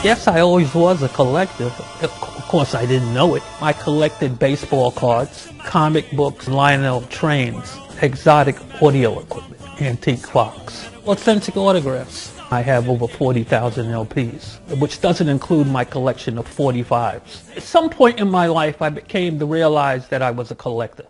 Yes, I always was a collector. Of course, I didn't know it. I collected baseball cards, comic books, Lionel trains, exotic audio equipment, antique clocks, authentic autographs. I have over 40,000 LPs, which doesn't include my collection of 45s. At some point in my life, I came to realize that I was a collector.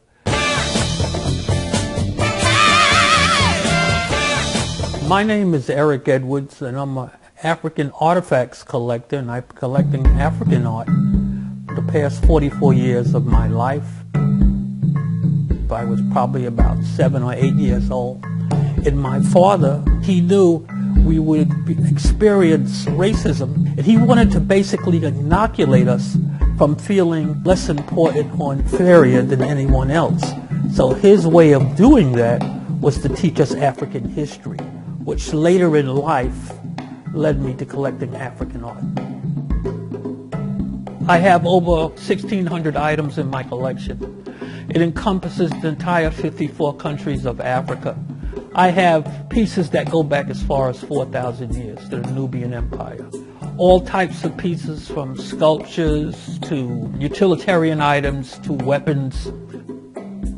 My name is Eric Edwards, and I'm an African artifacts collector, and I've been collecting African art for the past 44 years of my life. I was probably about 7 or 8 years old. And my father, he knew we would experience racism, and he wanted to basically inoculate us from feeling less important or inferior than anyone else. So his way of doing that was to teach us African history, which later in life led me to collecting African art. I have over 1,600 items in my collection. It encompasses the entire 54 countries of Africa. I have pieces that go back as far as 4,000 years to the Nubian Empire. All types of pieces, from sculptures to utilitarian items to weapons.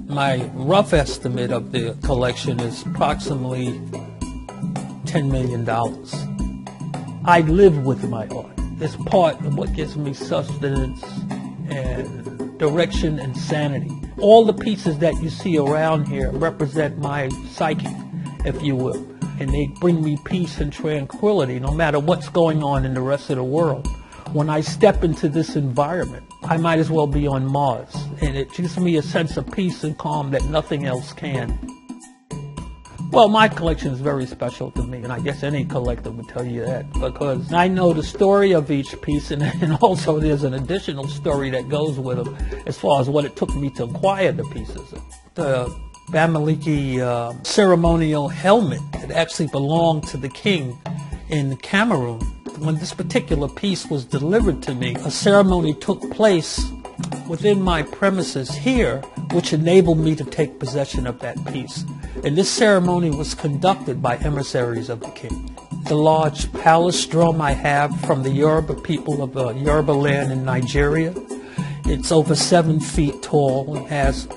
My rough estimate of the collection is approximately $10 million. I live with my art. It's part of what gives me sustenance and direction and sanity. All the pieces that you see around here represent my psyche, if you will, and they bring me peace and tranquility no matter what's going on in the rest of the world. When I step into this environment, I might as well be on Mars, and it gives me a sense of peace and calm that nothing else can. Well, my collection is very special to me, and I guess any collector would tell you that, because I know the story of each piece, and also there's an additional story that goes with them as far as what it took me to acquire the pieces. The Bamileke ceremonial helmet that actually belonged to the king in Cameroon. When this particular piece was delivered to me, a ceremony took place within my premises here, which enabled me to take possession of that piece. And this ceremony was conducted by emissaries of the king. The large palace drum I have from the Yoruba people of Yoruba land in Nigeria. It's over 7 feet tall and has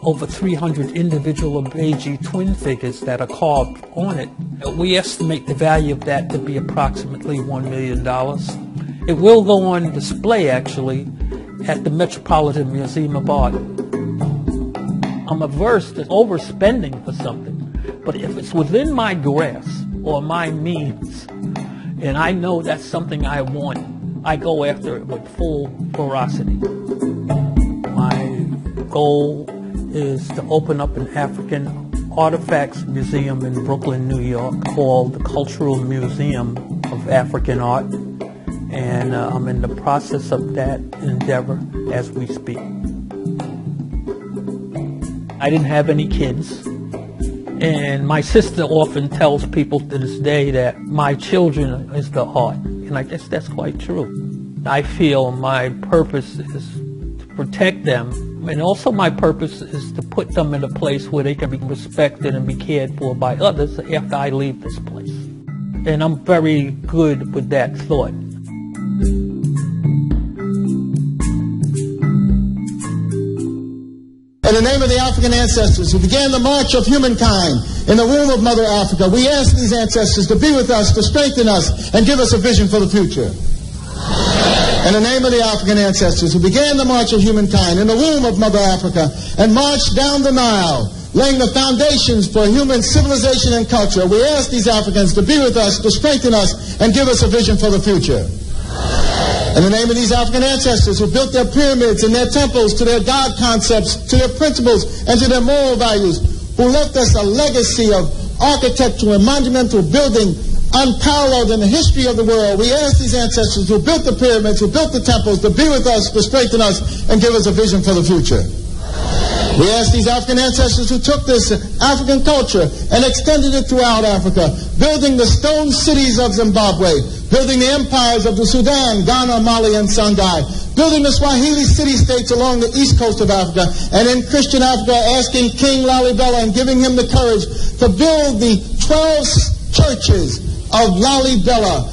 over 300 individual Abeji twin figures that are carved on it. We estimate the value of that to be approximately $1 million. It will go on display, actually, at the Metropolitan Museum of Art. I'm averse to overspending for something, but if it's within my grasp or my means, and I know that's something I want, I go after it with full ferocity. My goal is to open up an African artifacts museum in Brooklyn, New York, called the Cultural Museum of African Art, and I'm in the process of that endeavor as we speak. I didn't have any kids, and my sister often tells people to this day that my children is the art, and I guess that's quite true. I feel my purpose is to protect them, and also my purpose is to put them in a place where they can be respected and be cared for by others after I leave this place. And I'm very good with that thought. In the name of the African ancestors who began the march of humankind in the womb of Mother Africa, we ask these ancestors to be with us, to strengthen us, and give us a vision for the future. In the name of the African ancestors who began the march of humankind in the womb of Mother Africa and marched down the Nile, laying the foundations for human civilization and culture, we ask these Africans to be with us, to strengthen us, and give us a vision for the future. In the name of these African ancestors who built their pyramids and their temples to their God concepts, to their principles, and to their moral values, who left us a legacy of architectural and monumental building unparalleled in the history of the world, we ask these ancestors who built the pyramids, who built the temples, to be with us, to strengthen us, and give us a vision for the future. We ask these African ancestors who took this African culture and extended it throughout Africa, building the stone cities of Zimbabwe, building the empires of the Sudan, Ghana, Mali, and Songhai, building the Swahili city-states along the east coast of Africa, and in Christian Africa, asking King Lalibela and giving him the courage to build the 12 churches of Lalibela,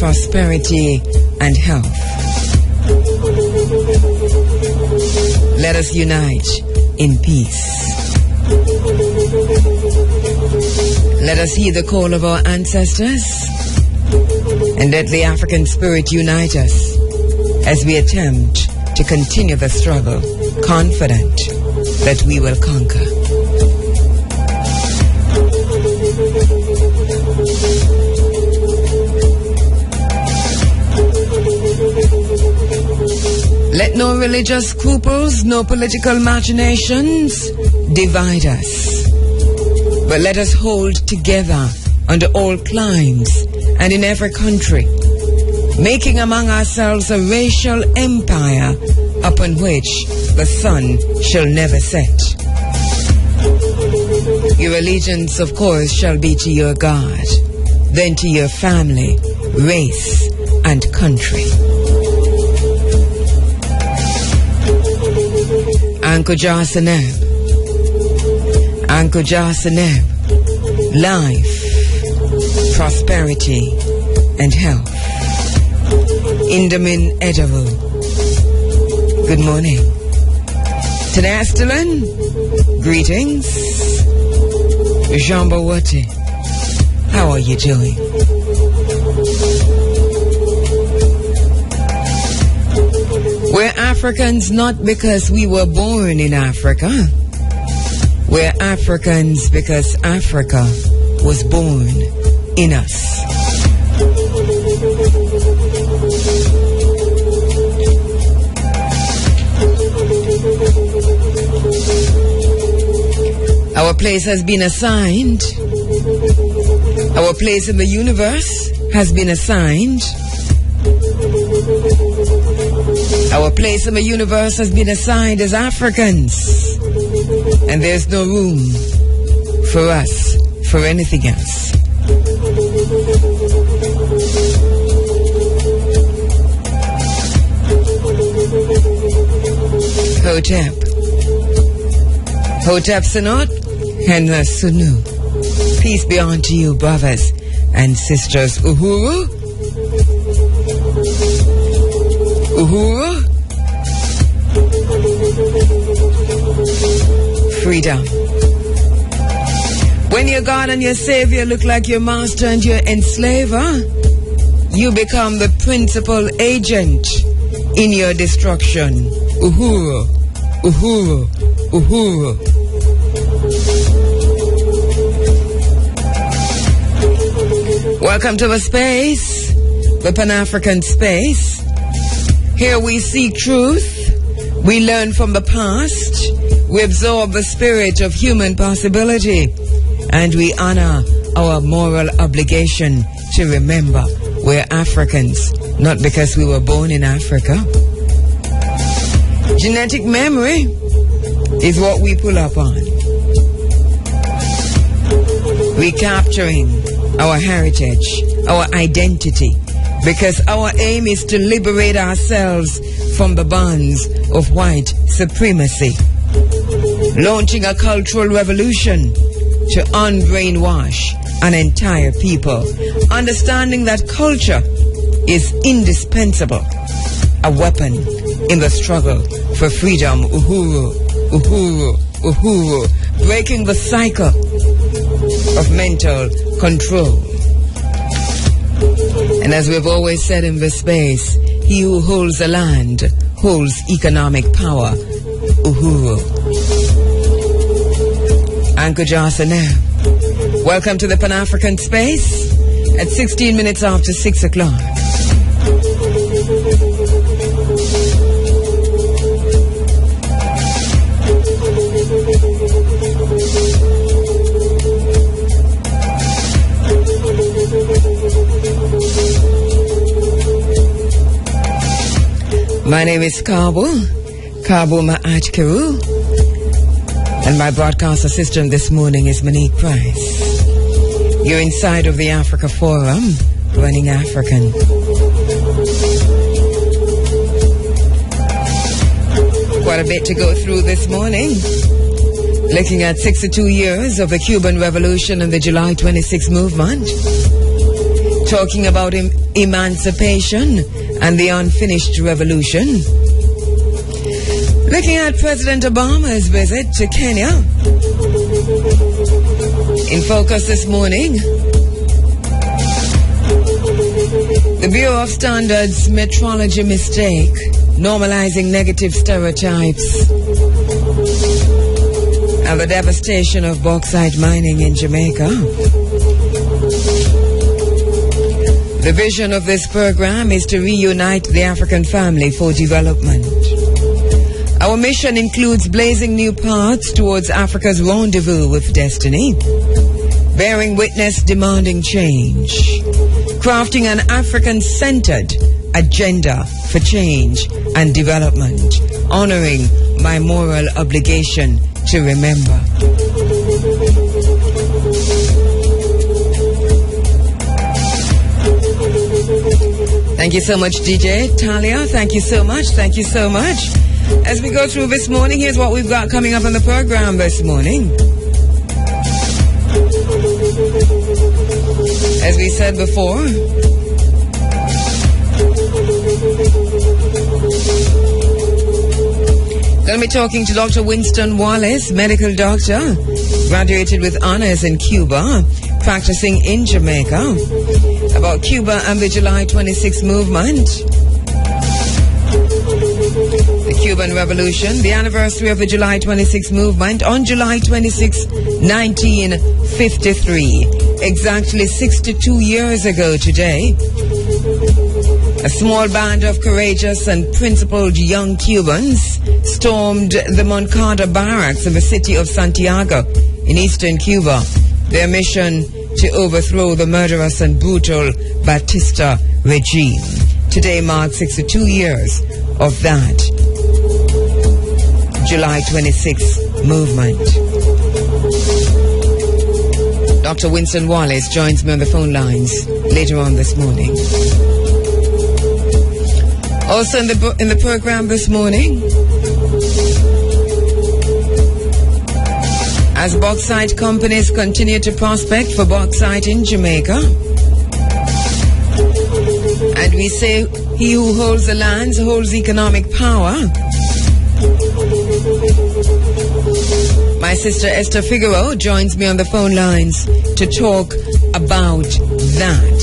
prosperity, and health. Let us unite in peace. Let us heed the call of our ancestors, and let the African spirit unite us as we attempt to continue the struggle, confident that we will conquer. Let no religious scruples, no political machinations divide us, but let us hold together under all climes and in every country, making among ourselves a racial empire upon which the sun shall never set. Your allegiance, of course, shall be to your God, then to your family, race, and country. Ankuja Seneb, Ankuja Seneb, life, prosperity, and health. Indamin Edaru, good morning. Tenastilin, greetings. Jambawati, how are you doing? We're Africans not because we were born in Africa. We're Africans because Africa was born in us. Our place has been assigned. Our place in the universe has been assigned. Our place in the universe has been assigned as Africans. And there's no room for us for anything else. Hotep. Hotep Sanot, Henna Sunu. Peace be unto you, brothers and sisters. Uhuru. Uhuru. Freedom. When your God and your Savior look like your master and your enslaver, you become the principal agent in your destruction. Uhuru. Uhuru. Uhuru. Welcome to the space, the Pan-African space. Here we seek truth, we learn from the past, we absorb the spirit of human possibility, and we honor our moral obligation to remember we're Africans, not because we were born in Africa. Genetic memory is what we pull up on. Recapturing our heritage, our identity, because our aim is to liberate ourselves from the bonds of white supremacy. Launching a cultural revolution to unbrainwash an entire people. Understanding that culture is indispensable, a weapon in the struggle for freedom. Uhuru, uhuru, uhuru. Breaking the cycle of mental control. And as we've always said in this space, he who holds the land holds economic power. Uhuru. Ankuja Seneb. Welcome to the Pan-African space at 16 minutes after 6 o'clock. My name is Kheru Ma'at Kheru, and my broadcast assistant this morning is Monique Price. You're inside of the Africa Forum, Running African. Quite a bit to go through this morning. Looking at 62 years of the Cuban Revolution and the July 26 movement. talking about emancipation and the unfinished revolution. Looking at President Obama's visit to Kenya. In focus this morning, the Bureau of Standards metrology mistake, normalizing negative stereotypes, and the devastation of bauxite mining in Jamaica. The vision of this program is to reunite the African family for development. Our mission includes blazing new paths towards Africa's rendezvous with destiny, bearing witness demanding change, crafting an African-centered agenda for change and development, honoring my moral obligation to remember. Thank you so much, DJ Talia. Thank you so much. Thank you so much. As we go through this morning, here's what we've got coming up on the program this morning. As we said before, going to be talking to Dr. Winston Wallace, medical doctor, graduated with honors in Cuba, practicing in Jamaica, about Cuba and the July 26 movement, the Cuban Revolution, the anniversary of the July 26 movement on July 26, 1953, exactly 62 years ago today. A small band of courageous and principled young Cubans stormed the Moncada barracks in the city of Santiago in eastern Cuba. Their mission to overthrow the murderous and brutal Batista regime. Today marks 62 years of that July 26 movement. Dr. Winston Wallace joins me on the phone lines later on this morning. Also in the program this morning, as bauxite companies continue to prospect for bauxite in Jamaica, and we say he who holds the lands holds economic power. My sister Estah Figaroh joins me on the phone lines to talk about that,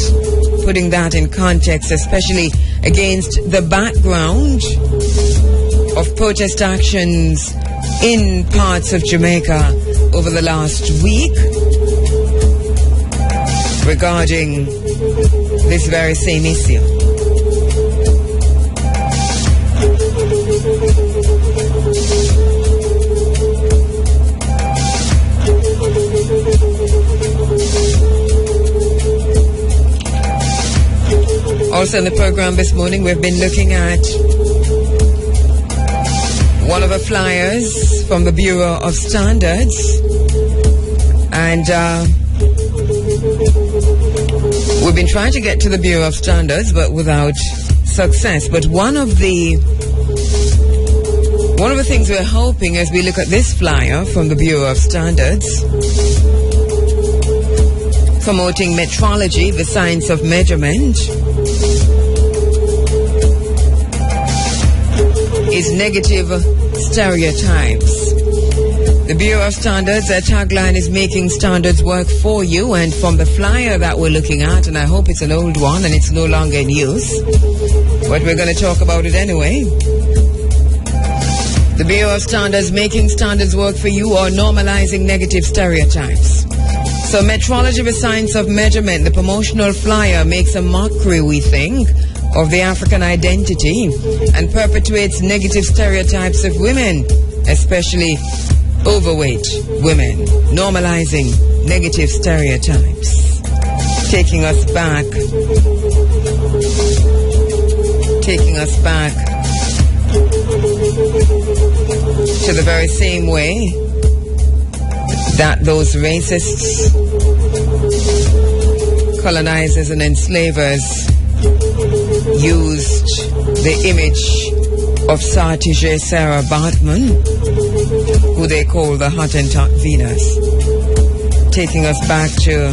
putting that in context, especially against the background of protest actions in parts of Jamaica over the last week regarding this very same issue. Also in the program this morning, we've been looking at one of the flyers from the Bureau of Standards, and we've been trying to get to the Bureau of Standards but without success. But one of the things we're hoping as we look at this flyer from the Bureau of Standards, promoting metrology, the science of measurement, is negative stereotypes. The Bureau of Standards, their tagline is making standards work for you, and from the flyer that we're looking at, and I hope it's an old one and it's no longer in use, but we're going to talk about it anyway. The Bureau of Standards, making standards work for you, or normalizing negative stereotypes. So metrology, the science of measurement, the promotional flyer makes a mockery, we think, of the African identity and perpetuates negative stereotypes of women, especially overweight women, normalizing negative stereotypes, taking us back to the very same way that those racists, colonizers and enslavers used the image of Sartige Sarah Bartman, who they call the Hottentot Venus, taking us back to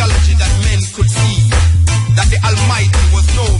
theology that men could see, that the Almighty was no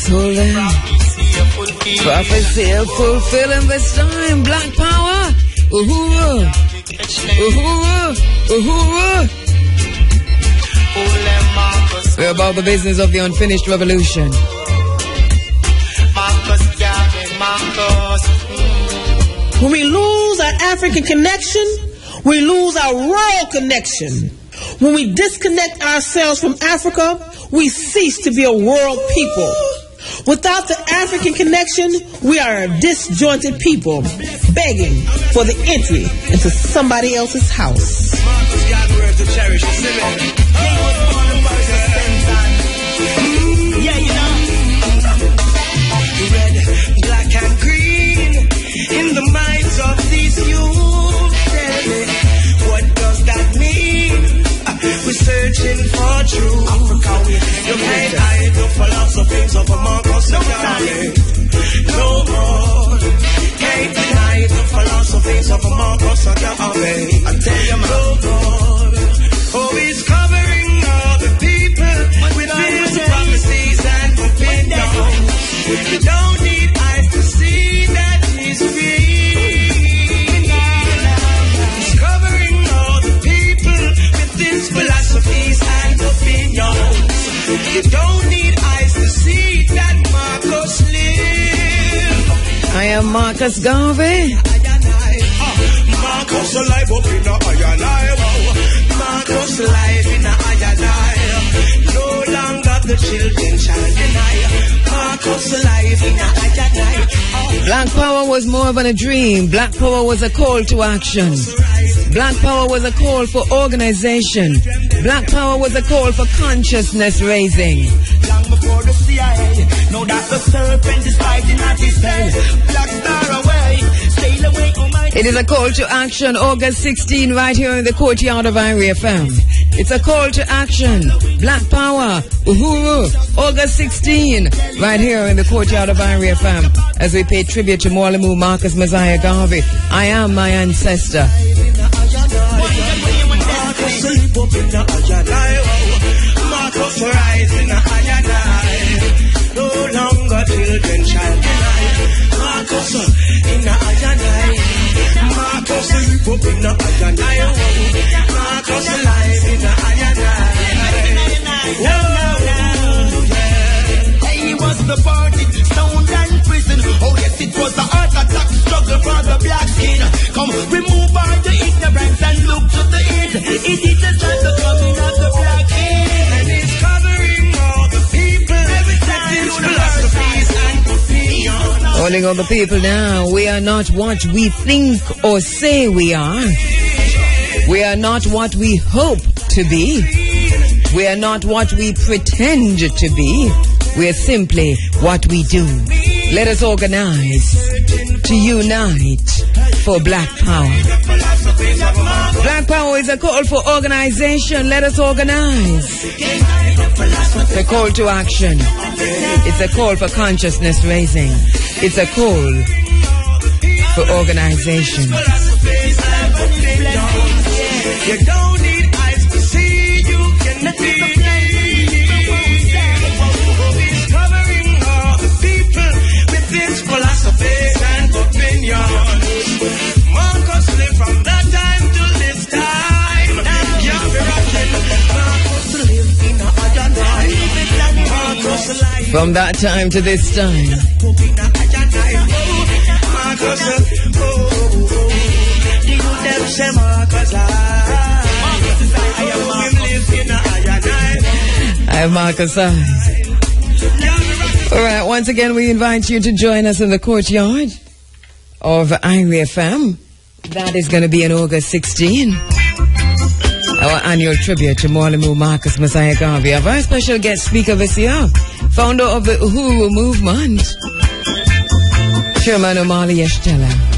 just hold on. Prophecy fulfilling this time. Black power. Uhuru. Uhuru. Uhuru. We're about the business of the unfinished revolution. When we lose our African connection, we lose our royal connection. When we disconnect ourselves from Africa, we cease to be a world people. Without the African connection, we are a disjointed people, begging for the entry into somebody else's house. Yeah, you know. Red, black, and green in the minds of these youth. Tell me, what does that mean? We're searching for truth. Africa, you can't hide the philosophies of a Marcus Garvey. No more. Can't deny the philosophies of a Marcus Garvey. I tell you, no more. Oh, he's covering all the people with his prophecies and opinions. You don't need eyes to see that he's free. He's covering all the people with his philosophies and opinions. You don't need eyes to see that Marcus live. I am Marcus Garvey. Marcus alive up in the iron eye. Marcus alive in the iron eye. No longer the children shall deny. Marcus alive in the iron eye. Black power was more than a dream. Black power was a call to action. Black power was a call for organization. Black power was a call for consciousness raising. Long before the CIA, know that the serpent is fighting at his tail. Black star away, sail away, oh my. It is a call to action, August 16, right here in the courtyard of Irie FM. It's a call to action. Black power, Uhuru, August 16, right here in the courtyard of Irie FM. As we pay tribute to Mwalimu Marcus Messiah Garvey. I am my ancestor. Marcus rise in the iron eye. No longer children shall deny. Marcus in the iron eye. Marcus sleep up in the iron eye. Marcus alive in the iron eye. Hey, he was the party, stoned and prison. Oh yes, it was the heart attack struggle for the black skin. Come, remove all the ignorance and look to the end. It is just like the coming of the black king. And it's covering all the people. Everything philosophies and opinions. Calling all the people now. We are not what we think or say we are. We are not what we hope to be. We are not what we pretend to be. We are simply what we do. Let us organize to unite for black power. Black power is a call for organization. Let us organize. It's a call to action. It's a call for consciousness raising. It's a call for organization. You don't need eyes to see. You can see the He's covering all the people with his philosophies and opinions. Marcus lived from that time to this time. You're rocking. Marcus lived in a iron eye. Marcus alive. From that time to this time. Marcus, the youth them say Marcus alive. I am Marcus Eyes. Alright, once again we invite you to join us in the courtyard of Irie FM. That is going to be on August 16. Our annual tribute to Mwalimu Marcus Messiah Garvey. Our very special guest speaker this year, founder of the Uhuru movement, Chairman Omali Estah.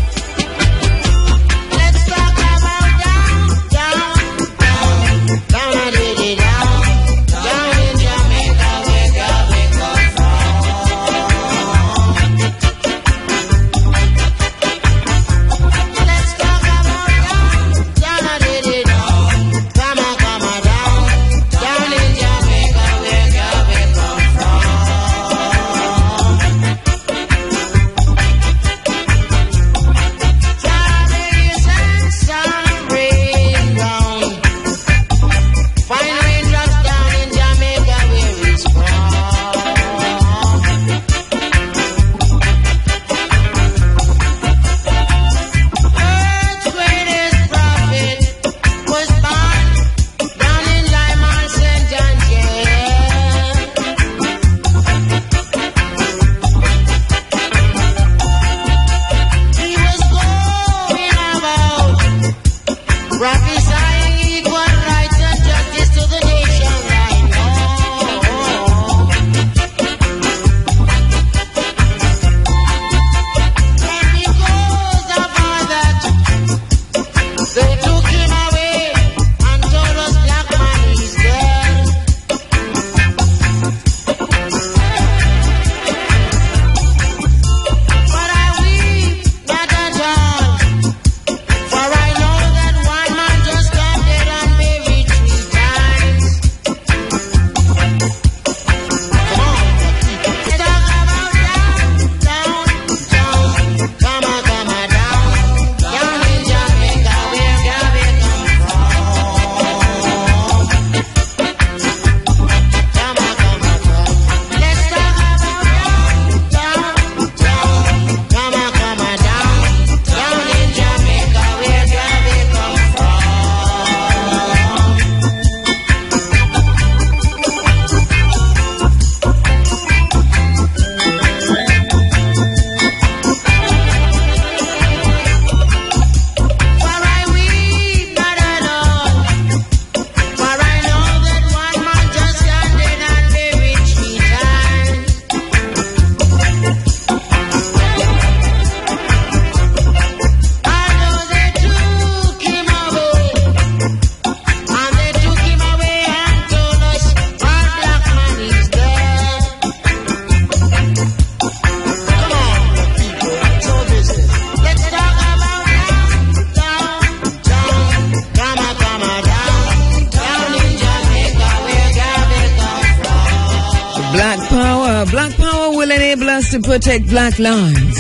to protect black lives.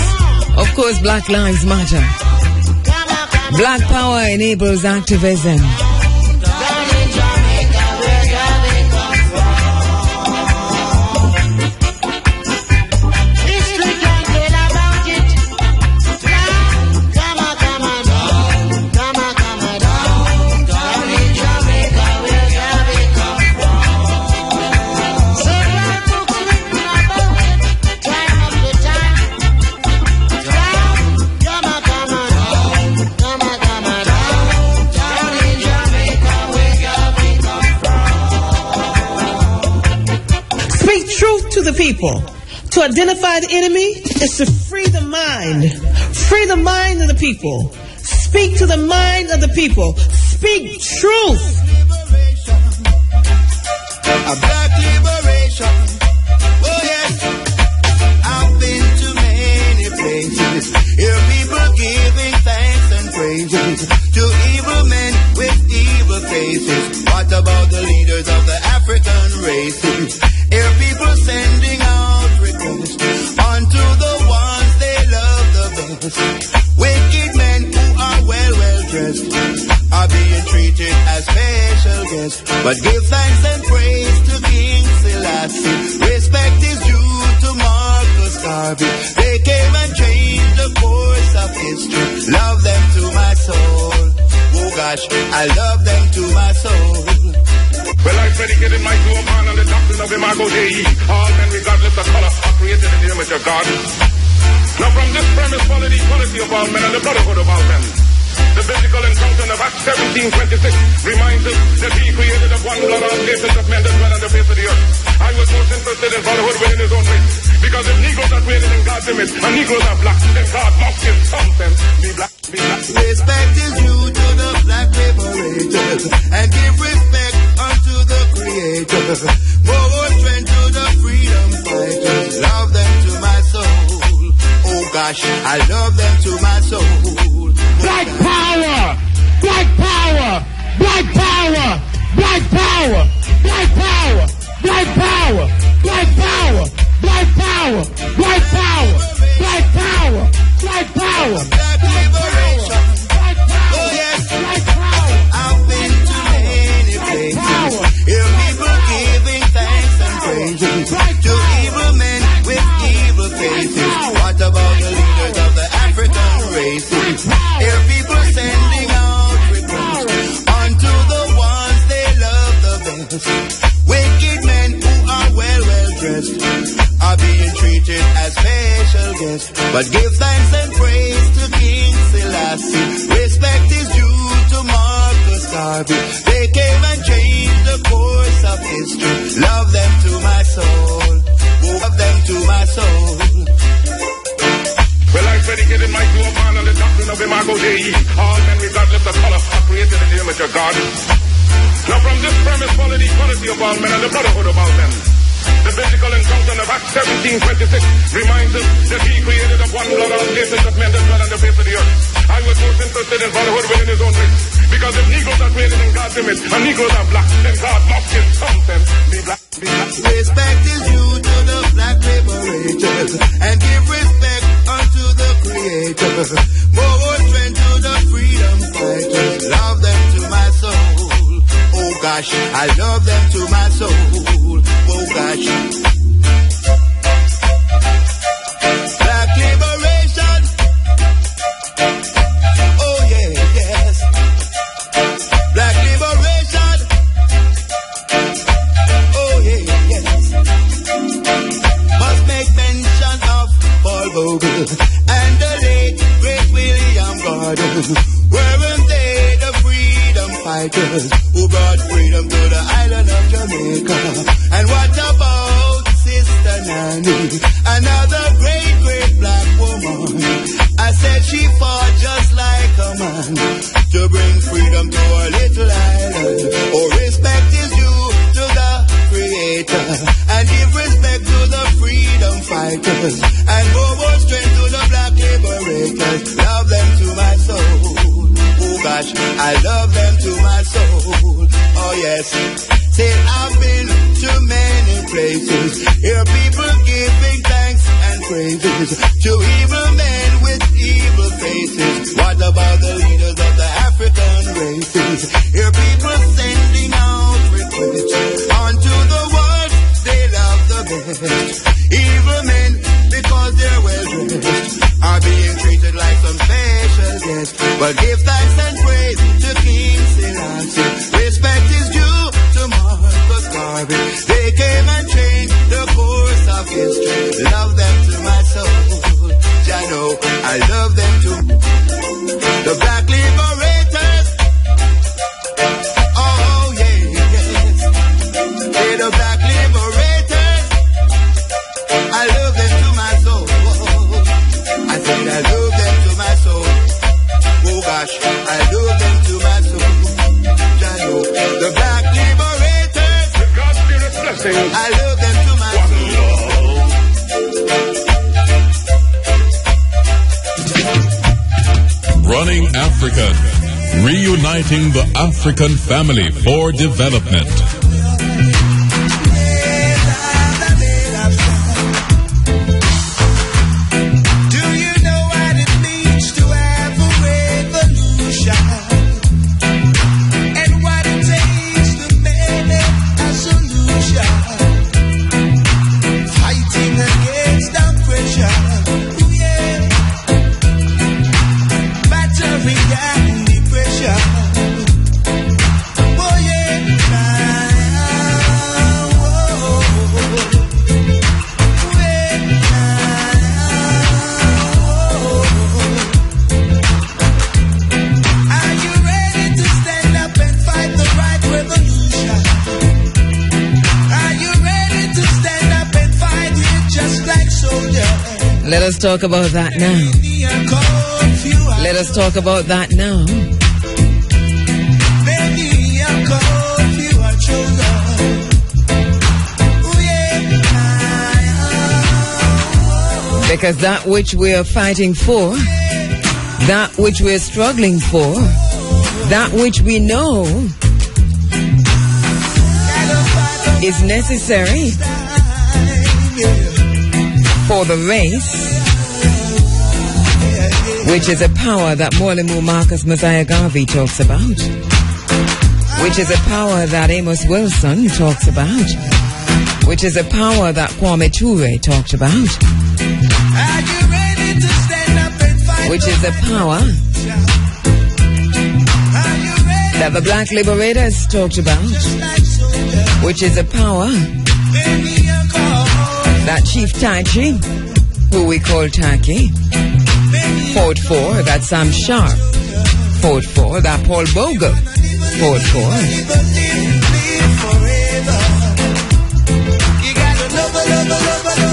Of course, black lives matter. Black power enables activism. The people. To identify the enemy is to free the mind. Free the mind of the people. Speak to the mind of the people. Speak truth. A black liberation. Oh yes. I've been to many places. Hear people giving thanks and praises to evil men with evil faces. What about the leaders of the African races? Hear people sending out requests unto the ones they love the best. Wicked men who are well dressed are being treated as special guests. But give thanks and praise to King Selassie. Respect is due to Marcus Garvey. They came and changed the course of history. Love them to my soul. Oh gosh, I love them to my soul. Well, I predicated my true man on the doctrine of Imago Dei. All men, regardless of color, are created in the image of God. Now, from this premise, follow the equality of all men and the brotherhood of all men. The biblical encounter of Acts 17:26 reminds us that he created of one blood all nations of men that dwell on the face of the earth. I was most interested in brotherhood within his own race. Because if Negroes are created in God's image and Negroes are black, then God must in some sense be black. Respect is due to the black liberators, and give respect unto the Creator. More strength to the freedom fighters. Love them to my soul. Oh gosh, I love them to my soul. Black power! Black power! Black power! Black power! Black power! Black power! Black power! Black power! Black power! Black power! Black power! Black liberation. Oh yes, Black power! I've been to many places. Hear people giving thanks and praises to evil men with evil faces. What about the leaders of the African races? Hear people sending out requests unto the ones they love the best. Wicked men who are well dressed are being treated as special guests. But give thanks and praise to King Selassie. Respect is due to Marcus Garvey. They came and changed the course of history. Love them to my soul. Love them to my soul. Well, I predicated my true man on the doctrine of Imago Dei. All men, regardless of color, are created in the image of God. Now, from this premise, follow the equality of all men and the brotherhood of all men. The biblical encounter of Acts 17:26 reminds us that he created of one blood all nations of men that dwell on the face of the earth. I was most interested in brotherhood within his own race. Because if Negroes are created in God's image and Negroes are black, then God must in some sense be black. Respect is due to the black liberators, and give respect unto the Creator. More strength to the freedom fighters. Love them to my soul. Oh gosh, I love them to my soul. Oh gosh. Black liberation. Oh yeah, yes. Black liberation. Oh yeah, yes. Must make mention of Paul Bogle and the late great William Gordon. Weren't they the freedom fighters who brought freedom to the island of Jamaica? And what about Sister Nanny, another great black woman? I said she fought just like a man to bring freedom to our little island. Oh, respect is due to the Creator, and give respect to the freedom fighters, and more strength to the black liberators. Love them to my soul. Oh gosh, I love them to my soul. Oh yes. Say I've been to many places. Hear people giving thanks and praises to evil men with evil faces. What about the leaders of the African races? Here people sending out requests unto the world, they love the best. Evil men, because they're well dressed, are being treated like some special guests. But give thanks and praise to King Selassie. Respect is due to Marcus Garvey. They came and changed the course of history. Love them to my soul. Jano, I love them too. The black liberators. Oh yeah, yes. They're the black liberators. I love them to my soul. I said I love them to my soul. Oh gosh, I love them to my soul. Jano, the black liberators. I love them to my soul. Running African, reuniting the African family for development. Let us talk about that now. Let us talk about that now. Because that which we are fighting for, that which we are struggling for, that which we know is necessary for the race, which is a power that Morlemu Marcus Messiah Garvey talks about, which is a power that Amos Wilson talks about, which is a power that Kwame Ture talked about, which is a power that the Black Liberators talked about, which is a power that Chief Tachi, who we call Taki, fought for, that Sam Sharp fought for, that Paul Bogle fought for.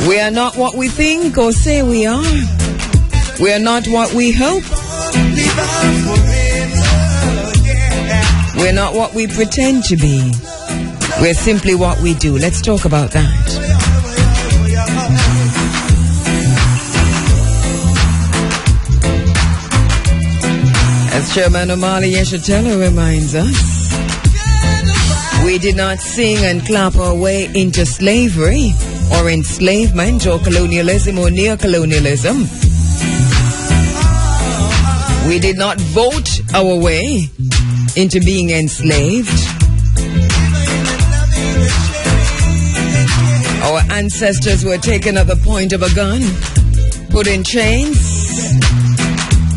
We are not what we think or say we are. We are not what we hope. We're not what we pretend to be. We're simply what we do. Let's talk about that. As Chairman Omali Yeshatela reminds us, we did not sing and clap our way into slavery or enslavement or colonialism or neo-colonialism. We did not vote our way into being enslaved. Our ancestors were taken at the point of a gun, put in chains,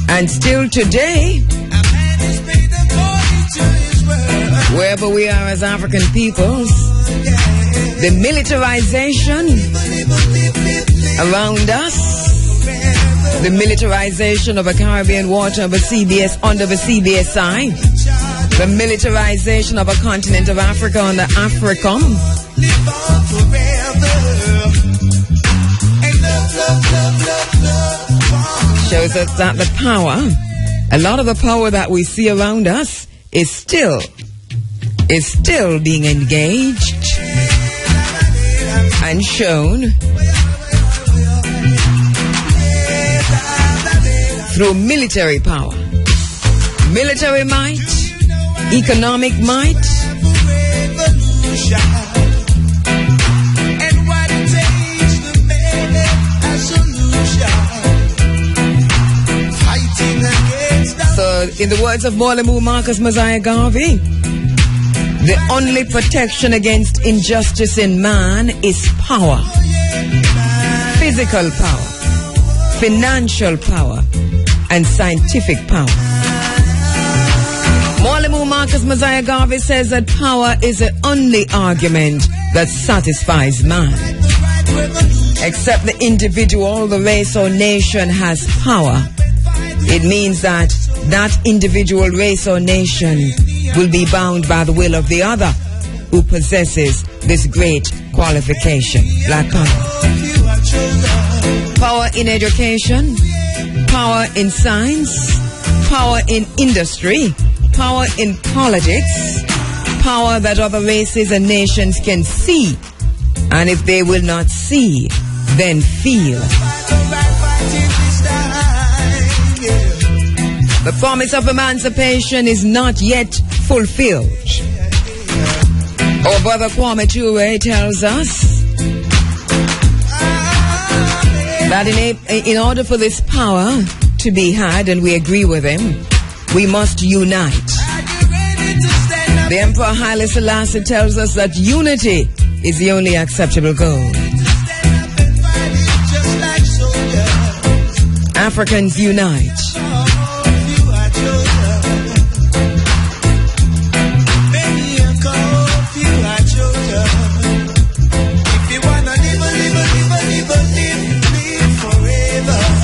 and still today, wherever we are as African peoples, the militarization around us, the militarization of a Caribbean water of a CBS under the CBSI, the militarization of a continent of Africa under AFRICOM, shows us that the power, a lot of the power that we see around us is still being engaged and shown through military power, military might, economic might, So, in the words of Morlemu Marcus Mosiah Garvey, the only protection against injustice in man is power. Physical power, financial power, and scientific power. Morlemu Marcus Mosiah Garvey says that power is the only argument that satisfies man. Except the individual, the race, or nation has power, it means that that individual, race, or nation will be bound by the will of the other who possesses this great qualification, black power. Power in education, power in science, power in industry, power in politics, power that other races and nations can see, and if they will not see, then feel. The promise of emancipation is not yet fulfilled. Our brother Kwame Ture tells us that in order for this power to be had, and we agree with him, we must unite. The Emperor Haile Selassie tells us that unity is the only acceptable goal. Africans unite.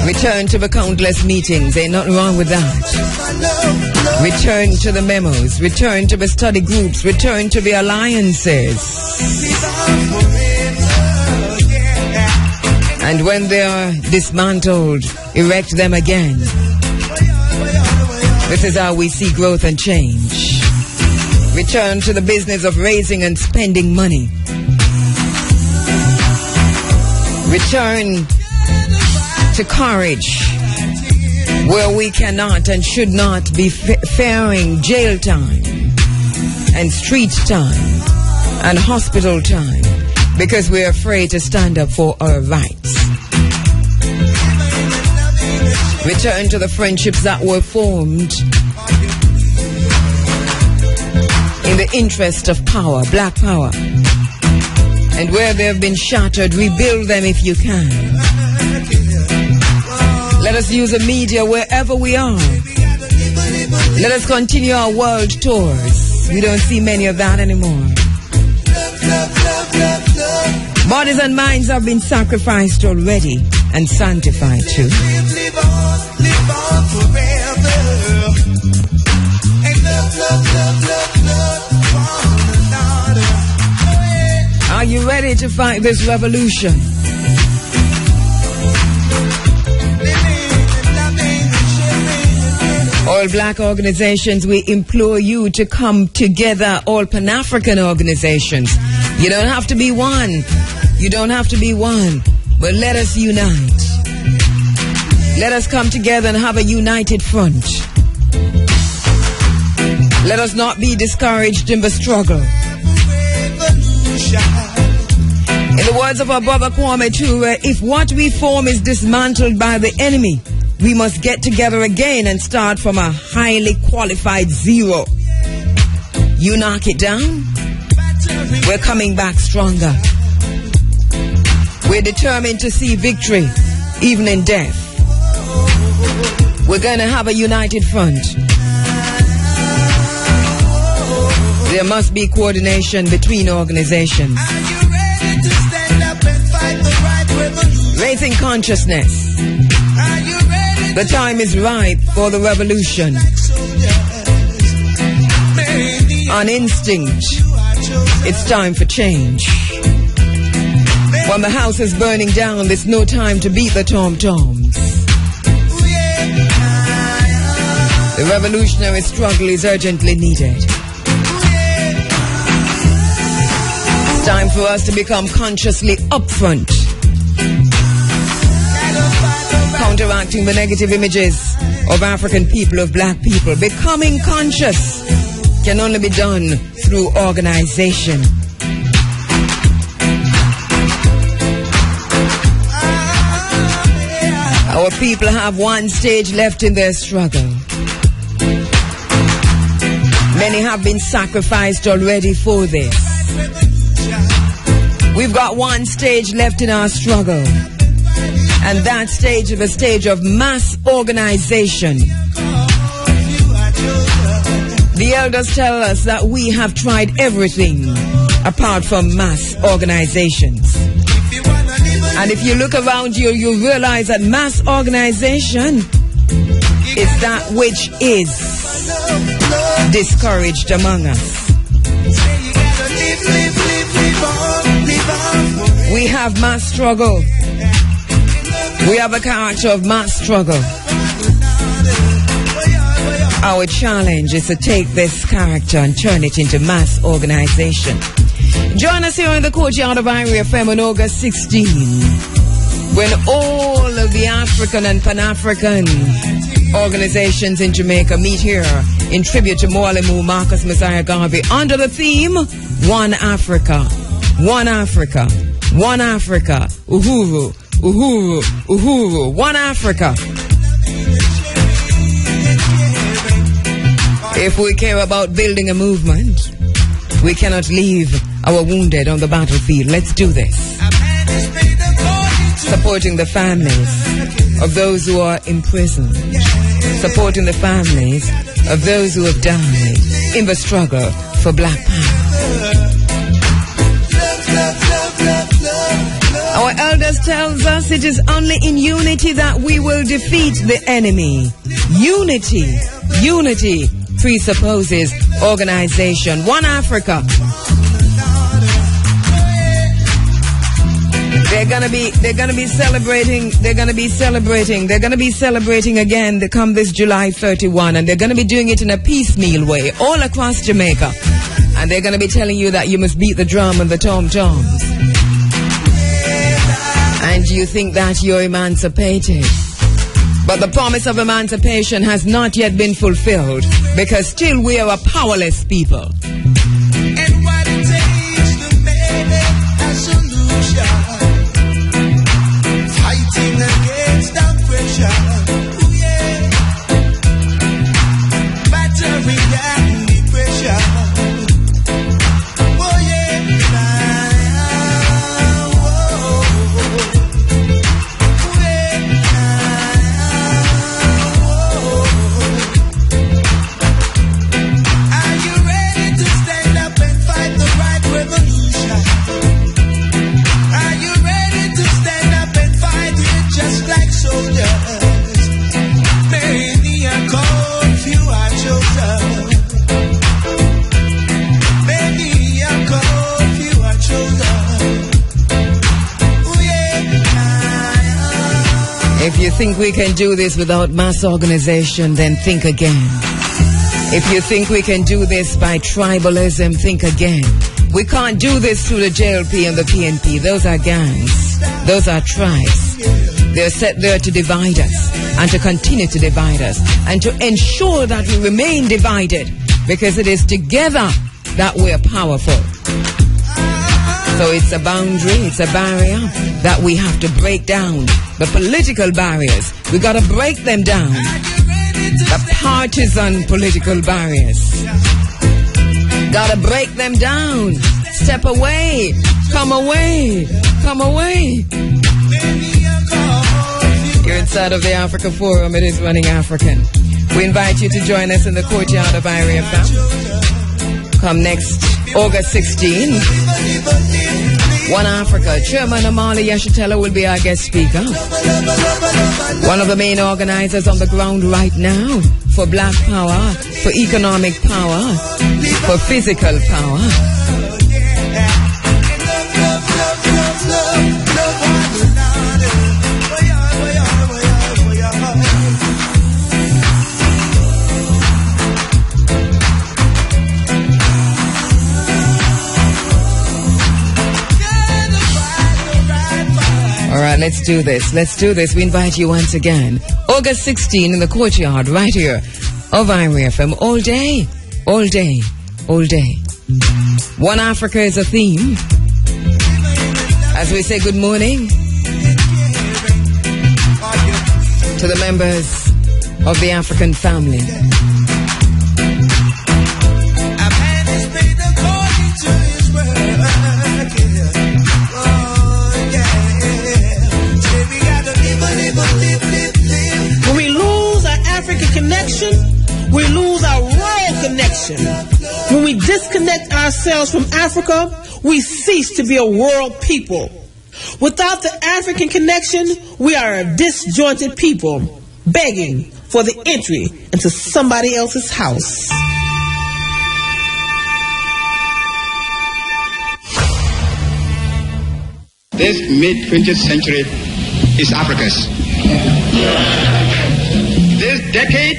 Return to the countless meetings, ain't nothing wrong with that. Return to the memos, return to the study groups, return to the alliances. And when they are dismantled, erect them again. This is how we see growth and change. Return to the business of raising and spending money. Return to courage, where we cannot and should not be fearing jail time and street time and hospital time because we're afraid to stand up for our rights. Return to the friendships that were formed in the interest of power, black power. And where they have been shattered, rebuild them if you can. Let us use the media wherever we are. Let us continue our world tours. We don't see many of that anymore. Bodies and minds have been sacrificed already and sanctified too. Are you ready to fight this revolution? All black organizations, we implore you to come together, all Pan-African organizations. You don't have to be one. You don't have to be one. But let us unite. Let us come together and have a united front. Let us not be discouraged in the struggle. In the words of our brother Kwame Ture, if what we form is dismantled by the enemy, we must get together again and start from a highly qualified zero. You knock it down, we're coming back stronger. We're determined to see victory, even in death. We're going to have a united front. There must be coordination between organizations. Raising consciousness. The time is ripe for the revolution. On instinct, it's time for change. When the house is burning down, there's no time to beat the tom-toms. The revolutionary struggle is urgently needed. It's time for us to become consciously upfront, counteracting the negative images of African people, of black people. Becoming conscious can only be done through organization. Our people have one stage left in their struggle. Many have been sacrificed already for this. We've got one stage left in our struggle, and that stage is a stage of mass organization. The elders tell us that we have tried everything apart from mass organizations. And if you look around you, you realize that mass organization is that which is discouraged among us. We have mass struggle. We have a character of mass struggle. Our challenge is to take this character and turn it into mass organization. Join us here in the courtyard of Irie FM on August 16, when all of the African and Pan-African organizations in Jamaica meet here in tribute to Mwalimu Marcus Messiah Garvey under the theme, One Africa, One Africa, One Africa, Uhuru, Uhuru, Uhuru, One Africa. If we care about building a movement, we cannot leave our wounded on the battlefield. Let's do this. Supporting the families of those who are in prison. Supporting the families of those who have died in the struggle for black power. Our elders tells us it is only in unity that we will defeat the enemy. Unity. Unity presupposes organization. One Africa. They're gonna be celebrating again to come this July 31, and they're gonna be doing it in a piecemeal way all across Jamaica. And they're gonna be telling you that you must beat the drum and the tom-toms. And you think that you're emancipated. But the promise of emancipation has not yet been fulfilled, because still we are a powerless people. And what it takes to make a solution, fighting against the pressure, ooh yeah, battering down the pressure, oh yeah, If you think we can do this without mass organization, then think again. If you think we can do this by tribalism, think again. We can't do this through the JLP and the PNP. Those are gangs. Those are tribes. They're set there to divide us and to continue to divide us and to ensure that we remain divided, because it is together that we're powerful. So it's a boundary, it's a barrier that we have to break down. The political barriers, we got to break them down. The partisan political barriers, got to break them down. Step away, come away, come away. You're inside of the Africa Forum. It is Running African. We invite you to join us in the courtyard of Irie FM. Come next August 16. One Africa. Chairman Amali Yashitela will be our guest speaker. One of the main organizers on the ground right now for black power, for economic power, for physical power. All right, let's do this. Let's do this. We invite you once again. August 16 in the courtyard right here of Irie FM. All day, all day, all day. One Africa is a theme. As we say good morning to the members of the African family. we lose our rural connection. When we disconnect ourselves from Africa, we cease to be a world people. Without the African connection, we are a disjointed people, begging for the entry into somebody else's house. This mid-20th century is Africa's. This decade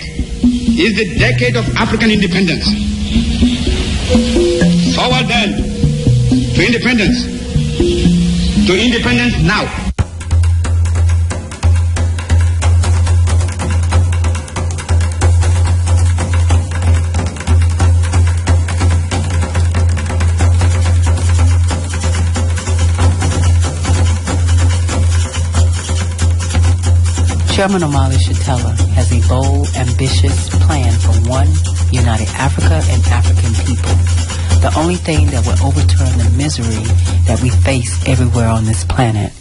is the decade of African independence. Forward then to independence. To independence now. Chairman Omali Shatella has a bold, ambitious plan for one united Africa and African people. The only thing that will overturn the misery that we face everywhere on this planet.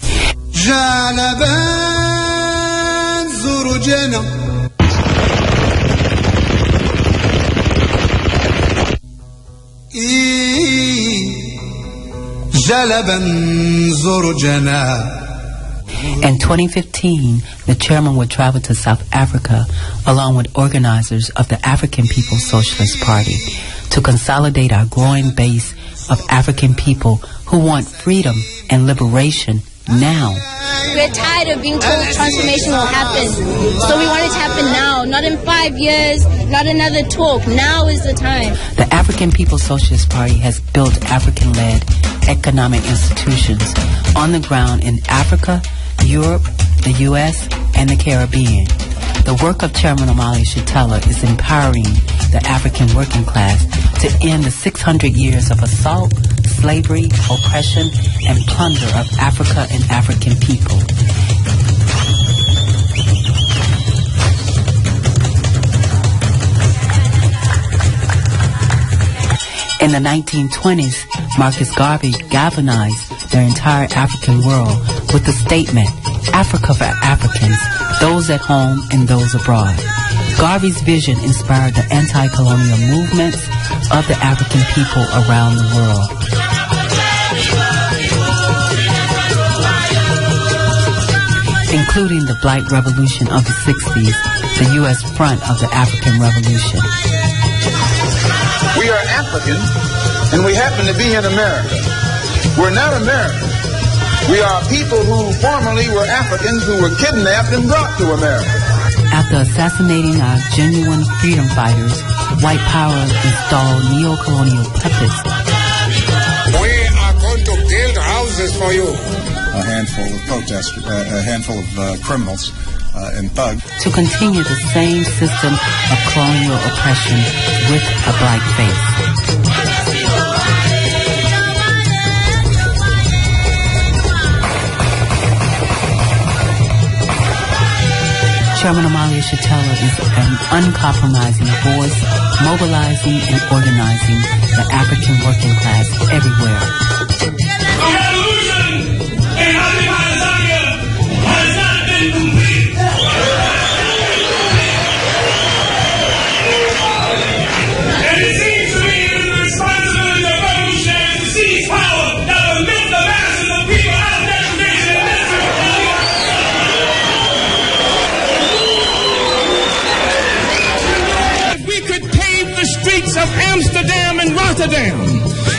In 2015, the chairman would travel to South Africa along with organizers of the African People's Socialist Party to consolidate our growing base of African people who want freedom and liberation now. We're tired of being told transformation will happen. So we want it to happen now, not in 5 years, not another talk. Now is the time. The African People's Socialist Party has built African-led economic institutions on the ground in Africa, Europe, the U.S., and the Caribbean. The work of Chairman Omali Shatella is empowering the African working class to end the 600 years of assault, slavery, oppression, and plunder of Africa and African people. In the 1920s, Marcus Garvey galvanized the entire African world with the statement, Africa for Africans, those at home and those abroad. Garvey's vision inspired the anti-colonial movements of the African people around the world. Including the Black Revolution of the 60s, the U.S. front of the African Revolution. We are African, and we happen to be in America. We're not Americans. We are people who formerly were Africans who were kidnapped and brought to America. After assassinating our genuine freedom fighters, white power installed neo-colonial puppets. We are going to build houses for you. A handful of protesters, a handful of criminals and thugs. To continue the same system of colonial oppression with a black face. Chairman Omali Shatella is an uncompromising voice, mobilizing and organizing the African working class everywhere. The revolution in Tanzania has not been complete. And it seems to me it is the responsibility of revolutionaries to seize power that will lift the masses of people out of degradation and misery. Streets of Amsterdam and Rotterdam,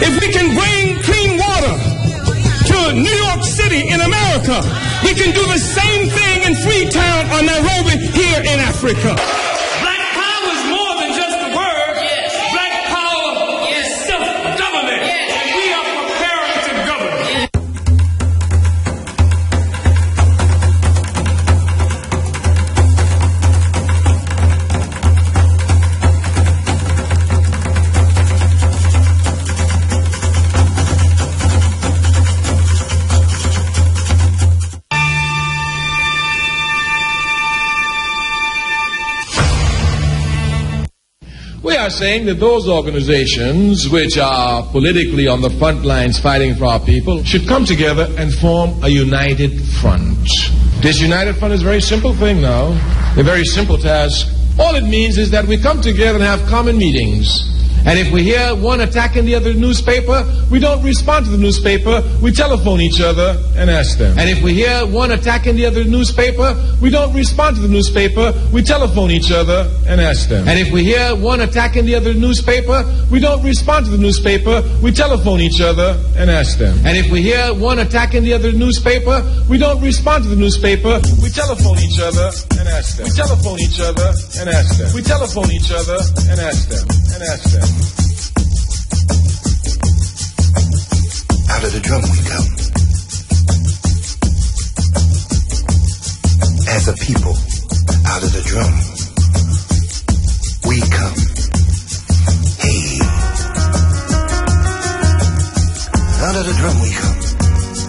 if we can bring clean water to New York City in America, we can do the same thing in Freetown or Nairobi here in Africa. Black power is more than just a word. Yes. Black power is self-government. Yes. And we are preparing to govern. Yes. We are saying that those organizations which are politically on the front lines fighting for our people should come together and form a united front. This united front is a very simple thing now, a very simple task, All it means is that we come together and have common meetings. And if we hear one attacking the other newspaper, we don't respond to the newspaper. We telephone each other and ask them. And if we hear one attacking the other newspaper, we don't respond to the newspaper. We telephone each other and ask them. And if we hear one attacking the other newspaper, we don't respond to the newspaper. We telephone each other and ask them. And if we hear one attacking the other newspaper, we don't respond to the newspaper. We telephone each other and ask them. We telephone each other and ask them. We telephone each other and ask them. And ask them. Out of the drum we come. As a people, out of the drum we come. Hey. Out of the drum we come.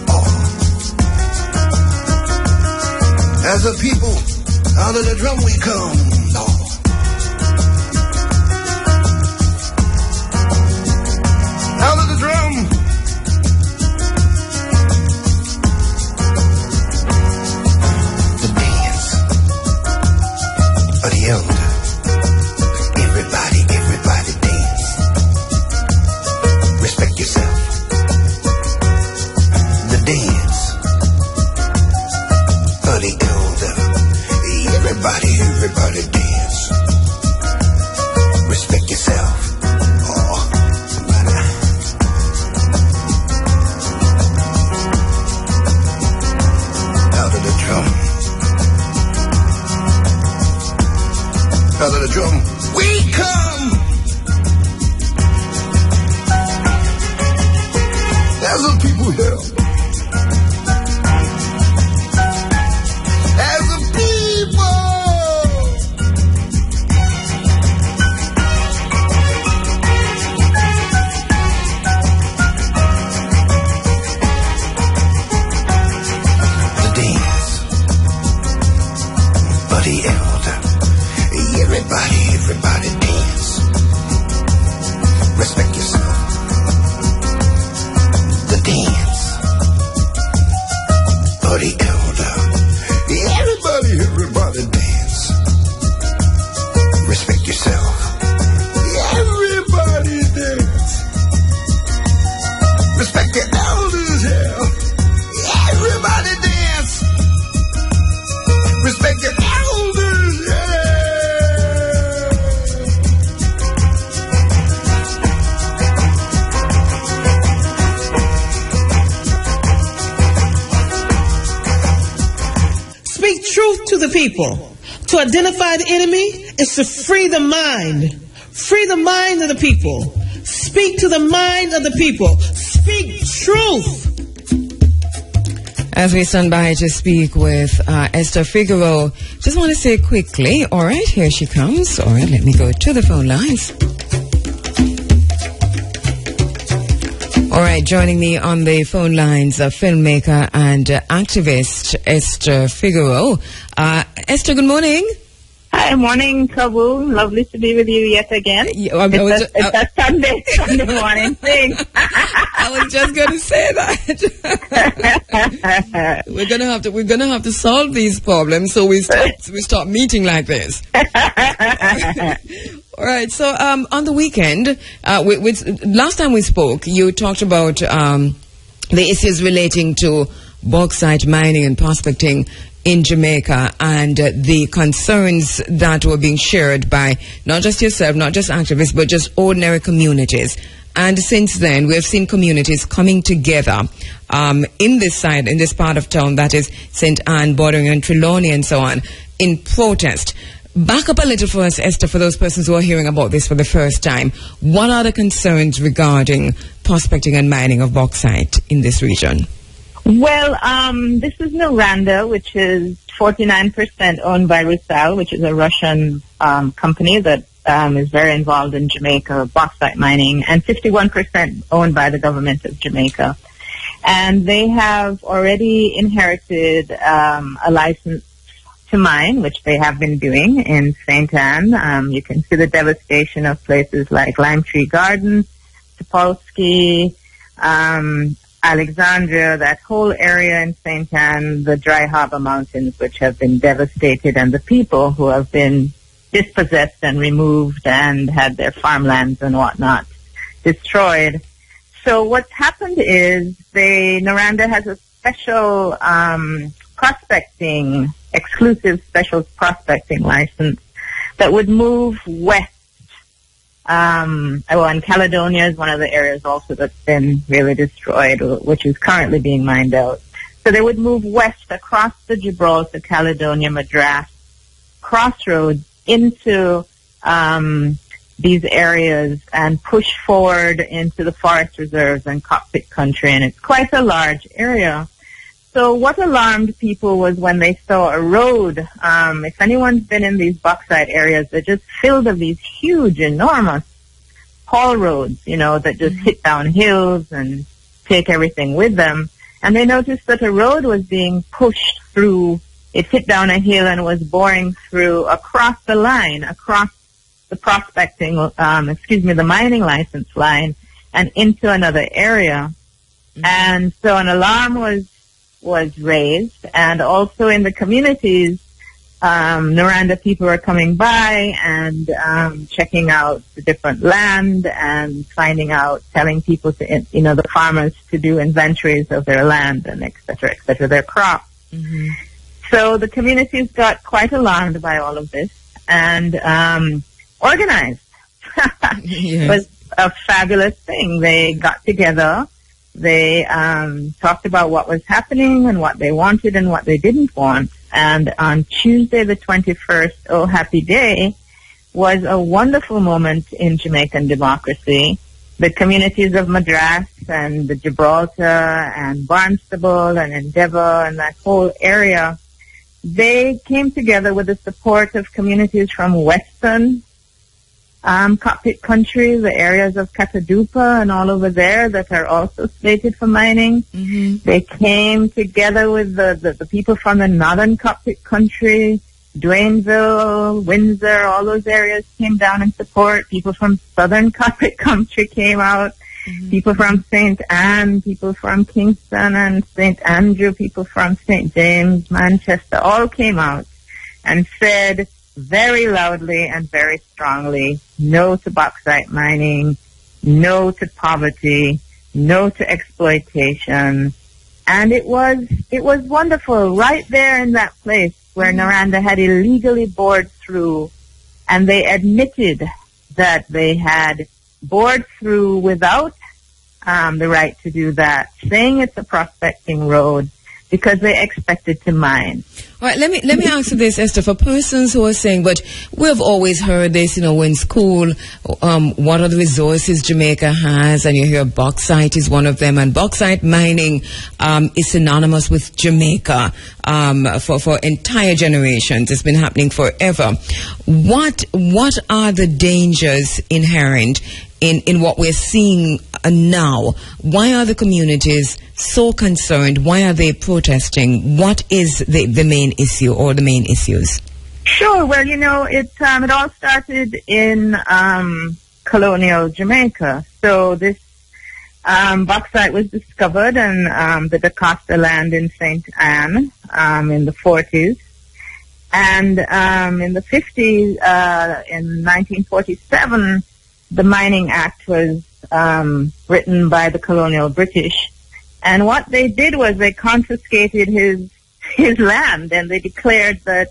Oh. As a people, out of the drum we come. No. Out of the drum. The dance of the elder. Everybody dance. Respect yourself. The dance of the elder. Everybody dance. Respect yourself. Out of the drum, we come. As a people here. As a people. The dance of the elder. Everybody dance. Respect yourself. The dance of the elder. Everybody dance. Respect yourself. Everybody dance. Respect the elders here. Everybody dance. Respect the elders, yeah. Truth to the people. To identify the enemy is to free the mind. Free the mind of the people. Speak to the mind of the people. Speak truth. As we stand by to speak with Estah Figaroh, just want to say quickly, all right, here she comes. All right, let me go to the phone lines. All right, joining me on the phone lines, filmmaker and activist Estah Figaroh. Estah, good morning. Hi, morning, Kheru. Lovely to be with you yet again. It's a Sunday morning thing. I was just going to say that. We're gonna have to solve these problems, so we start meeting like this. All right. So on the weekend, last time we spoke, you talked about the issues relating to bauxite mining and prospecting in Jamaica and the concerns that were being shared by not just yourself, not just activists, but just ordinary communities. And since then, we have seen communities coming together in this part of town, that is St. Anne, bordering on Trelawney and so on, in protest. Back up a little for us, Estah, for those persons who are hearing about this for the first time. What are the concerns regarding prospecting and mining of bauxite in this region? Well, this is Noranda, which is 49% owned by Rusal, which is a Russian company that is very involved in Jamaica bauxite mining, and 51% owned by the government of Jamaica. And they have already inherited a license to mine, which they have been doing in St. Anne. You can see the devastation of places like Lime Tree Gardens, Topolsky, Alexandria, that whole area in St. Anne, the Dry Harbor Mountains, which have been devastated, and the people who have been dispossessed and removed and had their farmlands and whatnot destroyed. So what's happened is Noranda has a special exclusive special prospecting license that would move west. And Caledonia is one of the areas also that's been really destroyed, which is currently being mined out. So they would move west across the Gibraltar, Caledonia, Madras crossroads into these areas and push forward into the forest reserves and cockpit country, and it's quite a large area. So what alarmed people was when they saw a road. If anyone's been in these bauxite areas, they're just filled of these huge, enormous haul roads, that just hit down hills and take everything with them. And they noticed that a road was being pushed through. It hit down a hill and was boring through across the line, across the prospecting, the mining license line, and into another area. And so an alarm was raised, and also in the communities, Noranda people were coming by and checking out the different land and telling people the farmers to do inventories of their land and et cetera, their crops. Mm-hmm. So the communities got quite alarmed by all of this and organized. Yes. It was a fabulous thing. They got together. They talked about what was happening and what they wanted and what they didn't want. And on Tuesday the 21st, Oh Happy Day, was a wonderful moment in Jamaican democracy. The communities of Madras and the Gibraltar and Barnstable and Endeavour and that whole area, they came together with the support of communities from Western cockpit country, the areas of Catadupa and all over there that are also slated for mining. Mm-hmm. They came together with the people from the northern cockpit country, Duanesville, Windsor, all those areas came down in support. People from southern cockpit country came out. Mm-hmm. People from St. Anne, people from Kingston and St. Andrew, people from St. James, Manchester, all came out and said very loudly and very strongly, no to bauxite mining, no to poverty, no to exploitation. And it was wonderful right there in that place where Noranda had illegally bored through, and they admitted that they had bored through without the right to do that, saying it's a prospecting road because they expected to mine. All right, let me ask you this, Esther, for persons who are saying, but we've always heard this, in school, what are the resources Jamaica has, and you hear bauxite is one of them, and bauxite mining is synonymous with Jamaica for entire generations. It's been happening forever. What are the dangers inherent in what we're seeing now? Why are the communities so concerned? Why are they protesting? What is the main issue or the main issues? Sure. Well, it all started in colonial Jamaica. So this bauxite was discovered in the Da Costa land in St. Anne in the 40s. And in the 50s, in 1947, the Mining Act was written by the colonial British. And what they did was they confiscated his land, and they declared that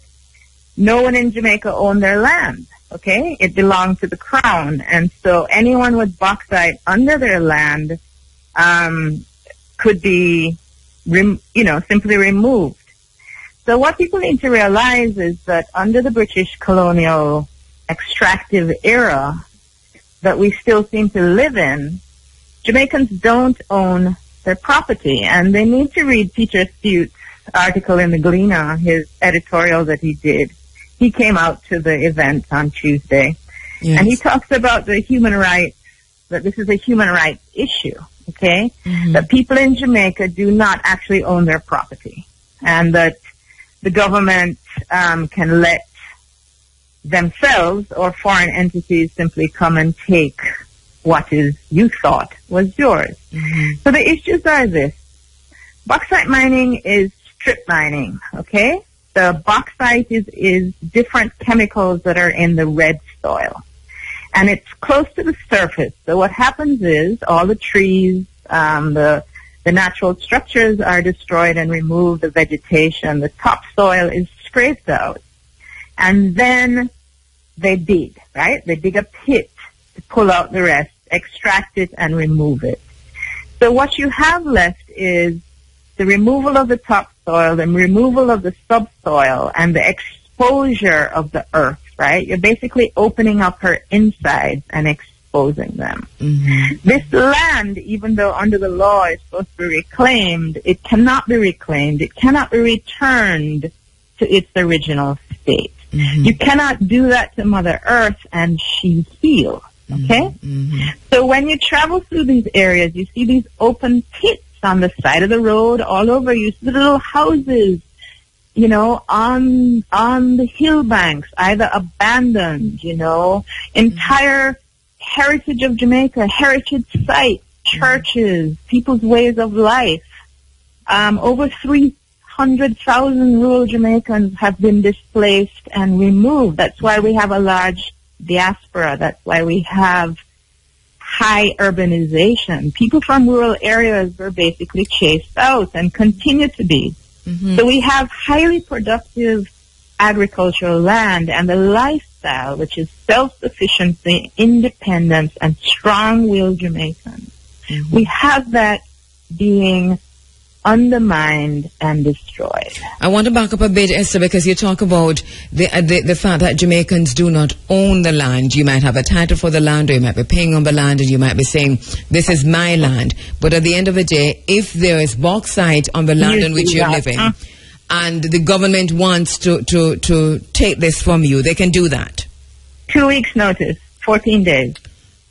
no one in Jamaica owned their land, okay? It belonged to the Crown. And so anyone with bauxite under their land could be, simply removed. So what people need to realize is that under the British colonial extractive era that we still seem to live in, Jamaicans don't own their property, and they need to read Peter Steut's article in the Gleaner, his editorial that he did. He came out to the event on Tuesday, yes. And he talks about the human rights, that this is a human rights issue, okay? Mm-hmm. That people in Jamaica do not actually own their property, and that the government can let themselves or foreign entities simply come and take what you thought was yours. Mm-hmm. So the issues are this. Bauxite mining is strip mining, okay? The bauxite is different chemicals that are in the red soil. And it's close to the surface. So what happens is all the trees, the natural structures are destroyed and removed, the vegetation, the topsoil is scraped out. And then they dig, right? They dig a pit to pull out the rest, extract it, and remove it. So what you have left is the removal of the topsoil, the removal of the subsoil, and the exposure of the earth, right? You're basically opening up her insides and exposing them. Mm-hmm. This land, even though under the law is supposed to be reclaimed, it cannot be reclaimed. It cannot be returned to its original state. Mm-hmm. You cannot do that to Mother Earth and she heal, okay? Mm-hmm. So when you travel through these areas, you see these open pits on the side of the road all over. You see the little houses, you know, on the hill banks, either abandoned, you know, entire heritage of Jamaica, heritage sites, churches, people's ways of life. Over 300,000 rural Jamaicans have been displaced and removed. That's why we have a large diaspora. That's why we have high urbanization. People from rural areas were basically chased out and continue to be. Mm-hmm. So we have highly productive agricultural land and the lifestyle, which is self-sufficiency, independence, and strong-willed Jamaicans. Mm-hmm. We have that being undermined and destroyed. I want to back up a bit, Estah, because you talk about the fact that Jamaicans do not own the land. You might have a title for the land, or you might be paying on the land, and you might be saying, this is my land. But at the end of the day, if there is bauxite on the land on which you're living, and the government wants to take this from you, they can do that. 2 weeks notice, 14 days.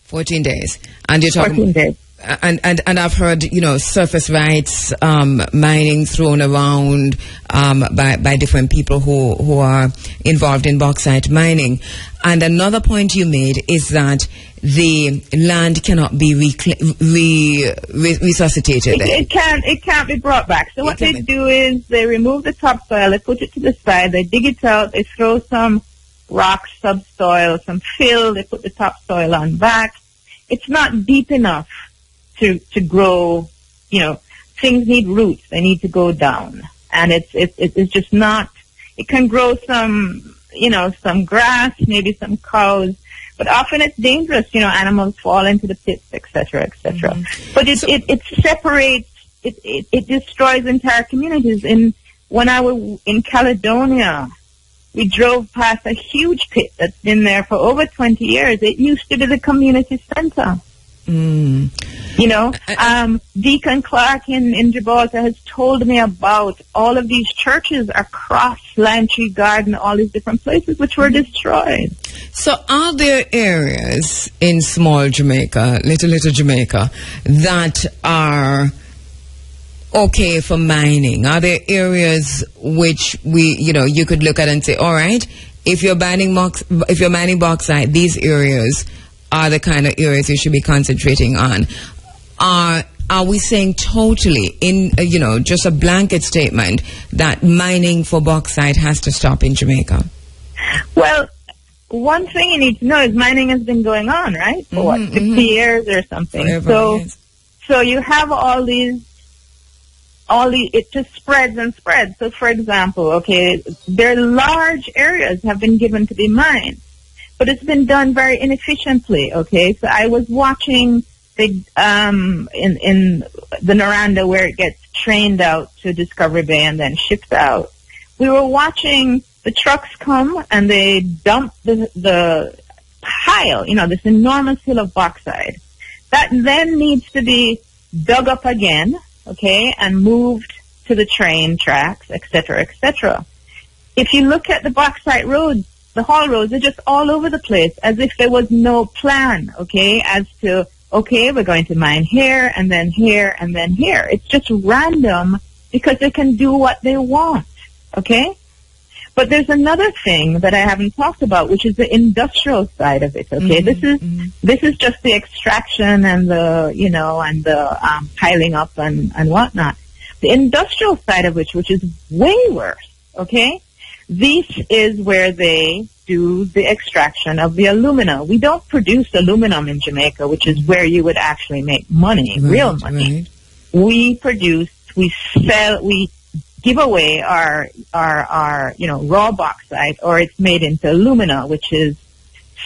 14 days. And you're talking 14 days. And I've heard, you know, surface rights, mining thrown around by different people who are involved in bauxite mining. And another point you made is that the land cannot be resuscitated. It can't be brought back. So what they do is they remove the topsoil, they put it to the side, they dig it out, they throw some rocks, subsoil, some fill, they put the topsoil on back. It's not deep enough to grow, you know, things need roots. They need to go down. And it's just not, it can grow some, you know, some grass, maybe some cows, but often it's dangerous, you know, animals fall into the pits, etc., etc. Mm-hmm. But it separates, it destroys entire communities. When I was in Caledonia, we drove past a huge pit that's been there for over 20 years. It used to be the community center. Mm. You know, Deacon Clark in Gibraltar has told me about all of these churches across Lime Tree Garden, all these different places which were destroyed. So are there areas in small Jamaica, little Jamaica, that are okay for mining? Are there areas which you could look at and say, all right, if you're mining bauxite, these areas are the kind of areas you should be concentrating on? Are we saying totally in, just a blanket statement that mining for bauxite has to stop in Jamaica? Well, one thing you need to know is mining has been going on, right? For 50 years or something. Forever, so you have all these, it just spreads and spreads. So for example, okay, there are large areas have been given to be mined, but it's been done very inefficiently, okay? So I was watching in the Noranda where it gets trained out to Discovery Bay and then shipped out. We were watching the trucks come and they dump the pile, this enormous hill of bauxite. That then needs to be dug up again, okay, and moved to the train tracks, etc., etc. If you look at the bauxite roads, the haul roads are just all over the place as if there was no plan, okay, as to, okay, we're going to mine here and then here and then here. It's just random because they can do what they want, okay? But there's another thing that I haven't talked about, which is the industrial side of it, okay? This is just the extraction and the, and the piling up and whatnot. The industrial side of which is way worse, okay, This is where they do the extraction of the alumina. We don't produce aluminum in Jamaica, which is where you would actually make money, real money. We sell, we give away our raw bauxite, or it's made into alumina, which is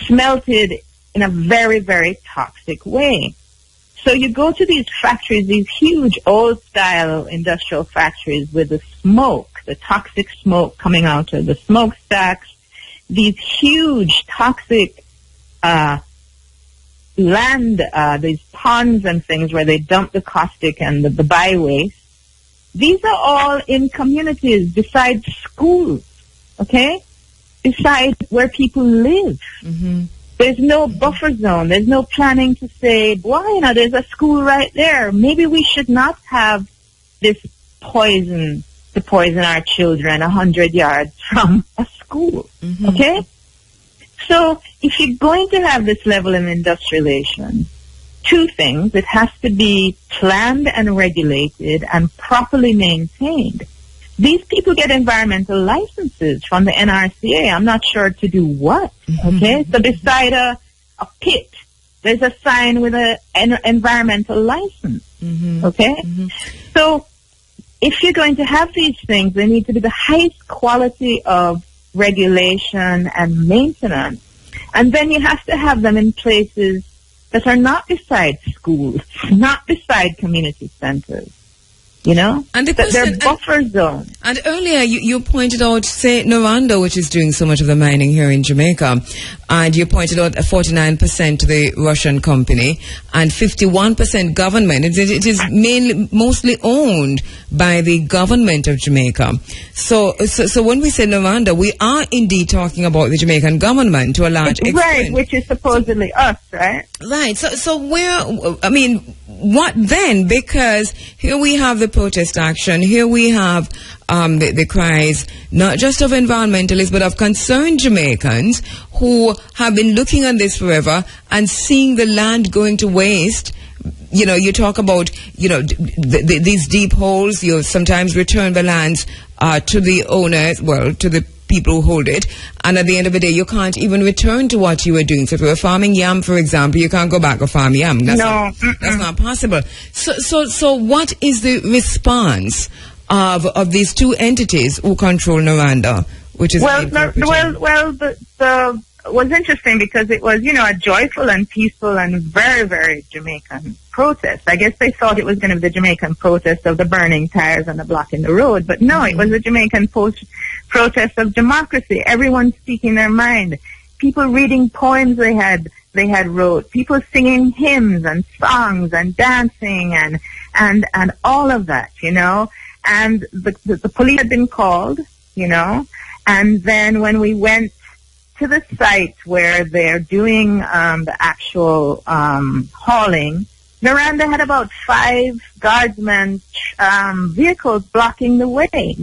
smelted in a very, very toxic way. So you go to these factories, these huge old-style industrial factories with the smoke, the toxic smoke coming out of the smokestacks, these huge toxic these ponds and things where they dump the caustic and the by-waste. These are all in communities besides schools, okay? Besides where people live. Mm-hmm. There's no buffer zone. There's no planning to say, boy, there's a school right there. Maybe we should not have this poison to poison our children 100 yards from a school, okay? So if you're going to have this level of industrialization, two things. It has to be planned and regulated and properly maintained. These people get environmental licenses from the NRCA. I'm not sure to do what, okay? So beside a pit, there's a sign with an environmental license, okay? So if you're going to have these things, they need to be the highest quality of regulation and maintenance. And then you have to have them in places that are not beside schools, not beside community centers. And they're buffer zones. And earlier you pointed out, say, Noranda, which is doing so much of the mining here in Jamaica, and you pointed out 49% to the Russian company and 51% government. It is mostly owned by the government of Jamaica. So when we say Noranda, we are indeed talking about the Jamaican government to a large extent. Right, which is supposedly us, right? Right. So what then? Because here we have the protest action. Here we have the cries, not just of environmentalists, but of concerned Jamaicans who have been looking at this forever and seeing the land going to waste. You talk about, these deep holes. You sometimes return the lands to the owners, to the people who hold it, and at the end of the day you can't even return to what you were doing. So if you were farming yam, for example, you can't go back and farm yam. That's not possible. So what is the response of these two entities who control Noranda, which is it was interesting because it was, a joyful and peaceful and very, very Jamaican protest. I guess they thought it was going to be the Jamaican protest of the burning tires and the blocking the road, but no, it was a Jamaican protest of democracy. Everyone speaking their mind. People reading poems they had wrote. People singing hymns and songs and dancing and all of that, And the police had been called, and then when we went to the site where they're doing the actual hauling, Noranda had about 5 guardsmen vehicles blocking the way,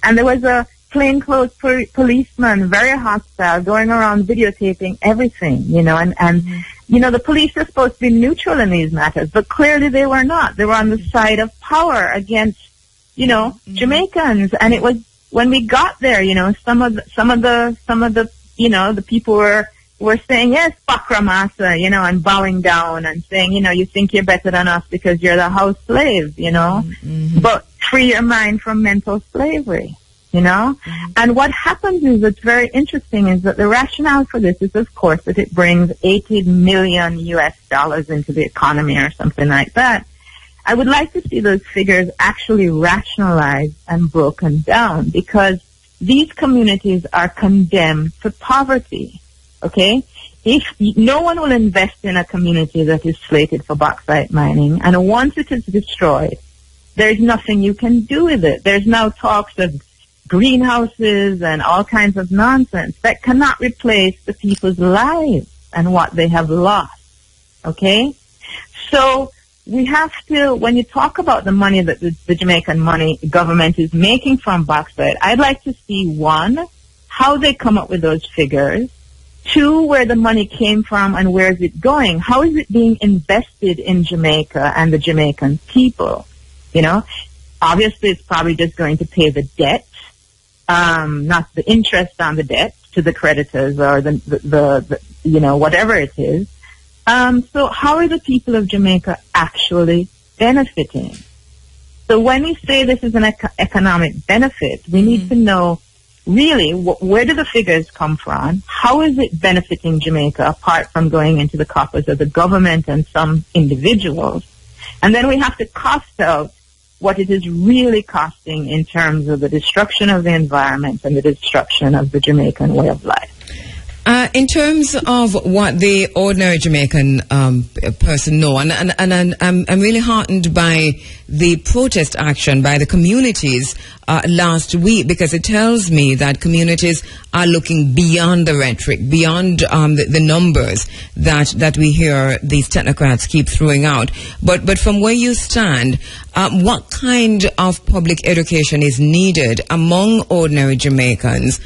and there was a plainclothes policeman, very hostile, going around videotaping everything, and the police are supposed to be neutral in these matters, but clearly they were not. They were on the side of power against, Jamaicans, and it was when we got there, some of the the people were saying, yes, Bakramasa, and bowing down and saying, you think you're better than us because you're the house slave, but free your mind from mental slavery, And what happens is, it's very interesting, is that the rationale for this is, of course, that it brings $80 million US into the economy or something like that. I would like to see those figures actually rationalized and broken down, because these communities are condemned to poverty, okay? If no one will invest in a community that is slated for bauxite mining, and once it is destroyed, there's nothing you can do with it. There's now talks of greenhouses and all kinds of nonsense that cannot replace the people's lives and what they have lost, okay? So we have to, when you talk about the money that the Jamaican government is making from bauxite, I'd like to see, 1, how they come up with those figures, 2, where the money came from and where is it going? How is it being invested in Jamaica and the Jamaican people? Obviously it's probably just going to pay the debt, not the interest on the debt to the creditors or the whatever it is. So how are the people of Jamaica actually benefiting? So when we say this is an economic benefit, we need to know really where do the figures come from? How is it benefiting Jamaica apart from going into the coffers of the government and some individuals? And then we have to cost out what it is really costing in terms of the destruction of the environment and the destruction of the Jamaican way of life. In terms of what the ordinary Jamaican person know, and I'm really heartened by the protest action by the communities last week, because it tells me that communities are looking beyond the rhetoric, beyond the numbers that we hear these technocrats keep throwing out. But from where you stand, what kind of public education is needed among ordinary Jamaicans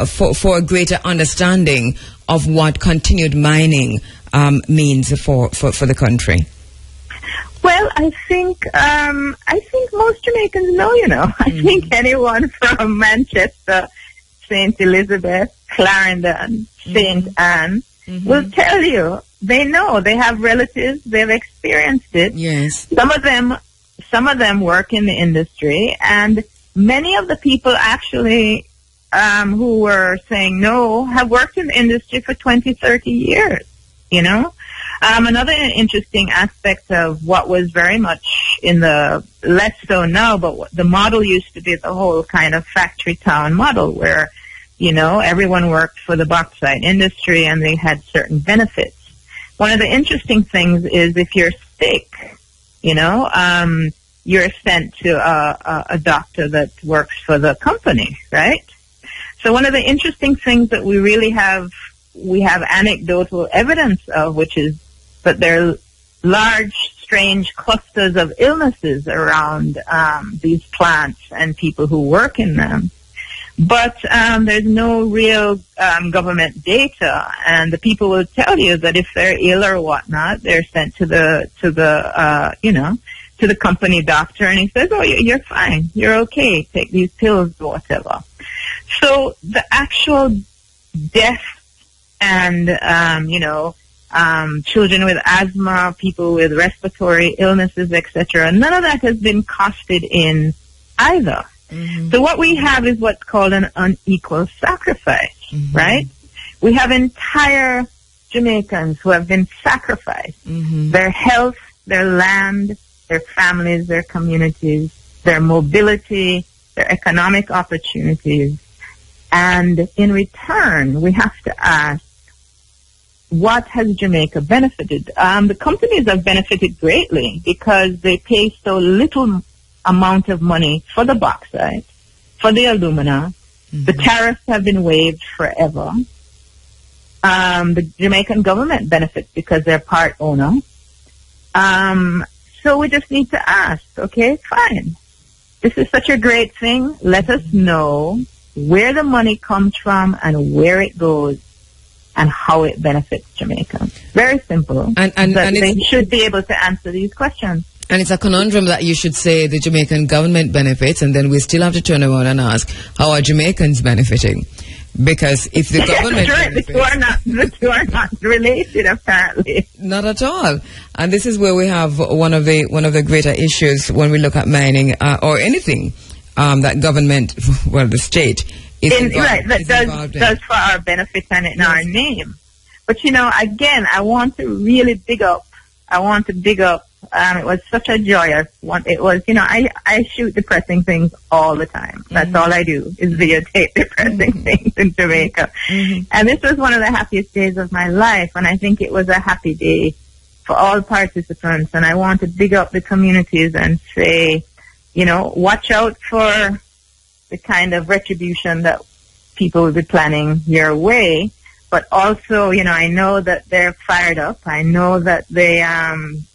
for a greater understanding of what continued mining means for the country? Well, I think most Jamaicans know, I think anyone from Manchester, St. Elizabeth, Clarendon, St. Anne will tell you they know. They have relatives, they've experienced it. Yes. Some of them work in the industry, and many of the people actually who were saying no have worked in the industry for 20, 30 years, Another interesting aspect of what was very much in the, less so now, but what the model used to be the whole kind of factory town model where, everyone worked for the bauxite industry and they had certain benefits. One of the interesting things is if you're sick, you're sent to a doctor that works for the company, right? So one of the interesting things that we have anecdotal evidence of, which is that there are large, strange clusters of illnesses around these plants and people who work in them. But there's no real government data, and the people will tell you that if they're ill or whatnot, they're sent to the company doctor, and he says, "Oh, you're fine, you're okay. Take these pills or whatever." So the actual death and children with asthma, people with respiratory illnesses, etc., none of that has been costed in either. So what we have is what's called an unequal sacrifice, right? We have entire Jamaicans who have been sacrificed. Their health, their land, their families, their communities, their mobility, their economic opportunities. And in return, we have to ask, what has Jamaica benefited? The companies have benefited greatly because they pay so little amount of money for the bauxite, for the alumina. The tariffs have been waived forever. The Jamaican government benefits because they're part owner. So we just need to ask, okay, fine. This is such a great thing. Let us know where the money comes from and where it goes and how it benefits Jamaica. Very simple. And they should be able to answer these questions. And it's a conundrum that you should say the Jamaican government benefits, and then we still have to turn around and ask, how are Jamaicans benefiting? Because if the government benefits, the two are not related, apparently. Not at all. And this is where we have one of the greater issues when we look at mining or anything that government, well, the state is involved, that does for our benefit and in our name. But again, I want to really dig up. It was such a joyous one. It was, I shoot depressing things all the time. That's all I do is videotape depressing things in Jamaica. And this was one of the happiest days of my life, and I think it was a happy day for all participants. And I want to dig up the communities and say, watch out for the kind of retribution that people will be planning your way. But also, I know that they're fired up. I know that they,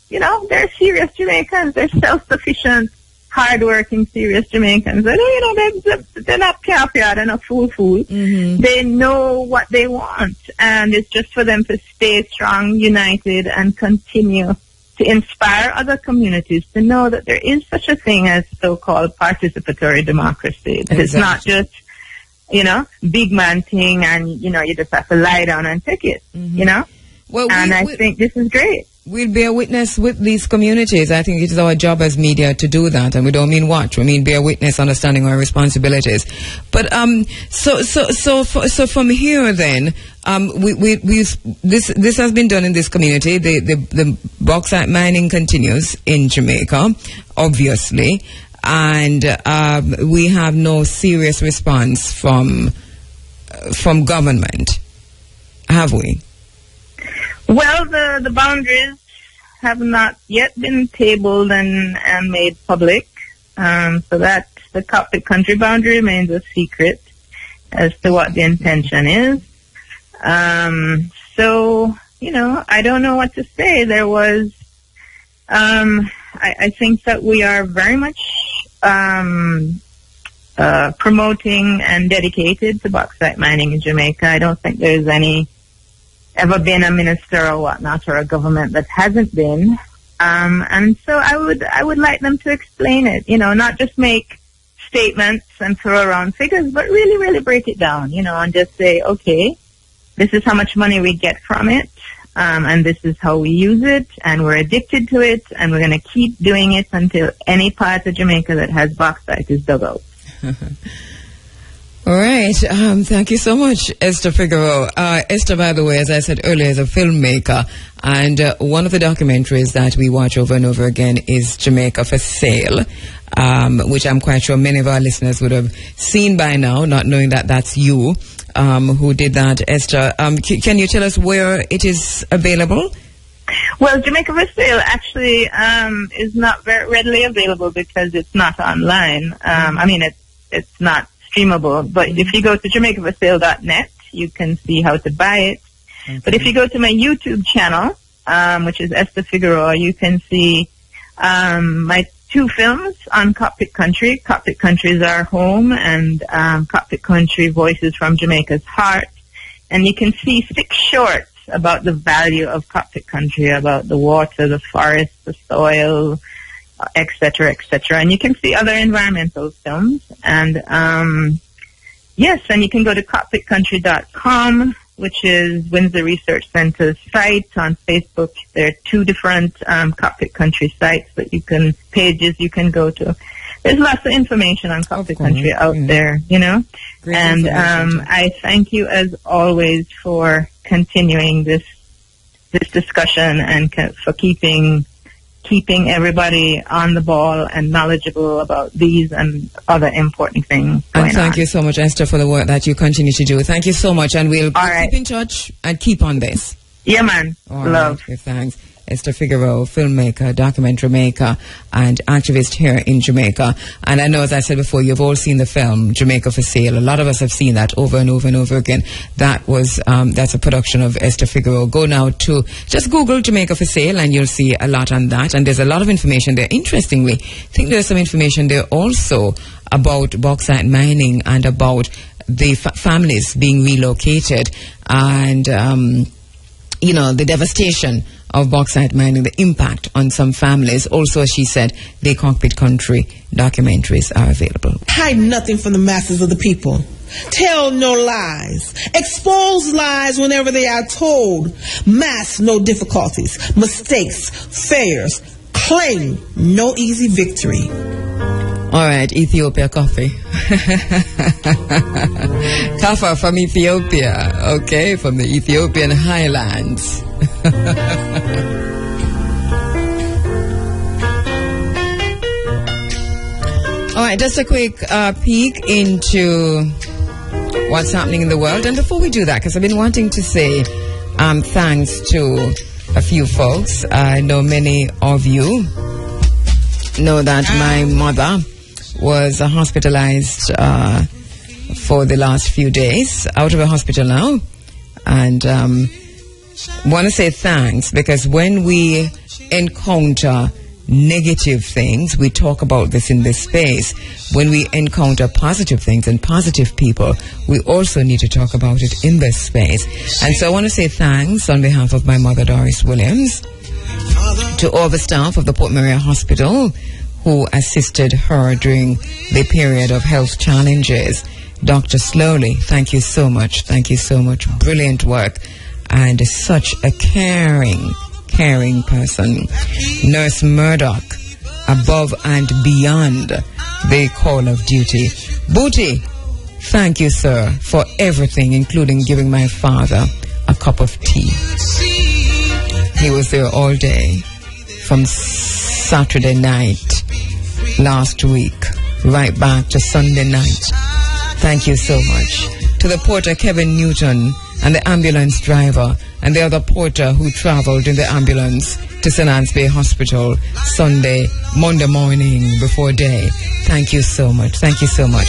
they're serious Jamaicans. They're self-sufficient, hard-working, serious Jamaicans. They're not pia-pia, they're not fool-fool. They know what they want. And it's just for them to stay strong, united, and continue to inspire other communities to know that there is such a thing as so-called participatory democracy. That it's not just, big man thing and, you just have to lie down and take it, Well, I think this is great. We'll bear witness with these communities. I think it is our job as media to do that, and we don't mean watch. We mean bear witness, understanding our responsibilities. But so from here, then, this has been done in this community. The bauxite mining continues in Jamaica, obviously, and we have no serious response from government, have we? Well, the boundaries have not yet been tabled and made public, so that the Coptic country boundary remains a secret as to what the intention is. So, I don't know what to say. There was, I think that we are very much promoting and dedicated to bauxite mining in Jamaica. I don't think there's ever been a minister or whatnot or a government that hasn't been. And so I would like them to explain it, not just make statements and throw around figures, but really, really break it down, and just say, okay, this is how much money we get from it, and this is how we use it, and we're addicted to it, and we're going to keep doing it until any part of Jamaica that has bauxite is dug out. All right. Thank you so much, Estah Figaroh. Estah, by the way, as I said earlier, is a filmmaker, and one of the documentaries that we watch over and over again is Jamaica for Sale, which I'm quite sure many of our listeners would have seen by now, not knowing that that's you who did that. Estah, can you tell us where it is available? Well, Jamaica for Sale actually is not very readily available because it's not online. It's not streamable, but if you go to JamaicaForSale.net, you can see how to buy it. Okay. But if you go to my YouTube channel, which is Estah Figaroh, you can see my 2 films on Coptic country. Coptic country is our home, and Coptic country voices from Jamaica's heart. And you can see 6 shorts about the value of Coptic country, about the water, the forest, the soil, etc., etc. And you can see other environmental films. And yes, and you can go to CopticCountry.com, which is Windsor Research Center's site. On Facebook, there are 2 different Coptic country sites pages you can go to. There's lots of information on Coptic country out there, Great and I thank you as always for continuing this discussion and for keeping everybody on the ball and knowledgeable about these and other important things going and thank on. you so much, Estah, for the work that you continue to do. Thank you so much, and we'll keep in touch and keep on this. Yeah, man. All Love. Right. Okay, thanks. Estah Figaroh, filmmaker, documentary maker, and activist here in Jamaica. And I know, as I said before, you've all seen the film Jamaica for Sale. A lot of us have seen that over and over and over again. That was that's a production of Estah Figaroh. Go now to just Google Jamaica for Sale, and you'll see a lot on that. And there's a lot of information there. Interestingly, I think there's some information there also about bauxite mining and about the families being relocated and the devastation of bauxite mining, the impact on some families. Also, as she said, the Cockpit Country documentaries are available. Hide nothing from the masses of the people. Tell no lies. Expose lies whenever they are told. Mask no difficulties, mistakes, failures. Claim no easy victory. All right, Ethiopia coffee. Kaffa from Ethiopia, okay, from the Ethiopian highlands. All right, just a quick peek into what's happening in the world. And before we do that, because I've been wanting to say thanks to a few folks. I know many of you know that my mother was hospitalized for the last few days, out of the hospital now, and want to say thanks, because when we encounter negative things, we talk about this in this space. When we encounter positive things and positive people, we also need to talk about it in this space. And so I want to say thanks on behalf of my mother, Doris Williams, to all the staff of the Port Maria Hospital who assisted her during the period of health challenges. Dr. Slowly, thank you so much. Thank you so much. Brilliant work. And such a caring person. Nurse Murdoch, above and beyond the call of duty. Booty, thank you, sir, for everything, including giving my father a cup of tea. He was there all day, from Saturday night last week, right back to Sunday night. Thank you so much. To the porter, Kevin Newton, and the ambulance driver, and the other porter who traveled in the ambulance to St. Anne's Bay Hospital Monday morning before day. Thank you so much. Thank you so much.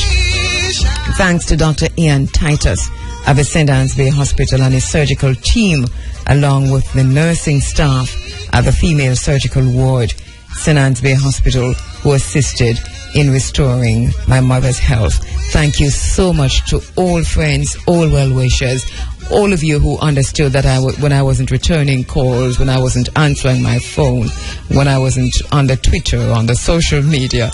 Thanks to Dr. Ian Titus of the St. Anne's Bay Hospital and his surgical team, along with the nursing staff at the female surgical ward, St. Anne's Bay Hospital, who assisted in restoring my mother's health. Thank you so much to all friends, all well-wishers, all of you who understood that when I wasn't returning calls, when I wasn't answering my phone, when I wasn't on the Twitter, on the social media.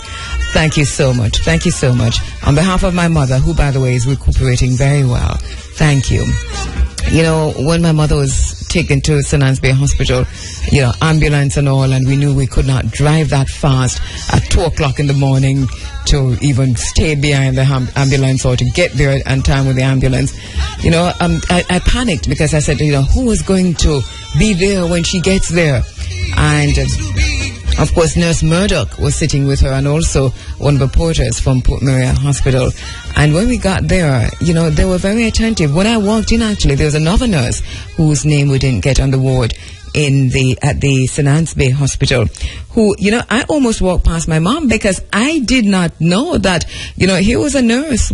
Thank you so much. Thank you so much. On behalf of my mother, who, by the way, is recuperating very well, thank you. You know, when my mother was taken to St. Anne's Bay Hospital, you know, ambulance and all, and we knew we could not drive that fast at 2 o'clock in the morning to even stay behind the ambulance or to get there on time with the ambulance. You know, I panicked because I said, you know, who is going to be there when she gets there? And of course, Nurse Murdoch was sitting with her, and also one of the porters from Port Maria Hospital. And when we got there, you know, they were very attentive. When I walked in, actually, there was another nurse whose name we didn't get on the ward at the St. Anne's Bay Hospital, who, you know, I almost walked past my mom because I did not know that, you know, here was a nurse.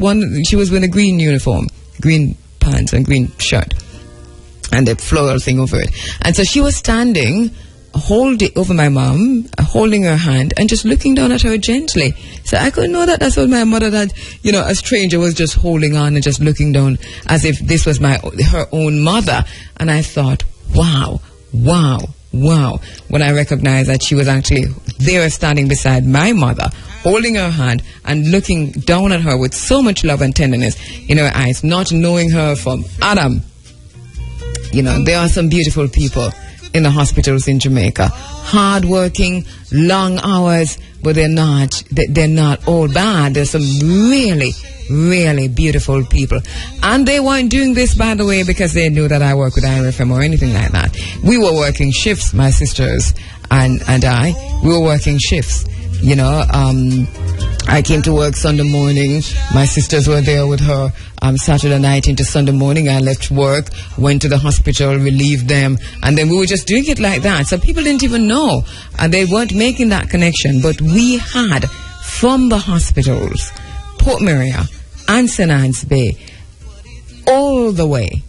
She was wearing a green uniform, green pants and green shirt, and a floral thing over it. And so she was standing over my mom, holding her hand and just looking down at her gently. So I couldn't know that that's what my mother had, you know, a stranger was just holding on and just looking down as if this was her own mother. And I thought, wow. When I recognized that she was actually there standing beside my mother, holding her hand and looking down at her with so much love and tenderness in her eyes, not knowing her from Adam. You know, there are some beautiful people in the hospitals in Jamaica. Hard-working, long hours, but they're not all bad. There's some really, really beautiful people. And they weren't doing this, by the way, because they knew that I work with IRFM or anything like that. We were working shifts, my sisters and I. We were working shifts. You know, I came to work Sunday morning. My sisters were there with her Saturday night into Sunday morning. I left work, went to the hospital, relieved them, and then we were just doing it like that. So people didn't even know, and they weren't making that connection. But we had, from the hospitals, Port Maria and St. Anne's Bay, all the way,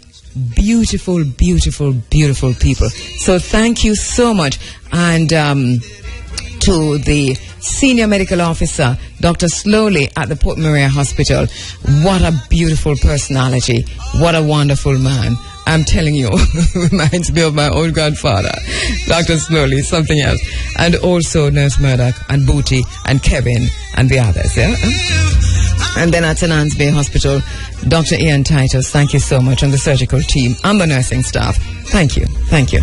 beautiful, beautiful, beautiful people. So thank you so much. And to the Senior Medical Officer, Dr. Slowly at the Port Maria Hospital. What a beautiful personality. What a wonderful man. I'm telling you, reminds me of my own grandfather, Dr. Slowly, something else. And also Nurse Murdoch and Booty and Kevin and the others. Yeah? And then at St. Anne's Bay Hospital, Dr. Ian Titus, thank you so much, and the surgical team and the nursing staff. Thank you. Thank you.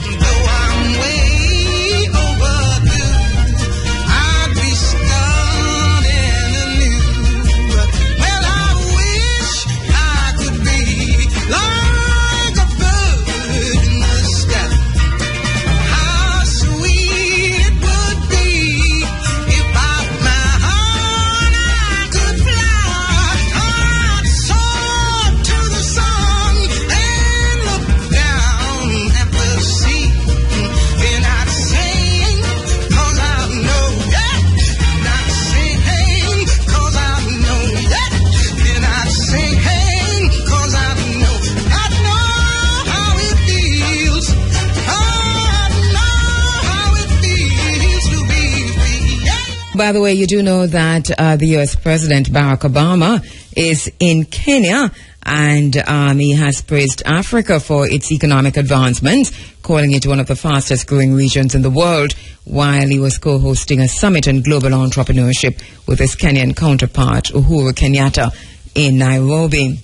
By the way, you do know that the U.S. President Barack Obama is in Kenya, and he has praised Africa for its economic advancements, calling it one of the fastest growing regions in the world, while he was co-hosting a summit on global entrepreneurship with his Kenyan counterpart, Uhuru Kenyatta, in Nairobi.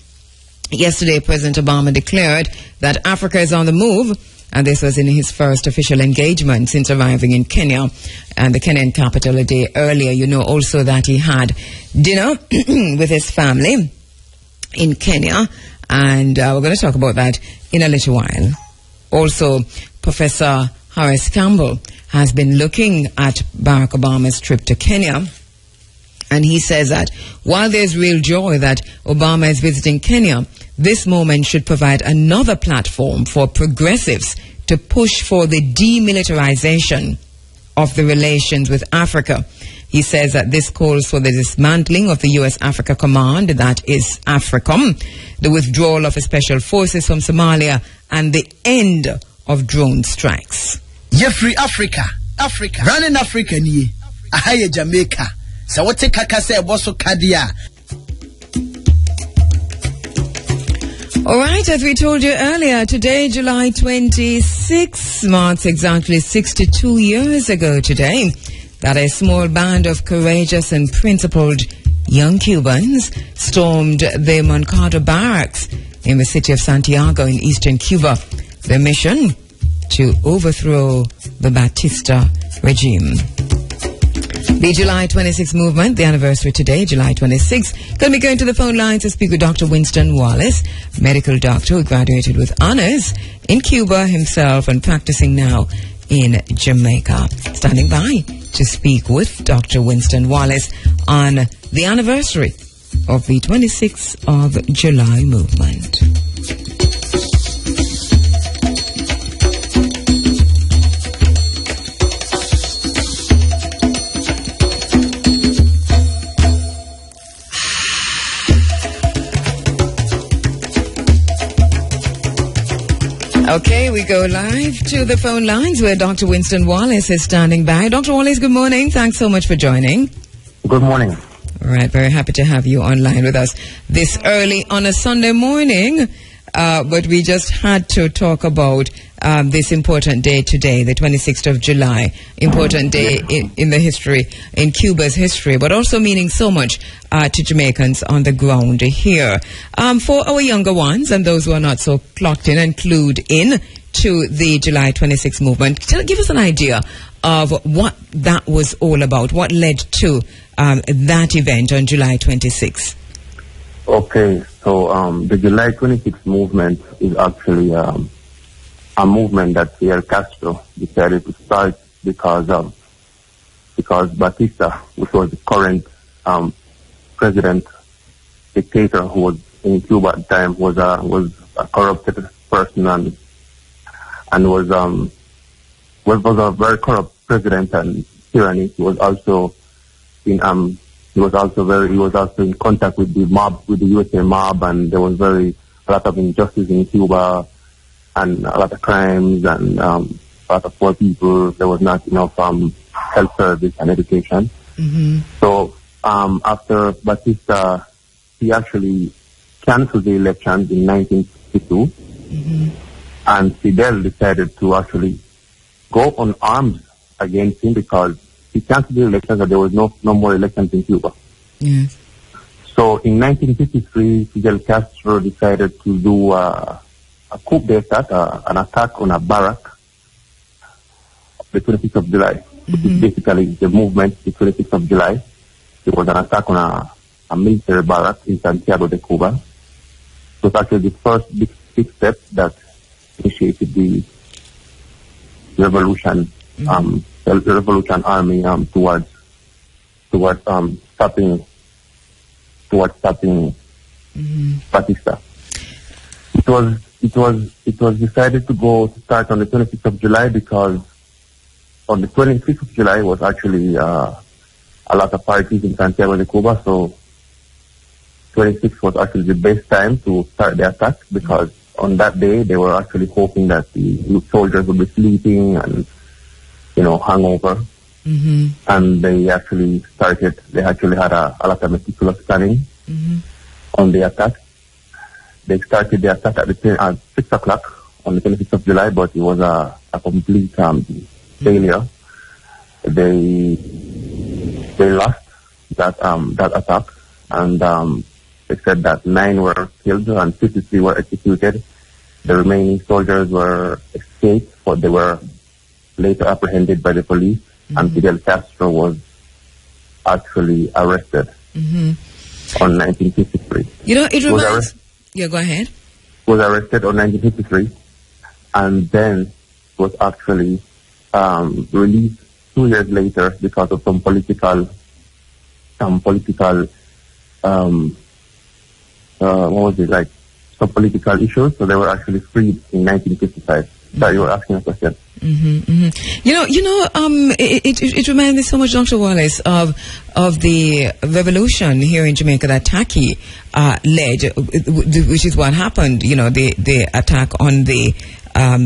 Yesterday, President Obama declared that Africa is on the move, and this was in his first official engagement since arriving in Kenya and the Kenyan capital a day earlier. You know also that he had dinner with his family in Kenya, and we're going to talk about that in a little while. Also, Professor Horace Campbell has been looking at Barack Obama's trip to Kenya, and he says that while there's real joy that Obama is visiting Kenya, this moment should provide another platform for progressives to push for the demilitarization of the relations with Africa. He says that this calls for the dismantling of the U.S. Africa Command, that is AFRICOM, the withdrawal of special forces from Somalia, and the end of drone strikes. Free Africa, running Africa ni ahaya Jamaica. So what take kakase boso kadia. All right, as we told you earlier, today, July 26, marks exactly 62 years ago today that a small band of courageous and principled young Cubans stormed the Moncada barracks in the city of Santiago in eastern Cuba. Their mission? To overthrow the Batista regime. The July 26 movement, the anniversary today, July 26. Going to be going to the phone lines to speak with Dr. Winston Wallace, medical doctor who graduated with honors in Cuba himself and practicing now in Jamaica. Standing by to speak with Dr. Winston Wallace on the anniversary of the 26th of July movement. Okay, we go live to the phone lines where Dr. Winston Wallace is standing by. Dr. Wallace, good morning. Thanks so much for joining. Good morning. All right, very happy to have you online with us this early on a Sunday morning. But we just had to talk about this important day today, the 26th of July. Important day in the history, in Cuba's history, but also meaning so much to Jamaicans on the ground here. For our younger ones and those who are not so clocked in and clued in to the July 26 movement, give us an idea of what that was all about, what led to that event on July 26. Okay, so the July 26 movement is actually a movement that Fidel Castro decided to start because Batista, which was the current president dictator who was in Cuba at the time, was a corrupted person and was a very corrupt president and tyranny. He was also in contact with the mob, with the USA mob, and there was a lot of injustice in Cuba and a lot of crimes and a lot of poor people. There was not enough health service and education. Mm-hmm. So after Batista, he actually canceled the elections in 1962, mm-hmm. and Fidel decided to actually go on arms against him because he canceled the elections and there was no more elections in Cuba. Yes. So in 1953, Fidel Castro decided to do a coup d'etat, an attack on a barrack, the 26th of July, which is basically the movement, the 26th of July. It was an attack on a military barrack in Santiago de Cuba. It was actually the first big step that initiated the revolution, the revolution army towards stopping Batista. It was decided to start on the 26th of July because on the 26th of July was actually a lot of parties in Santiago de Cuba, so 26th was actually the best time to start the attack because on that day they were actually hoping that the soldiers would be sleeping and hungover. Mm-hmm. And they actually had a lot of meticulous planning. Mm-hmm. on the attack. They started the attack at 6 o'clock on the 26th of July, but it was a complete failure. They lost that attack, and they said that 9 were killed and 53 were executed. The remaining soldiers were escaped, but they were later apprehended by the police, and Fidel Castro was actually arrested on 1953. You know, it reminds... Yeah, go ahead. Was arrested on 1953, and then was actually released 2 years later because of some political what was it, like some political issues. So they were actually freed in 1955. Sorry, you were asking a question. You know. It reminds me so much, Dr. Wallace, of the revolution here in Jamaica that Taki led, which is what happened. You know, the attack on the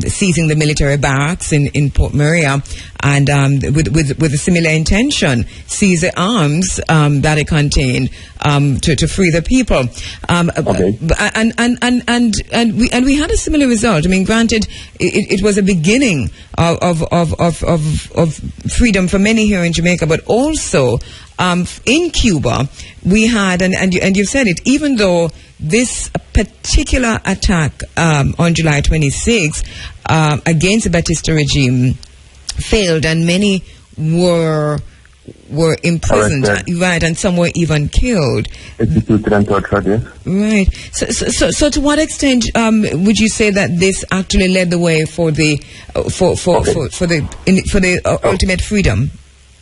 seizing the military barracks in Port Maria, and with a similar intention, seize the arms that it contained to free the people. And we had a similar result. I mean, granted, it was a beginning of freedom for many here in Jamaica, but also in Cuba we had, and you've said it, even though this particular attack on July 26 against the Batista regime failed, and many were imprisoned, right, and some were even killed. Executed and tortured, yes. Right. So to what extent would you say that this actually led the way for the ultimate freedom?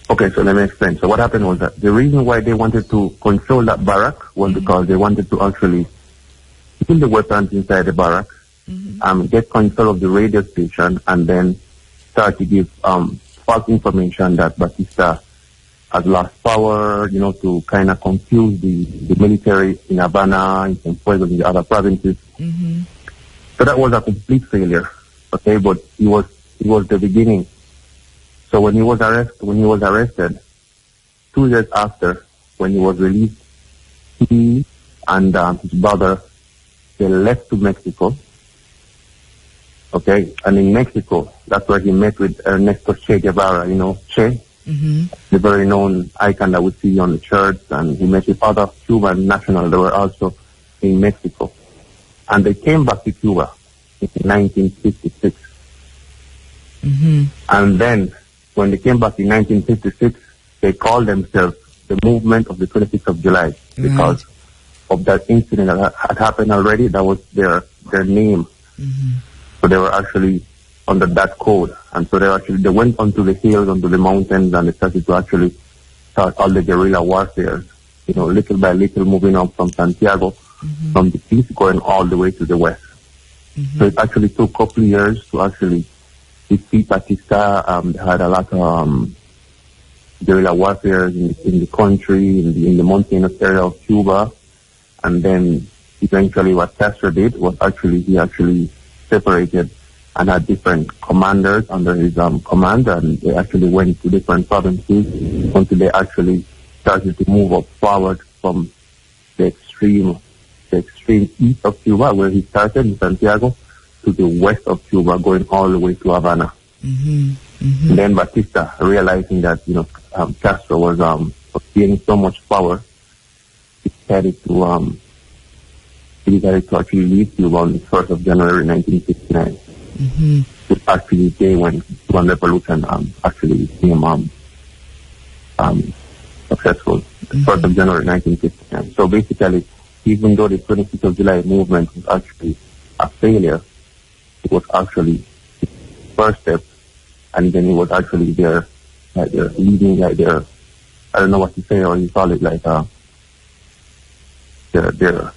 Okay, so let me explain. So what happened was that the reason why they wanted to control that barrack was because they wanted to actually kill the weapons inside the barrack, get control of the radio station, and then start to give false information that Batista has lost power, you know, to kind of confuse the military in Havana, in Cienfuegos, in the other provinces. So that was a complete failure, okay, but it was the beginning. So when he was arrested, 2 years after, when he was released, he and his brother, they left to Mexico. Okay, and in Mexico, that's where he met with Ernesto Che Guevara, you know, Che, the very known icon that we see on the shirts, and he met with other Cuban nationals that were also in Mexico. And they came back to Cuba in 1956. And then, when they came back in 1956, they called themselves the Movement of the 26th of July because of that incident that had happened already. That was their name. So they were actually under that code, and so they went onto the hills, onto the mountains, and they started to actually start all the guerrilla warfare. You know, little by little, moving up from Santiago, from the east, going all the way to the west. So it actually took a couple of years to actually defeat Batista. They had a lot of guerrilla warfare in the country, in the mountainous area of Cuba, and then eventually what Castro did was he actually separated and had different commanders under his command, and they actually went to different provinces until they actually started to move up forward from the extreme east of Cuba, where he started in Santiago, to the west of Cuba, going all the way to Havana. And then Batista, realizing that Castro was gaining so much power, he decided to actually leave Cuba on the 1st of January 1969. It's actually the day when Cuban Revolution actually became successful, the 1st of January 1959. So basically, even though the 26th of July movement was actually a failure, it was actually the first step, and then it was actually their leading, I don't know what to say, or you call it, like their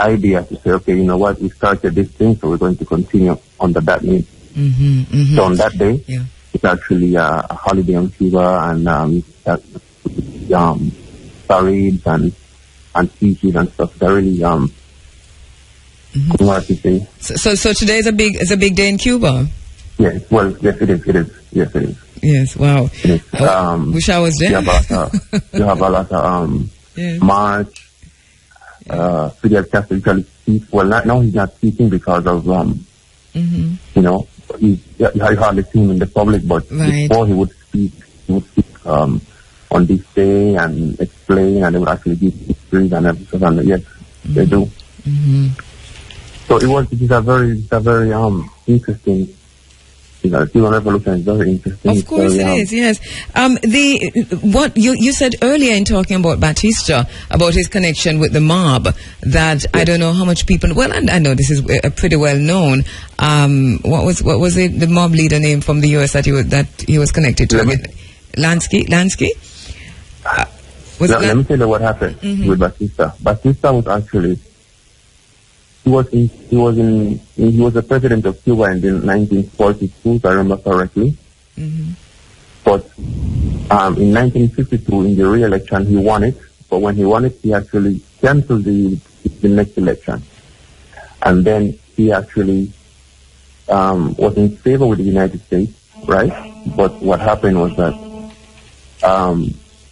idea to say, okay, you know what, we started this thing, so we're going to continue under that name. So on that day, it's actually a holiday in Cuba, and parades and speeches and stuff. They're really So today is a big day in Cuba. Yes, well, yes it is. Yes, it is. Yes, wow. It is. Wish I was there. You have a lot of march, Fidel Castro usually speaks. Well, now he's not speaking because of, you know, you hardly see him in the public, but before he would speak on this day and explain, and they would actually give histories and everything. And yes, they do. So it is a very interesting. The Cuban Revolution is very interesting. Of course it is, yes. What you said earlier in talking about Batista, about his connection with the mob, that I don't know how much people, well, and I know this is pretty well known. What was it, the mob leader name from the US that he was connected to? Lansky? Let me tell you what happened with Batista. Batista was actually, he was the president of Cuba in 1942, if I remember correctly. But in 1952, in the re-election, he won it. But when he won it, he actually canceled the next election. And then he actually was in favor with the United States, right? But what happened was that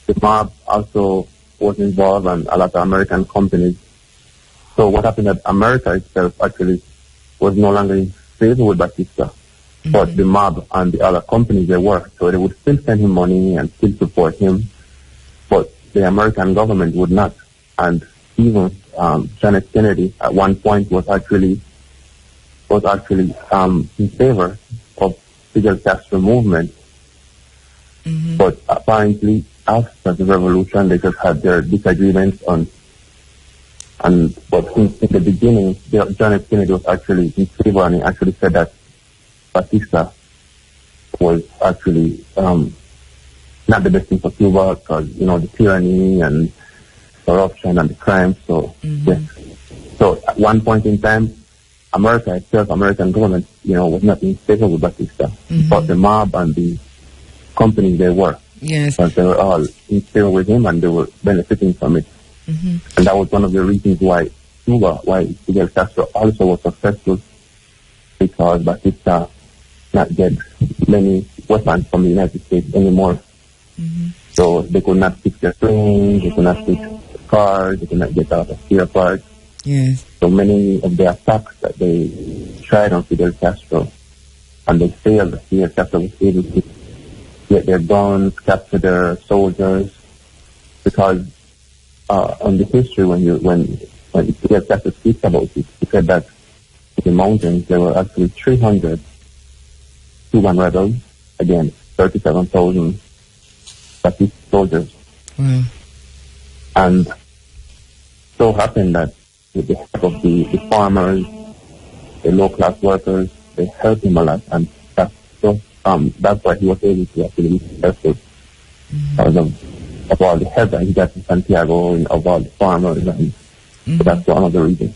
the mob also was involved, and a lot of American companies. So what happened that America itself actually was no longer in favor with Batista, but the mob and the other companies they were. So they would still send him money and still support him, but the American government would not. And even John F. Kennedy at one point was actually in favor of Fidel Castro movement. But apparently after the revolution they just had their disagreements on. But in the beginning, John F. Kennedy was actually in favor, and he actually said that Batista was actually not the best thing for Cuba because, you know, the tyranny and corruption and the crime. So, yes. So at one point in time, America itself, American government, you know, was not in favor with Batista. But the mob and the companies they were. Yes. But they were all in favor with him, and they were benefiting from it. And that was one of the reasons why Fidel Castro also was successful, because Batista not get many weapons from the United States anymore. So they could not fix their planes, they could not fix cars, they could not get out of spare parts. Yes. So many of the attacks that they tried on Fidel Castro, and they failed. Fidel Castro was able to get their guns, capture their soldiers, because on the history, when Fidel Castro speaks about it, he said that in the mountains there were actually 300 Cuban rebels against 37,000 Batista soldiers. And so happened that with the help of the farmers, the low-class workers, they helped him a lot, and that's why he was able to actually be successful because of all the help that he got in Santiago and of all the farmers, and so that's one of the reasons.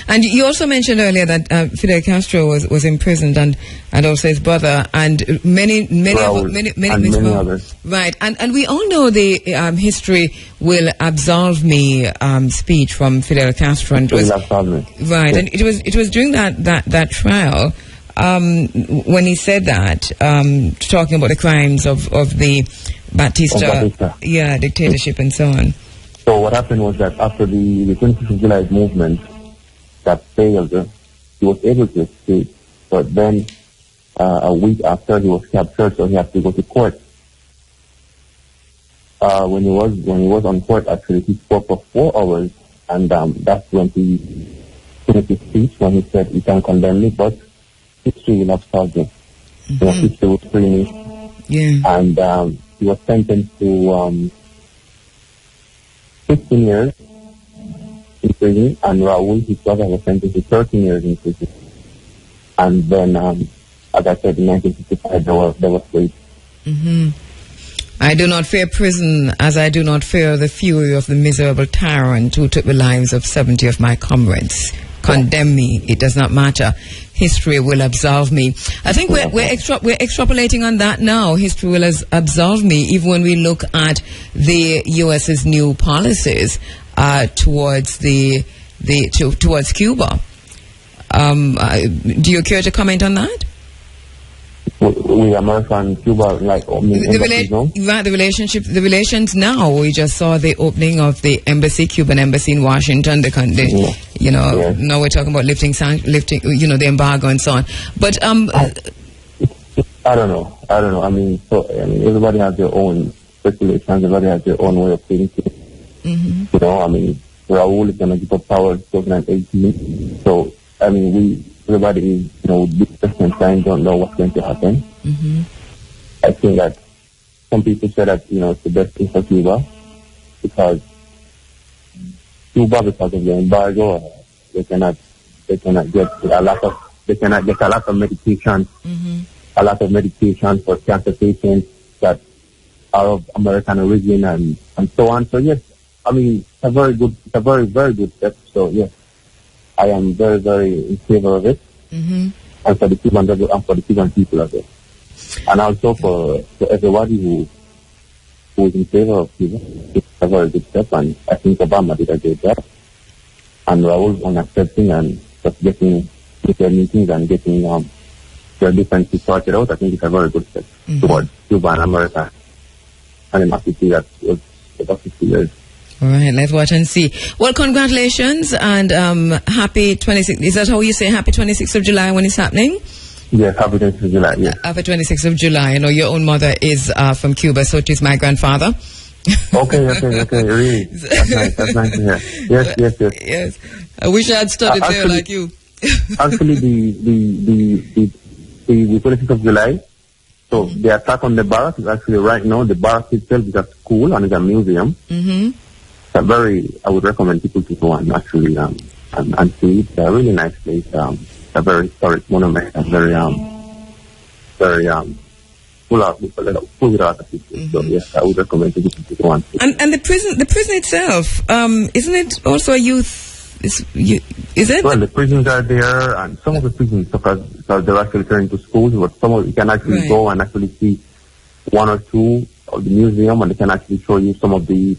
And you also mentioned earlier that Fidel Castro was imprisoned, and also his brother, and many others. Right, and we all know the history will absolve me speech from Fidel Castro, and and it was during that trial when he said that, talking about the crimes of the Batista, dictatorship and so on. So what happened was that after the 26th of July movement that failed, he was able to escape. But then a week after he was captured, so he had to go to court. When he was on court, actually, he spoke for 4 hours, and that's when he finished his speech, when he said, "You can condemn me, but history will absolve me." So history will free me. And he was sentenced to 15 years in prison, and Raul, his brother, was sentenced to 13 years in prison. And then, as I said, in 1955, there was rape. I do not fear prison, as I do not fear the fury of the miserable tyrant who took the lives of 70 of my comrades. Condemn me, it does not matter. History will absolve me. I think we're extrapolating on that now. History will absolve me, even when we look at the U.S.'s new policies towards towards Cuba. Do you care to comment on that? With with America and Cuba, like the relations now. We just saw the opening of the Cuban embassy in Washington. Now we're talking about lifting, the embargo and so on. But I don't know. I mean, everybody has their own speculations. Everybody has their own way of thinking. Mm-hmm. I mean, Raul is going to give up power in 2018. So, I mean, everybody is, with different time, don't know what's going to happen. Mm-hmm. I think that some people say that, it's the best thing for Cuba because of the embargo, they cannot get a lot of medication, mm-hmm. a lot of medication for cancer patients that are of American origin and so on. So yes, I mean, it's a very, very good step. So yes, I am very, very in favor of it. Mm-hmm. And for the Cuban people as well. And also for everybody who is in favor of Cuba, it's a very good step. And I think Obama did a great job. And Raul on accepting and just getting their meetings and getting their differences sorted out. I think it's a very good step towards Cuba and America. And I'm happy to see that it was about 50 years. All right, let's watch and see. Well, congratulations and happy 26th. Is that how you say happy 26th of July when it's happening? Yes, happy 26th of July, yes. Happy 26th of July. Your own mother is from Cuba, so it is my grandfather. Okay, really. That's nice to hear. Yes. I wish I had studied there like you. Actually, the 26th of July, so the attack on the barracks is actually right now, the barracks itself is a school and it's a museum. Mm-hmm. I would recommend people to go and actually and see it. It's a really nice place. A very historic monument and very full with a lot of history. Mm-hmm. So yes, I would recommend people to go and see. And the prison itself, isn't it also a youth? Is it? Well, the prisons are there, and some of the prisons because they're actually turning to schools, but some of you can actually go and actually see one or two of the museum, and they can actually show you some of the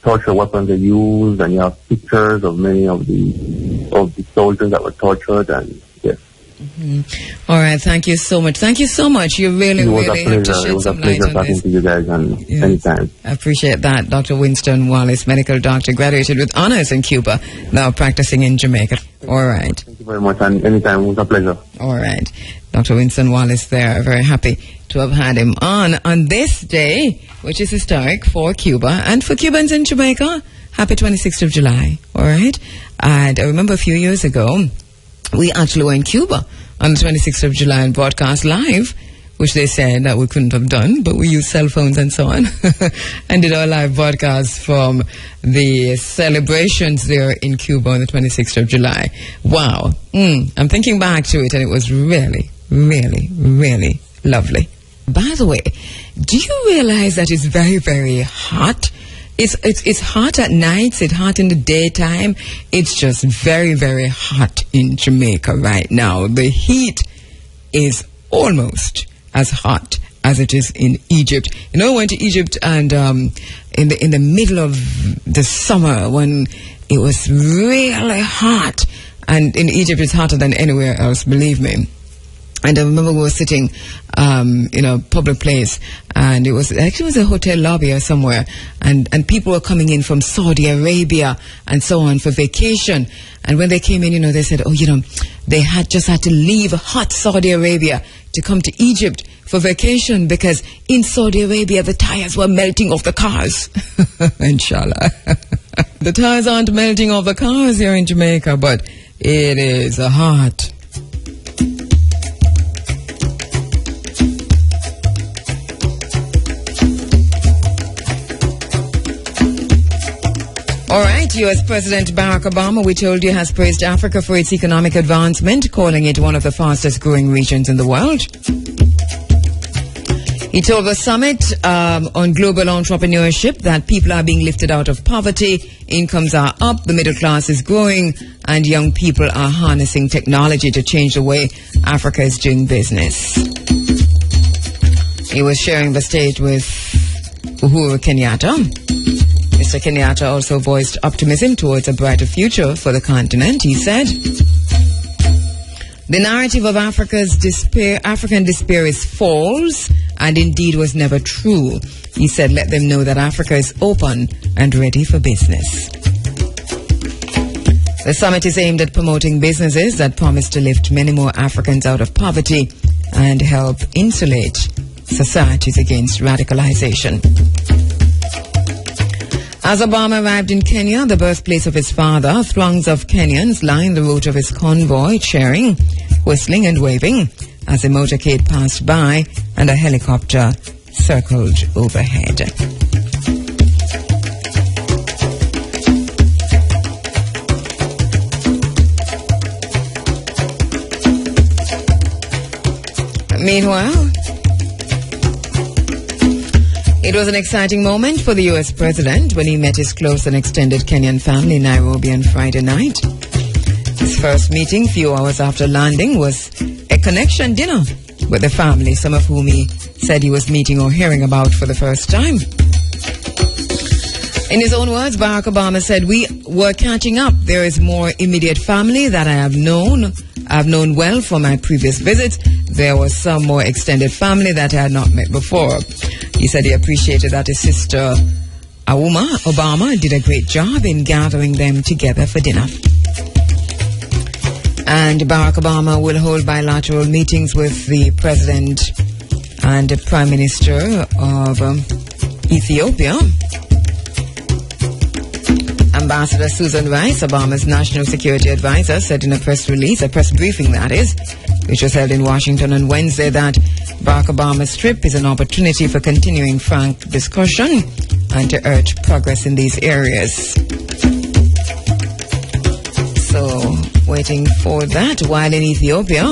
torture weapons they used, and you have pictures of many of the soldiers that were tortured, and yes. Mm-hmm. All right, thank you so much. You really have to shed some light on this. It was a pleasure talking to you guys, and anytime. I appreciate that. Dr. Winston Wallace, medical doctor, graduated with honors in Cuba, now practicing in Jamaica. All right. Thank you very much, and anytime. It was a pleasure. All right. Dr. Winston Wallace there. Very happy to have had him on this day, which is historic for Cuba and for Cubans in Jamaica. Happy 26th of July. All right. And I remember a few years ago, we actually were in Cuba on the 26th of July and broadcast live, which they said that we couldn't have done, but we used cell phones and so on, and did our live broadcast from the celebrations there in Cuba on the 26th of July. Wow. I'm thinking back to it, and it was really, really, really lovely. By the way, do you realize that it's very, very hot? It's hot at nights, it's hot in the daytime. It's just very, very hot in Jamaica right now. The heat is almost as hot as it is in Egypt. I went to Egypt and in the middle of the summer when it was really hot. And in Egypt it's hotter than anywhere else, believe me. And I remember we were sitting in a public place, and it was a hotel lobby or somewhere, and people were coming in from Saudi Arabia and so on for vacation. And when they came in, they said, they had to leave hot Saudi Arabia to come to Egypt for vacation because in Saudi Arabia the tires were melting off the cars. Inshallah. The tires aren't melting off the cars here in Jamaica, but it is hot. All right, U.S. President Barack Obama, we told you, has praised Africa for its economic advancement, calling it one of the fastest growing regions in the world. He told the summit on global entrepreneurship that people are being lifted out of poverty, incomes are up, the middle class is growing, and young people are harnessing technology to change the way Africa is doing business. He was sharing the stage with Uhuru Kenyatta. Mr. Kenyatta also voiced optimism towards a brighter future for the continent. He said, The narrative of African despair is false and indeed was never true. He said, let them know that Africa is open and ready for business. The summit is aimed at promoting businesses that promise to lift many more Africans out of poverty and help insulate societies against radicalization. As Obama arrived in Kenya, the birthplace of his father, throngs of Kenyans lined the route of his convoy, cheering, whistling and waving as a motorcade passed by and a helicopter circled overhead. Meanwhile, it was an exciting moment for the U.S. president when he met his close and extended Kenyan family in Nairobi on Friday night. His first meeting, few hours after landing, was a connection dinner with the family, some of whom he said he was meeting or hearing about for the first time. In his own words, Barack Obama said, "We were catching up. There is more immediate family that I have known. I've known well from my previous visits. There was some more extended family that I had not met before." He said he appreciated that his sister, Auma Obama, did a great job in gathering them together for dinner. And Barack Obama will hold bilateral meetings with the President and the Prime Minister of Ethiopia. Ambassador Susan Rice, Obama's national security advisor, said in a press release, a press briefing that is, which was held in Washington on Wednesday, that Barack Obama's trip is an opportunity for continuing frank discussion and to urge progress in these areas. So, waiting for that. While in Ethiopia,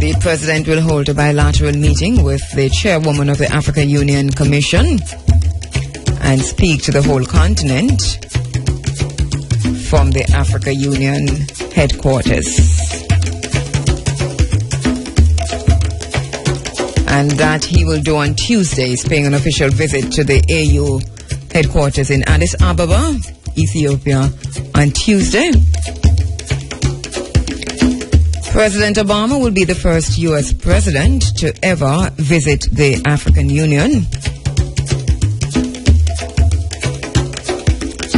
the president will hold a bilateral meeting with the chairwoman of the African Union Commission and speak to the whole continent from the Africa Union headquarters. And that he will do on Tuesdays, paying an official visit to the AU headquarters in Addis Ababa, Ethiopia, on Tuesday. President Obama will be the first U.S. president to ever visit the African Union.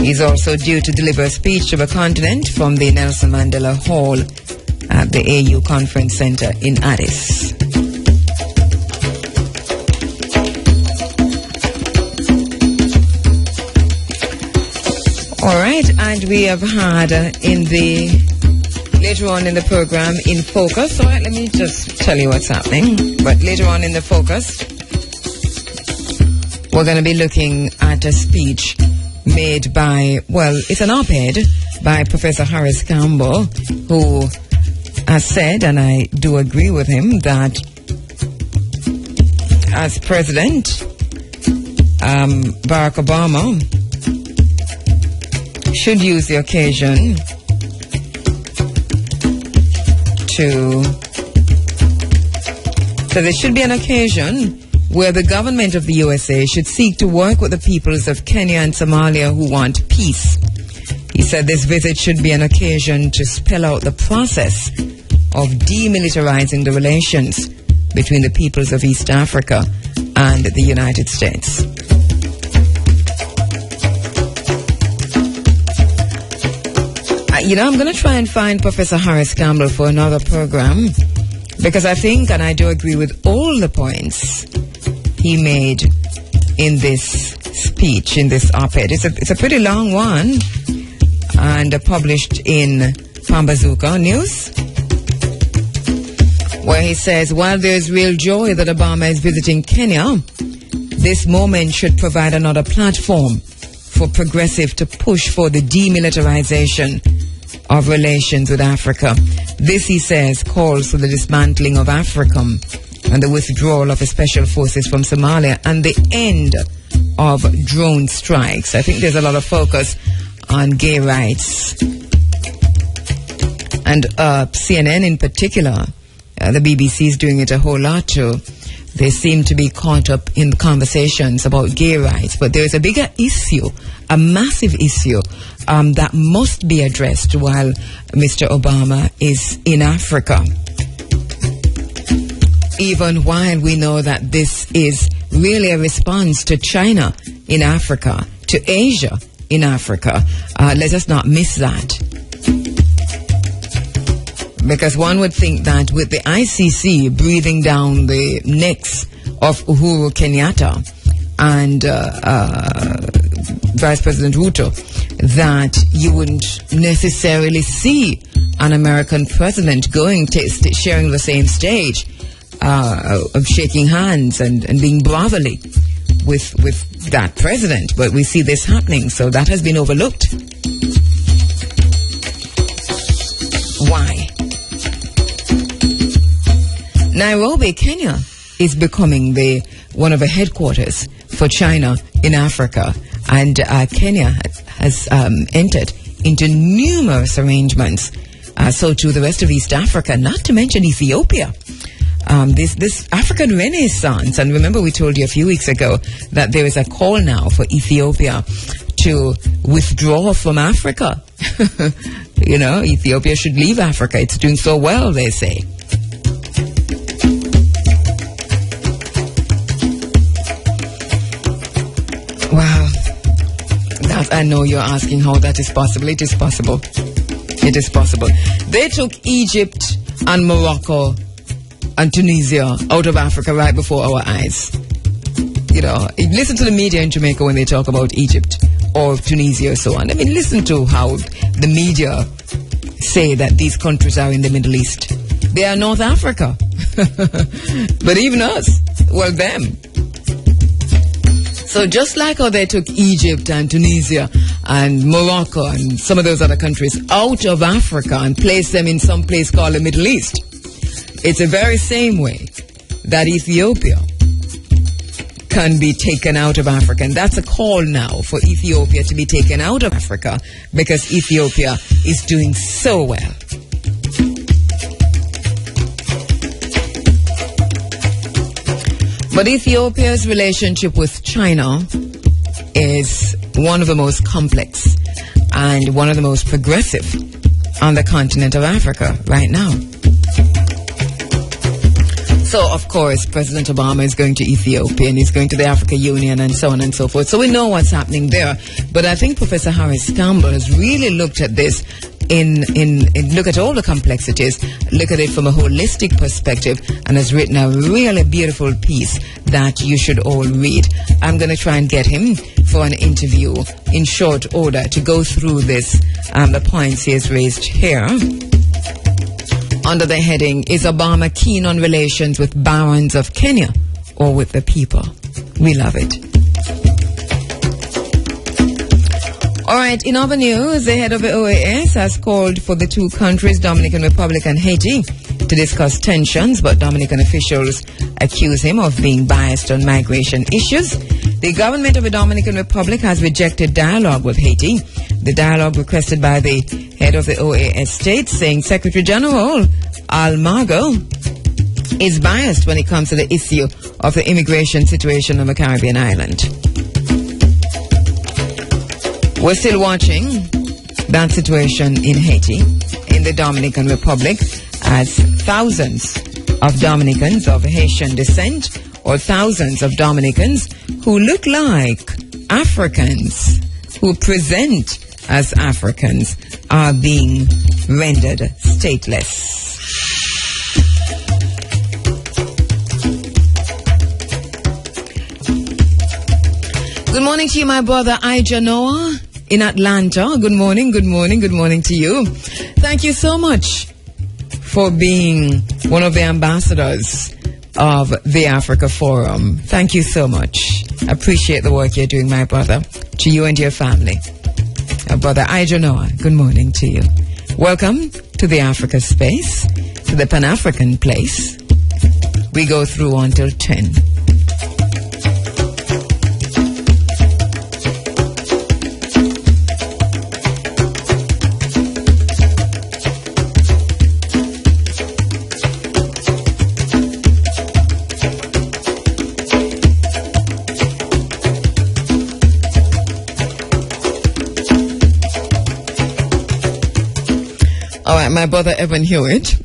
He's also due to deliver a speech to the continent from the Nelson Mandela Hall at the AU Conference Center in Addis. All right, and we have had later on in the program in Focus. All right, let me just tell you what's happening. But later on in the Focus, we're going to be looking at a speech made by, well, it's an op-ed by Professor Harris Campbell, who has said, and I do agree with him, that as president, Barack Obama should use the occasion so there should be an occasion where the government of the USA should seek to work with the peoples of Kenya and Somalia who want peace. He said this visit should be an occasion to spell out the process of demilitarizing the relations between the peoples of East Africa and the United States. I'm going to try and find Professor Harris Campbell for another program, because I think, and I do agree with all the points he made in this speech, in this op-ed. It's a pretty long one, and published in Pambazuka News, where he says, while there is real joy that Obama is visiting Kenya, this moment should provide another platform for progressive to push for the demilitarization of relations with Africa. This, he says, calls for the dismantling of AFRICOM and the withdrawal of the special forces from Somalia and the end of drone strikes. I think there's a lot of focus on gay rights. And CNN in particular, the BBC is doing it a whole lot too. They seem to be caught up in conversations about gay rights, but there is a bigger issue, a massive issue that must be addressed while Mr. Obama is in Africa. Even while we know that this is really a response to China in Africa, to Asia in Africa. Let us not miss that. Because one would think that with the ICC breathing down the necks of Uhuru Kenyatta and Vice President Ruto, that you wouldn't necessarily see an American president sharing the same stage, of shaking hands and being brotherly with that president. But we see this happening, so that has been overlooked. Why? Nairobi, Kenya is becoming one of the headquarters for China in Africa, and Kenya has entered into numerous arrangements. So too the rest of East Africa, not to mention Ethiopia. This African Renaissance, and remember we told you a few weeks ago that there is a call now for Ethiopia to withdraw from Africa. You know, Ethiopia should leave Africa. It's doing so well, they say. Wow. I know you're asking how that is possible. It is possible. It is possible. They took Egypt and Morocco and Tunisia out of Africa right before our eyes. You know, listen to the media in Jamaica when they talk about Egypt or Tunisia or so on. I mean, listen to how the media say that these countries are in the Middle East. They are North Africa. But even us, well, them. So just like how they took Egypt and Tunisia and Morocco and some of those other countries out of Africa and placed them in some place called the Middle East, it's the very same way that Ethiopia can be taken out of Africa. And that's a call now for Ethiopia to be taken out of Africa because Ethiopia is doing so well. But Ethiopia's relationship with China is one of the most complex and one of the most progressive on the continent of Africa right now. So, of course, President Obama is going to Ethiopia and he's going to the African Union and so on and so forth. So we know what's happening there. But I think Professor Harris Campbell has really looked at this look at all the complexities, look at it from a holistic perspective, and has written a really beautiful piece that you should all read. I'm going to try and get him for an interview in short order to go through this, the points he has raised here. Under the heading, is Obama keen on relations with barons of Kenya or with the people? We love it. All right, in other news, the head of the OAS has called for the two countries, Dominican Republic and Haiti, to discuss tensions, but Dominican officials accuse him of being biased on migration issues. The government of the Dominican Republic has rejected dialogue with Haiti. The dialogue requested by the head of the OAS states, saying Secretary General Almagro is biased when it comes to the issue of the immigration situation on the Caribbean island. We're still watching that situation in Haiti, in the Dominican Republic, as thousands of Dominicans of Haitian descent, or thousands of Dominicans who look like Africans, who present as Africans, are being rendered stateless. Good morning to you, my brother Ija Noah in Atlanta. Good morning, good morning, good morning to you. Thank you so much for being one of the ambassadors of the Africa Forum. Thank you so much. I appreciate the work you're doing, my brother. To you and your family. Our brother Ija Noah, good morning to you. Welcome to the Africa Space, to the Pan-African place. We go through until 10. my brother Evan Hewitt,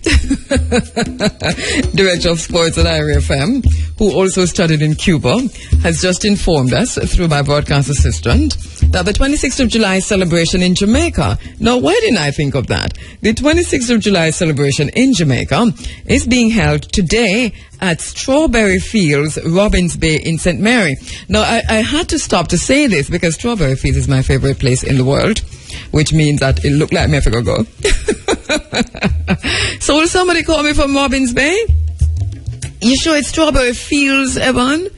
Director of Sports at IRFM, who also studied in Cuba, has just informed us through my broadcast assistant that the 26th of July celebration in Jamaica. Now, why didn't I think of that? The 26th of July celebration in Jamaica is being held today at Strawberry Fields, Robbins Bay in St. Mary. Now, I had to stop to say this because Strawberry Fields is my favorite place in the world, which means that it looked like me if I could go. So will somebody call me from Robbins Bay? You sure it's Strawberry Fields, Evan?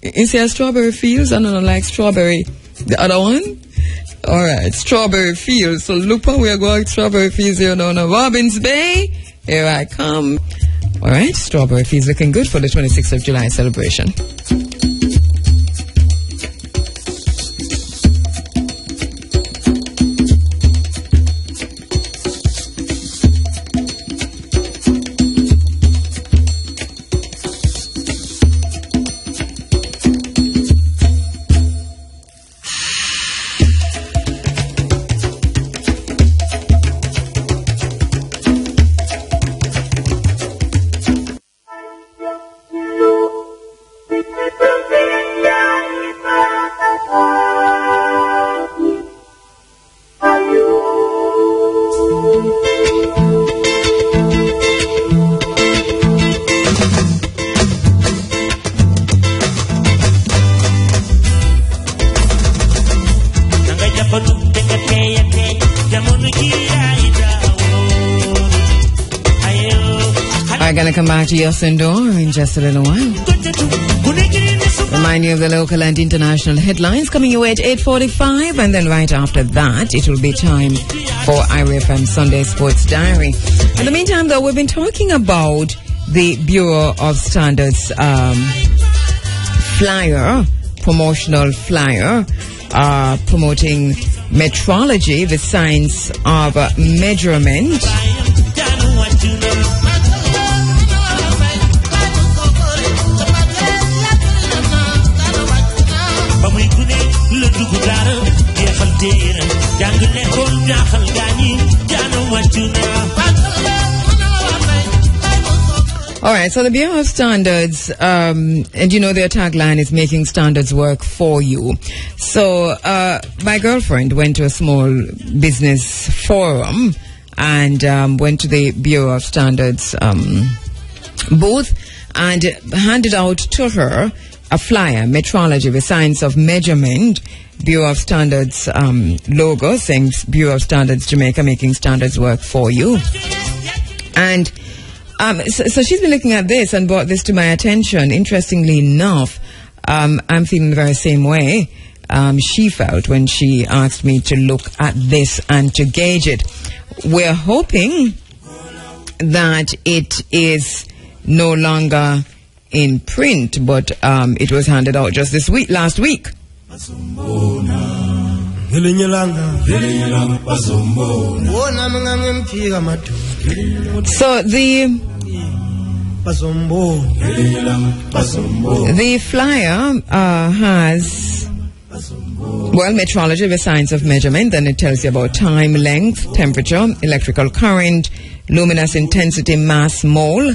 Is there Strawberry Fields? I don't like Strawberry. The other one? All right, Strawberry Fields. So look how we are going. Strawberry Fields here now. Robbins Bay. Here I come. All right, Strawberry Fields looking good for the 26th of July celebration. Come back to your Sindor in just a little while. Remind you of the local and international headlines coming your way at 8:45, and then right after that it will be time for IRFM Sunday Sports Diary. In the meantime, though, we've been talking about the Bureau of Standards flyer, promotional flyer, promoting metrology, the science of measurement. All right, so the Bureau of Standards, and you know their tagline is making standards work for you. So my girlfriend went to a small business forum and went to the Bureau of Standards booth and handed out to her a flyer, Metrology, the Science of Measurement, Bureau of Standards logo saying Bureau of Standards Jamaica, making standards work for you. And so she's been looking at this and brought this to my attention. Interestingly enough, I'm feeling the very same way she felt when she asked me to look at this and to gauge it. We're hoping that it is no longer in print, but it was handed out just last week. So the flyer has metrology, the science of measurement. Then it tells you about time, length, temperature, electrical current, luminous intensity, mass, mole.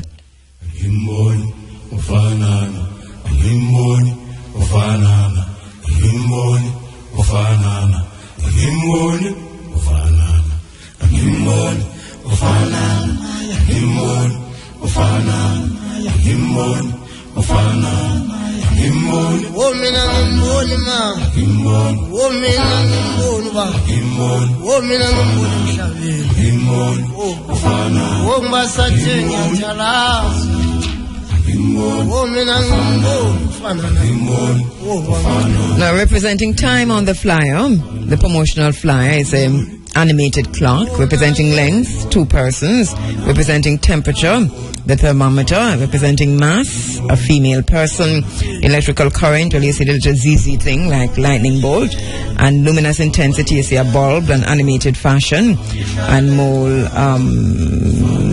Now, representing time on the flyer, the promotional flyer is an animated clock. Representing length, 2 persons. Representing temperature, the thermometer. Representing mass, a female person. Electrical current, well, you see the little ZZ thing like lightning bolt. And luminous intensity, you see a bulb, an animated fashion. And mole,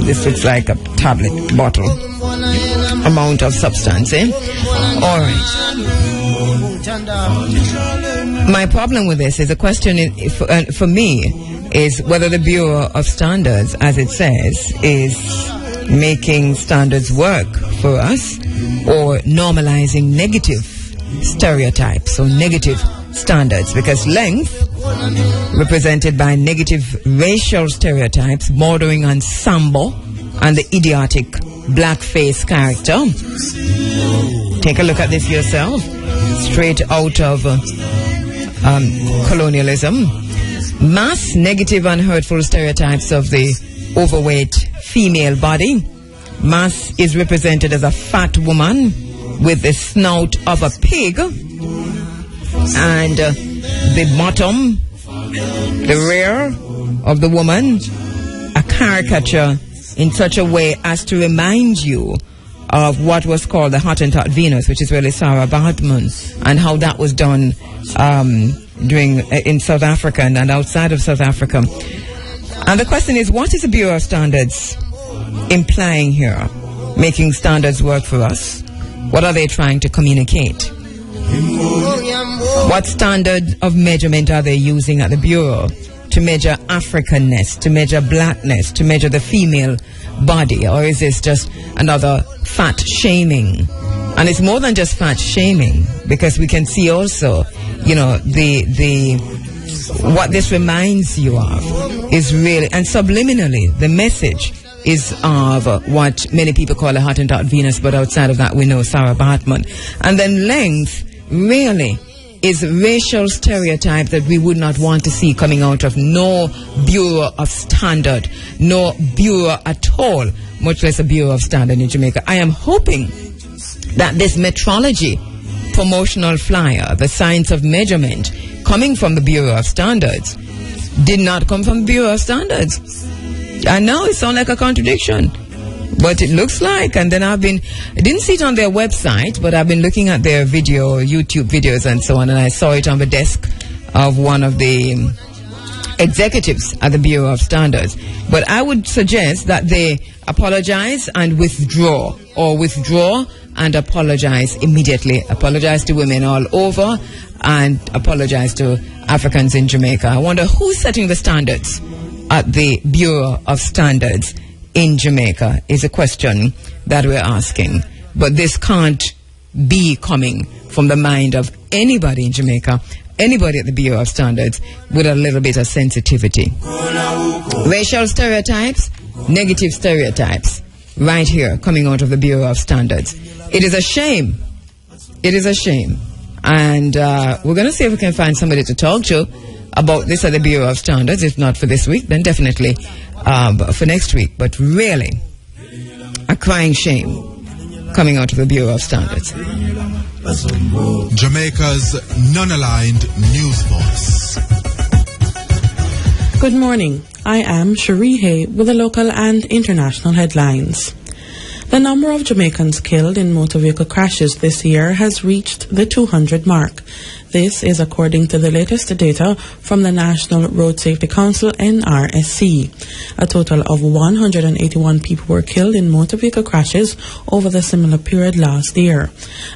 this looks like a tablet bottle. Amount of substance, eh? All right. My problem with this is a question for me is whether the Bureau of Standards, as it says, is making standards work for us or normalizing negative stereotypes or negative standards, because length, represented by negative racial stereotypes bordering on sambo and the idiotic blackface character. Take a look at this yourself, straight out of colonialism. Mass negative and hurtful stereotypes of the overweight female body. Mass is represented as a fat woman with the snout of a pig, and the bottom, the rear of the woman, a caricature in such a way as to remind you of what was called the Hottentot Venus, which is really Sarah Baartman, and how that was done in South Africa and outside of South Africa. And the question is, what is the Bureau of Standards implying here? Making standards work for us? What are they trying to communicate? What standard of measurement are they using at the Bureau to measure Africanness, to measure blackness, to measure the female body? Or is this just another fat shaming? And it's more than just fat shaming, because we can see also, you know, what this reminds you of is really, and subliminally, the message is of what many people call a Hottentot Venus, but outside of that we know Sarah Baartman. And then length really is racial stereotype that we would not want to see coming out of no Bureau of Standard, no Bureau at all, much less a Bureau of Standard in Jamaica. I am hoping that this metrology promotional flyer, the science of measurement, coming from the Bureau of Standards, did not come from the Bureau of Standards. I know it sounds like a contradiction, but it looks like. And then I didn't see it on their website, but I've been looking at their YouTube videos and so on, and I saw it on the desk of one of the executives at the Bureau of Standards. But I would suggest that they apologize and withdraw, or withdraw and apologize immediately. Apologize to women all over and apologize to Africans in Jamaica. I wonder who's setting the standards at the Bureau of Standards in Jamaica is a question that we're asking. But this can't be coming from the mind of anybody in Jamaica, anybody at the Bureau of Standards with a little bit of sensitivity. Racial stereotypes, negative stereotypes, right here coming out of the Bureau of Standards. It is a shame. It is a shame. And we're going to see if we can find somebody to talk to about this at the Bureau of Standards. If not for this week, then definitely for next week. But really, a crying shame coming out of the Bureau of Standards. Jamaica's non-aligned news voice. Good morning. I am Cherie Hay with the local and international headlines. The number of Jamaicans killed in motor vehicle crashes this year has reached the 200 mark. This is according to the latest data from the National Road Safety Council, NRSC. A total of 181 people were killed in motor vehicle crashes over the similar period last year.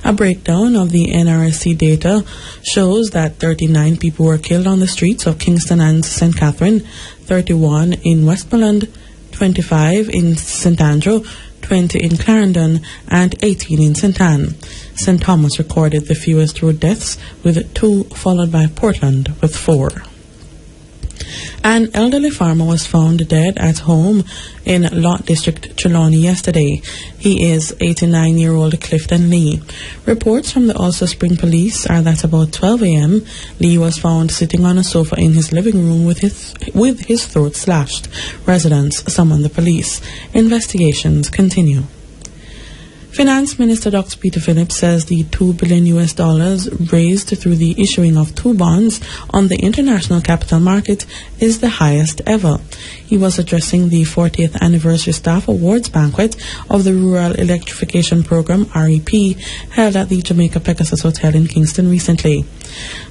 A breakdown of the NRSC data shows that 39 people were killed on the streets of Kingston and St. Catherine, 31 in Westmoreland, 25 in St. Andrew, 20 in Clarendon, and 18 in St. Anne. St. Thomas recorded the fewest road deaths, with 2, followed by Portland with 4. An elderly farmer was found dead at home in Lot District, Trelawney yesterday. He is 89-year-old Clifton Lee. Reports from the Ulster Spring Police are that about 12 a.m., Lee was found sitting on a sofa in his living room with his throat slashed. Residents summoned the police. Investigations continue. Finance Minister Dr. Peter Phillips says the $2 billion raised through the issuing of 2 bonds on the international capital market is the highest ever. He was addressing the 40th Anniversary Staff Awards Banquet of the Rural Electrification Program, REP, held at the Jamaica Pegasus Hotel in Kingston recently.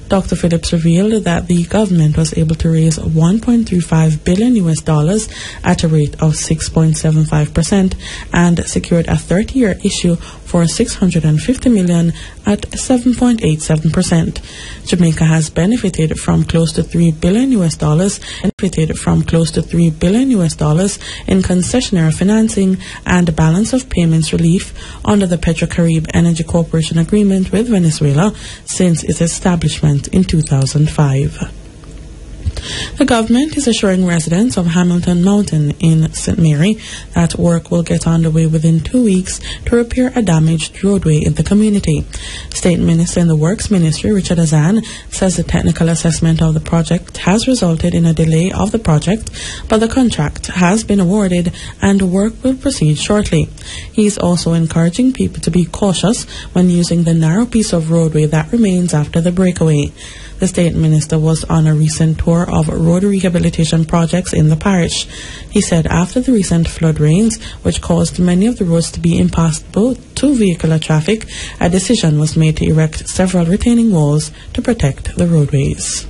Dr. Phillips revealed that the government was able to raise $1.35 billion at a rate of 6.75% and secured a 30-year issue for $650 million at 7.87%. Jamaica has benefited from close to $3 billion in concessionary financing and balance of payments relief under the Petrocaribe Energy Corporation agreement with Venezuela since its establishment in 2005. The government is assuring residents of Hamilton Mountain in St. Mary that work will get underway within 2 weeks to repair a damaged roadway in the community. State Minister in the Works Ministry, Richard Azan, says the technical assessment of the project has resulted in a delay of the project, but the contract has been awarded and work will proceed shortly. He is also encouraging people to be cautious when using the narrow piece of roadway that remains after the breakaway. The State Minister was on a recent tour of road rehabilitation projects in the parish. He said after the recent flood rains, which caused many of the roads to be impassable to vehicular traffic, a decision was made to erect several retaining walls to protect the roadways.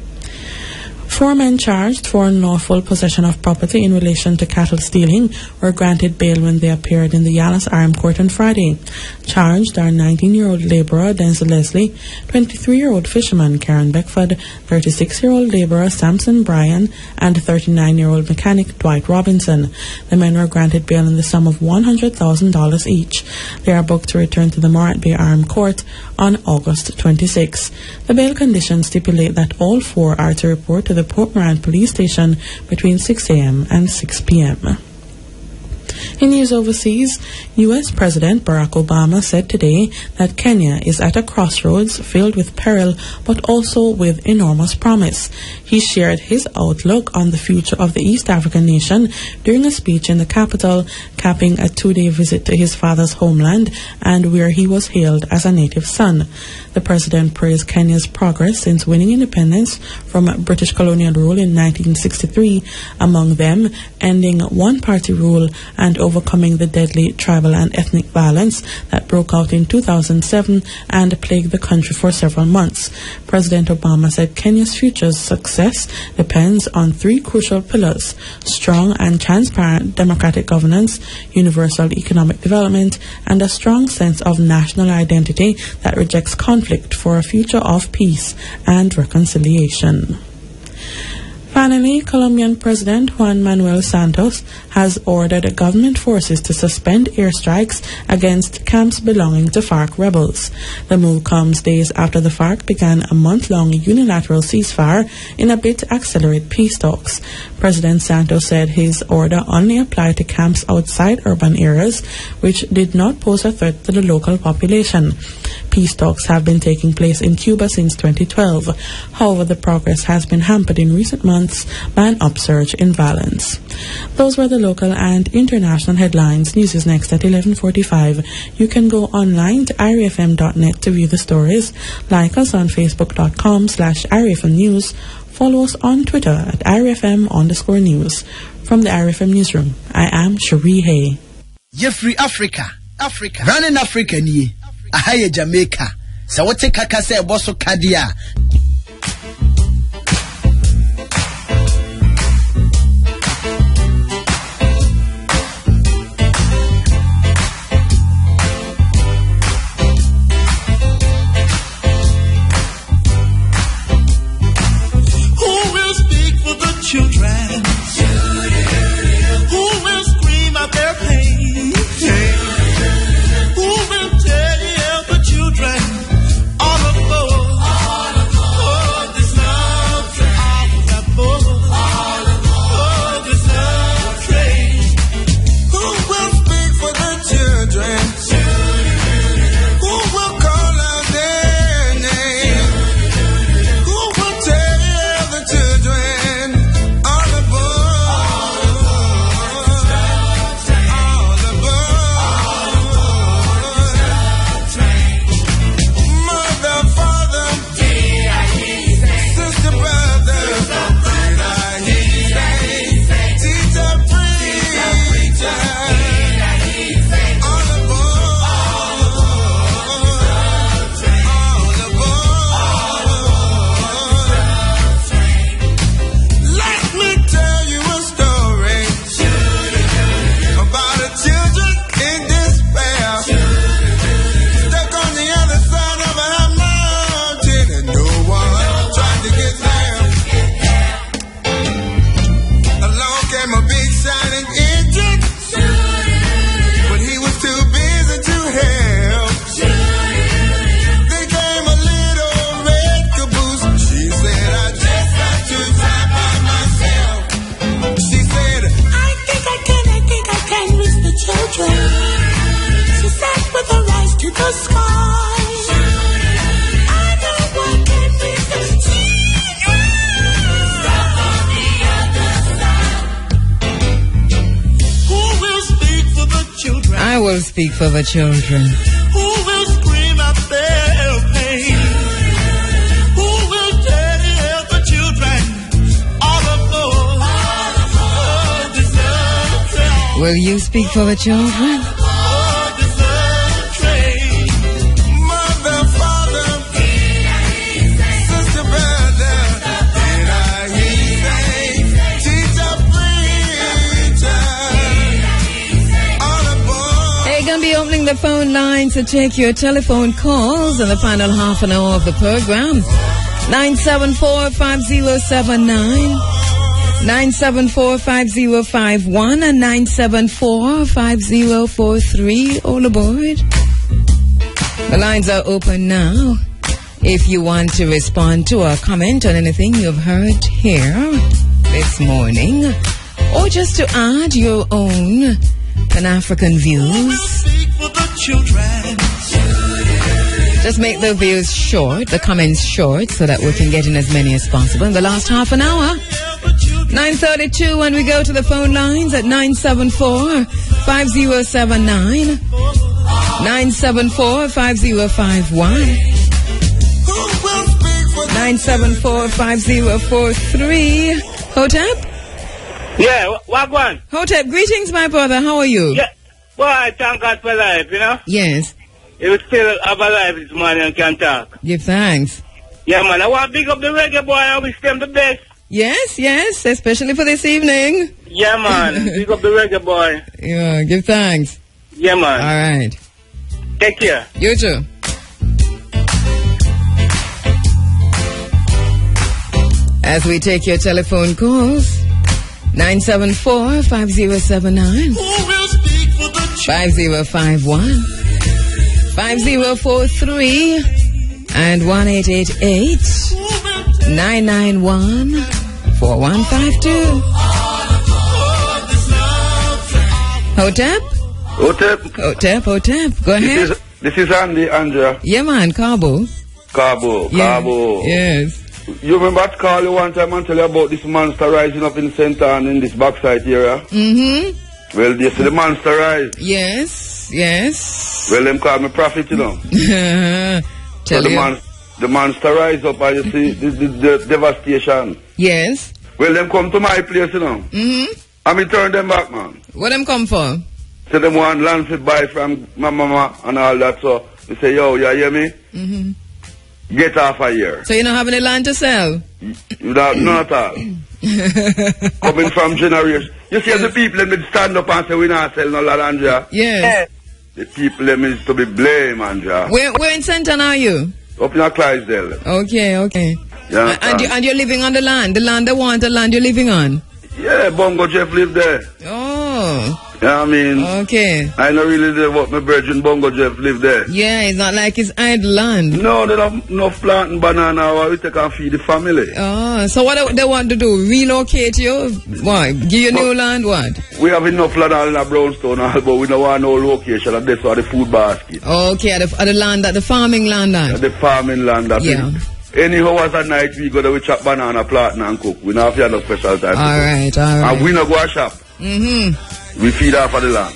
4 men charged for unlawful possession of property in relation to cattle stealing were granted bail when they appeared in the Yalas Arm Court on Friday. Charged are 19-year-old labourer Denzel Leslie, 23-year-old fisherman Karen Beckford, 36-year-old labourer Samson Bryan, and 39-year-old mechanic Dwight Robinson. The men were granted bail in the sum of $100,000 each. They are booked to return to the Morat Bay Arm Court on August 26. The bail conditions stipulate that all 4 are to report to the Port Moran Police Station between 6 a.m. and 6 p.m. In news overseas, U.S. President Barack Obama said today that Kenya is at a crossroads filled with peril but also with enormous promise. He shared his outlook on the future of the East African nation during a speech in the capital, capping a 2-day visit to his father's homeland and where he was hailed as a native son. The president praised Kenya's progress since winning independence from British colonial rule in 1963, among them ending one-party rule and overcoming the deadly tribal and ethnic violence that broke out in 2007 and plagued the country for several months. President Obama said Kenya's future success depends on 3 crucial pillars: strong and transparent democratic governance, universal economic development, and a strong sense of national identity that rejects conflict for a future of peace and reconciliation. Finally, Colombian President Juan Manuel Santos has ordered government forces to suspend airstrikes against camps belonging to FARC rebels. The move comes days after the FARC began a month-long unilateral ceasefire in a bid to accelerate peace talks. President Santos said his order only applied to camps outside urban areas, which did not pose a threat to the local population. Peace talks have been taking place in Cuba since 2012. However, the progress has been hampered in recent months by an upsurge in violence. Those were the local and international headlines. News is next at 11:45. You can go online to irfm.net to view the stories. Like us on facebook.com/irfm news. Follow us on Twitter at irfm_news. From the IRFM newsroom, I am Cherie Hay. Jeffrey Africa. Running Africa ni. Ahaya Jamaica. So what take kaka say boso kadia. Children, who will scream out their pain? Who will tell the children all about this love this love train? Who will speak for the children? Who will call out their name? Who will tell the children? children. She said with her eyes to the sky. I know what can make us Who will speak for the children? I will speak for the children. Who will scream at their pain? Who will tell the children all of Will you speak for the children? Mother, father, sister, brother, did I hear you say, teacher, preacher, all aboard. Hey, gonna be opening the phone lines to take your telephone calls in the final half an hour of the program. 974-5079, 974-5051, and 974-5043. All aboard. The lines are open now. If you want to respond to or comment on anything you've heard here this morning, or just to add your own Pan-African views, just make the views short, the comments short, so that we can get in as many as possible in the last half an hour. 9:32 when we go to the phone lines at 974-5079, 974-5051, 974-5043. Hotep? Yeah, Wagwan. Hotep, greetings, my brother. How are you? Yeah. Boy, I thank God for life, you know? Yes. If we still have a life this morning and can talk. Give thanks. Yeah, man, I want to big up the reggae boy and wish them the best. Yes, yes, especially for this evening. Yeah, man, big up the reggae boy. Yeah, give thanks. Yeah, man. All right. Take care. You too. As we take your telephone calls, 974-5079, 5051, 5043, and 1-888-991-4152. Hotep? Hotep. Go ahead. This is Andy, Andrea. Yeah, man, Cabo. Yes. You remember I call you one time and tell you about this monster rising up in Center and in this Bauxite area? Mm-hmm. Well, you see the monster rise? Yes. Well, them call me prophet, you know. Tell so you. the monster rise up and you see the devastation. Yes. Well, them come to my place, you know. Mm-hmm. And me turn them back, man. What them come for? So them want land to buy from my mama and all that, so we say, yo, you hear me? Mm-hmm. Get off a year. So you don't have any land to sell? None at all. Coming from generations. You see, the people let me stand up and say we not sell no land, Andrea. Yes. The people them is to be blamed, Andrea. Where in Centon are you? Up in Clydesdale. Okay. Yeah, and you're living on the land they want, the land you're living on? Yeah, Bongo Jeff live there. Oh. Yeah, I mean. Okay. I know really there what my virgin Bongo Jeff live there. Yeah, it's not like it's idle land. No, they don't have enough planting banana or we take and feed the family. Oh, so what they want to do? Relocate you? What? Give you new land? What? We have enough land all in a brownstone, but we don't want no location, and that's why the food basket. Okay, at the land, the farming land. The farming land. Yeah. Any hours at night we go there, we chop banana, plant and cook. We don't have no special time. All right. And we don't go a shop. Mm-hmm. We feed off of the land.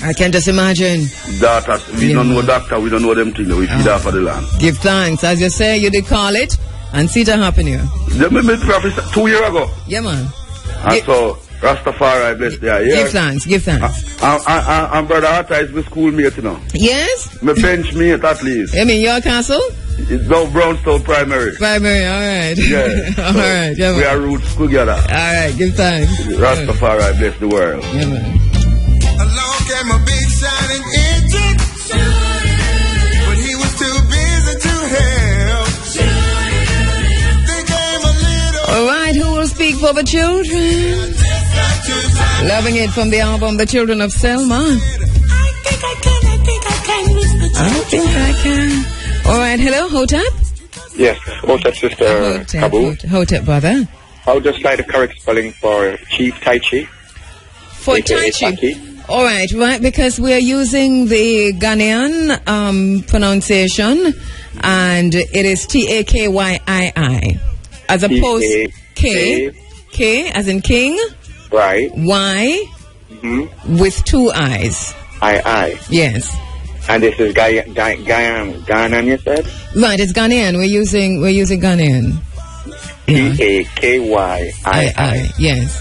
I can just imagine. Doctors, we don't know doctor, we don't know them things. We feed off of the land. Give thanks. As you say, you did call it and see it happen here. They made me prophet 2 years ago. Yeah, man. And so, Rastafari, bless their ear. Give thanks. And Brother Atta is my schoolmate, you know. Yes? My bench mate, at least. You mean your castle? It's now Brownstone Primary. All right. Yeah. All right. Yeah, we are roots together. All right, give thanks. Rastafari, bless the world. Yeah, man. Along came a big shining engine, but he was too busy to help. They came a little. All right, who will speak for the children? Loving it from the album The Children of Selma. I think I can miss the children. I think I can. All right, hello, Hotep? Yes, Hotep sister Kabu. Hotep, brother. I'll just like the correct spelling for Chief Tai Chi. For Tai Chi? All right, because we're using the Ghanaian pronunciation, and it is Takyii, as opposed K as in king, right? Y with two I's. I. Yes. And this is Ghanaian, you said? Right, it's Ghanaian. We're using Ghanaian. Takyii. Yes.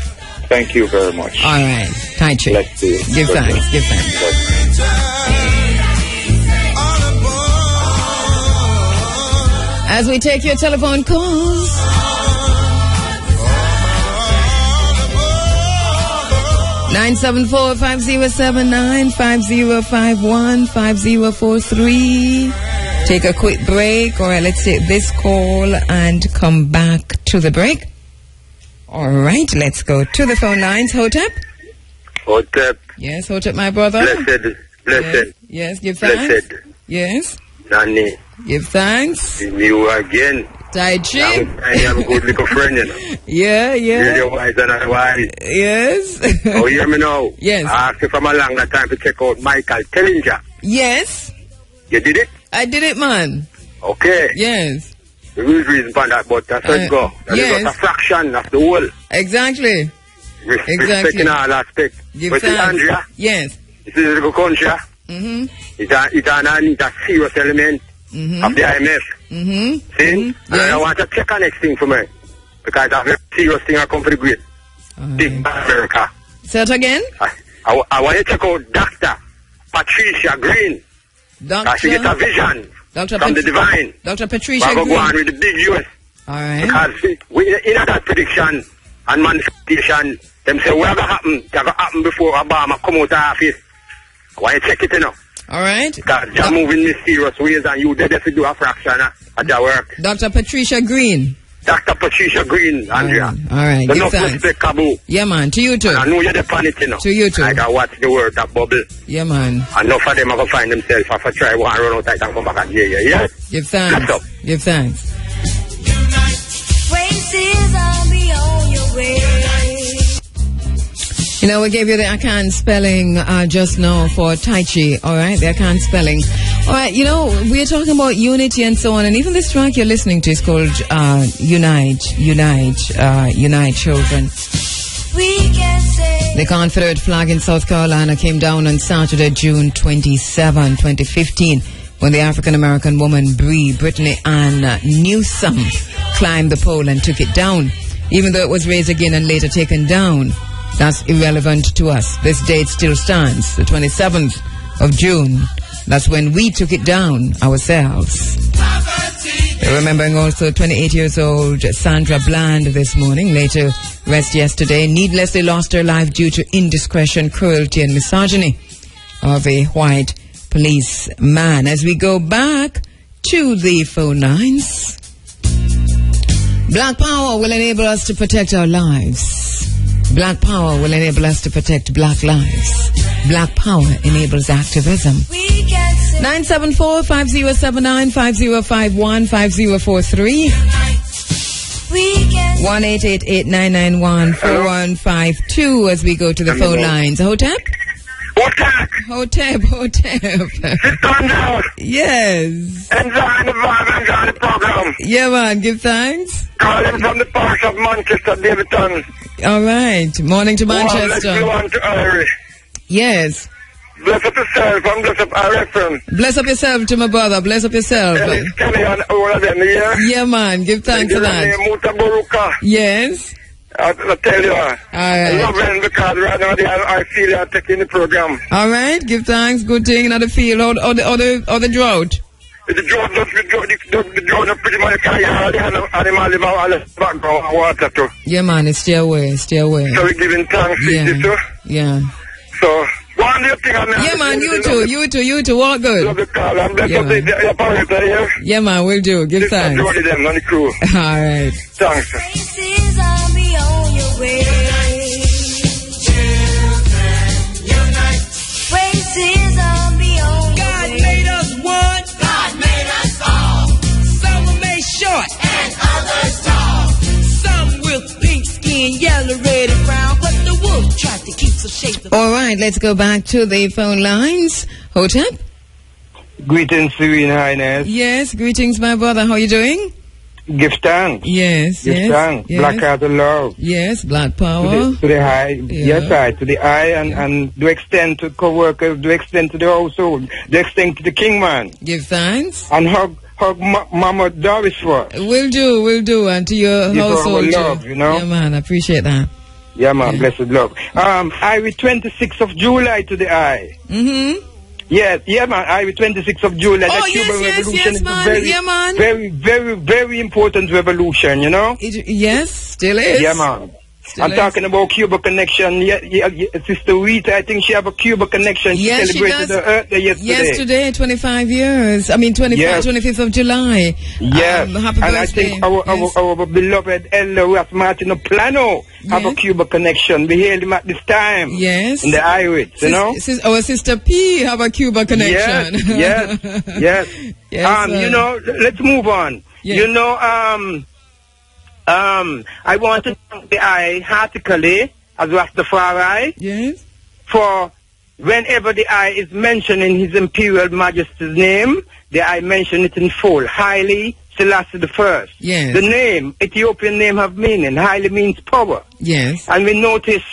Thank you very much. All right. Tai Chi. Let's see. Give thanks. Give thanks. As we take your telephone calls. (974-5079-5051-5043). Take a quick break. All right, let's take this call and come back to the break. All right, let's go to the phone lines. Hotep? Hotep. Yes, Hotep, my brother. Blessed. Yes, give thanks. Blessed. Yes. Nani. Give thanks. You again. Tai Chi. I have a good little friend, you know. Yeah. Really wise and unwise. Yes. Oh, you hear me now? Yes. I asked you from a longer time to check out Michael Tellinger. Yes. You did it? I did it, man. Okay. Yes. The real reason for that, but that's how it go. That is just a fraction of the whole. Exactly. Respecting all aspects. But Andrea, yes. this is a little country. It's a serious element of the IMF. See? And I want to check on next thing for me. Because a very serious thing I come for the great. Big America. Say it again? I want to check out Dr. Patricia Green. She gets a vision from the divine. Dr. Patricia Green. Go on with the big US. All right. Because we in that prediction and manifestation, them say what's going to happen? It's going to happen before Obama come out of office. I want to check it, you know. All right. Because you're moving in mysterious ways and you did to do a fraction of your work. Dr. Patricia Green. Dr. Patricia Green, Andrea. All right. So enough respect, Kabu. Yeah, man. To you too. And I know you're the panic, you know. To you too. I got watch the word, that bubble. Yeah, man. And enough of them are going to find themselves if I try one run out and come back and jail. Yeah? Give thanks. Give thanks. Racism, be on your way. You know, we gave you the Akan spelling just now for Tai Chi, all right? The Akan spelling. All right, you know, we're talking about unity and so on, and even this track you're listening to is called Unite Children. The Confederate flag in South Carolina came down on Saturday, June 27, 2015, when the African-American woman Brittany Ann Newsom climbed the pole and took it down. Even though it was raised again and later taken down, that's irrelevant to us. This date still stands, the 27th of June. That's when we took it down ourselves. Remembering also 28 years old Sandra Bland this morning, later rest yesterday, needlessly lost her life due to indiscretion, cruelty and misogyny of a white policeman. As we go back to the phone lines, Black Power will enable us to protect our lives. Black Power will enable us to protect black lives. Black Power enables activism. 974-5079-5051-5043. 1-888-991-4152 as we go to the phone lines. Hotep? Hotep. Yes. Enjoy the program. Yeah, man. Give thanks. Calling from the parish of Manchester, Davidson. All right. Morning to Manchester. Let's go on to Irish. Yes. Bless up yourself and bless up our reference. Bless up yourself to my brother. Bless up yourself. Kelly and all of them, yeah? Yeah, man. Give thanks for that. Yes. I'll tell you. All right. I love them because right now I feel you're taking the program. All right. Give thanks. Good thing in the field. Or the drought. The drought is pretty much all the animals live all the background and water too. Yeah, man. Stay away. So we're giving thanks to you too. Yeah. So, one other thing yeah, man. You too. Walk good. Love the call and bless up the operator here. Yeah, man. We'll do. Give thanks. Enjoy them on the crew. All right. Thanks. Racism, be on your way. Racism, be on your way. God made us one. God made us all. Some were made short and others tall. Some with pink skin, yellow, red, and brown. But the wolf tried to keep some shape. All right, let's go back to the phone lines. Hotep? Greetings, Serene Highness. Yes, greetings, my brother. How are you doing? Give thanks. Yes, Give thanks. yes. Black heart of love. Yes, black power. To the high. Yes, I. To the eye and do extend to co-workers, do extend to the household, do extend to the king man. Give thanks. And hug Mama Doris for us. Will do. And to your Give household. her our love, you know. Yeah, man, I appreciate that. Yeah, man, blessed love. Irish 26th of July to the eye. Mm-hmm. Yes, man, Irish 26th of July. Oh, the Cuban Revolution is man. a very important revolution, you know? Yes, still is. Yeah, man. I'm talking about Cuba connection. Yeah, Sister Rita, I think she have a Cuba connection. She celebrated her birthday yesterday. Yesterday, 25 years. I mean, 25th of July. Yes. Happy and birthday. I think our beloved Elder Ras Martino Plano have a Cuba connection. We hailed him at this time. Yes. In the Irish, you know? Our Sister P have a Cuba connection. Yes. You know, let's move on. Yes. You know, I want to thank the eye heartily as Rastafari. Yes. For whenever the eye is mentioning His Imperial Majesty's name, the eye mention it in full. Haile Selassie I. Yes. The name, Ethiopian name have meaning. Haile means power. Yes. And we notice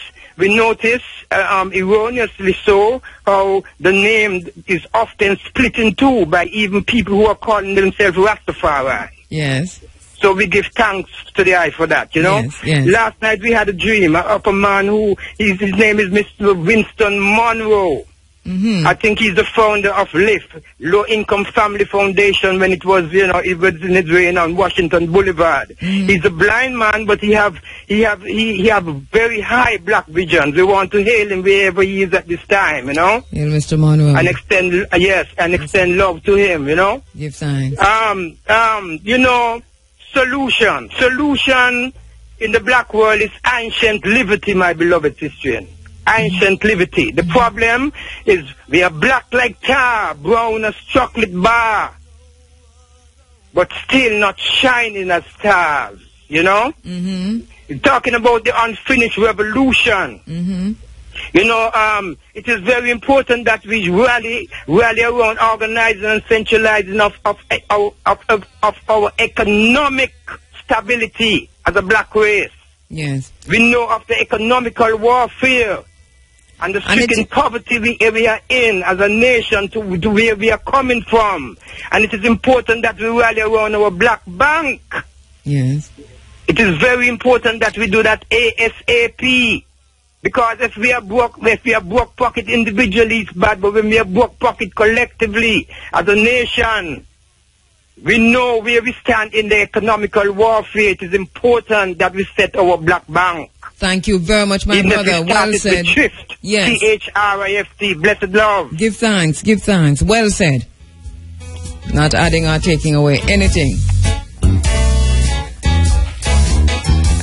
erroneously so, how the name is often split in two by even people who are calling themselves Rastafari. Yes. So we give thanks to the eye for that, you know. Yes. Last night we had a dream of a man who, his name is Mr. Winston Monroe. Mm-hmm. I think he's the founder of LIF, Low Income Family Foundation, when it was, you know, it was in its reign on Washington Boulevard. Mm-hmm. He's a blind man, but he have very high black vision. We want to hail him wherever he is at this time, you know. Yeah, Mr. Monroe. And extend love to him, you know. Give thanks. You know, solution in the black world is ancient liberty, my beloved sister. Ancient liberty. The problem is we are black like tar, brown as chocolate bar, but still not shining as stars, you know? Mm-hmm. Talking about the unfinished revolution. Mm-hmm. You know, it is very important that we rally around organizing and centralizing of our economic stability as a black race. Yes. We know of the economical warfare and the stricken poverty we are in as a nation to where we are coming from. And it is important that we rally around our black bank. Yes. It is very important that we do that ASAP. Because if we are broke pocket individually, it's bad, but when we are broke pocket collectively as a nation, we know where we stand in the economical warfare. It is important that we set our black bank. Thank you very much, my brother. Well said. Yes. CHRIFT. Blessed love. Give thanks. Well said. Not adding or taking away anything.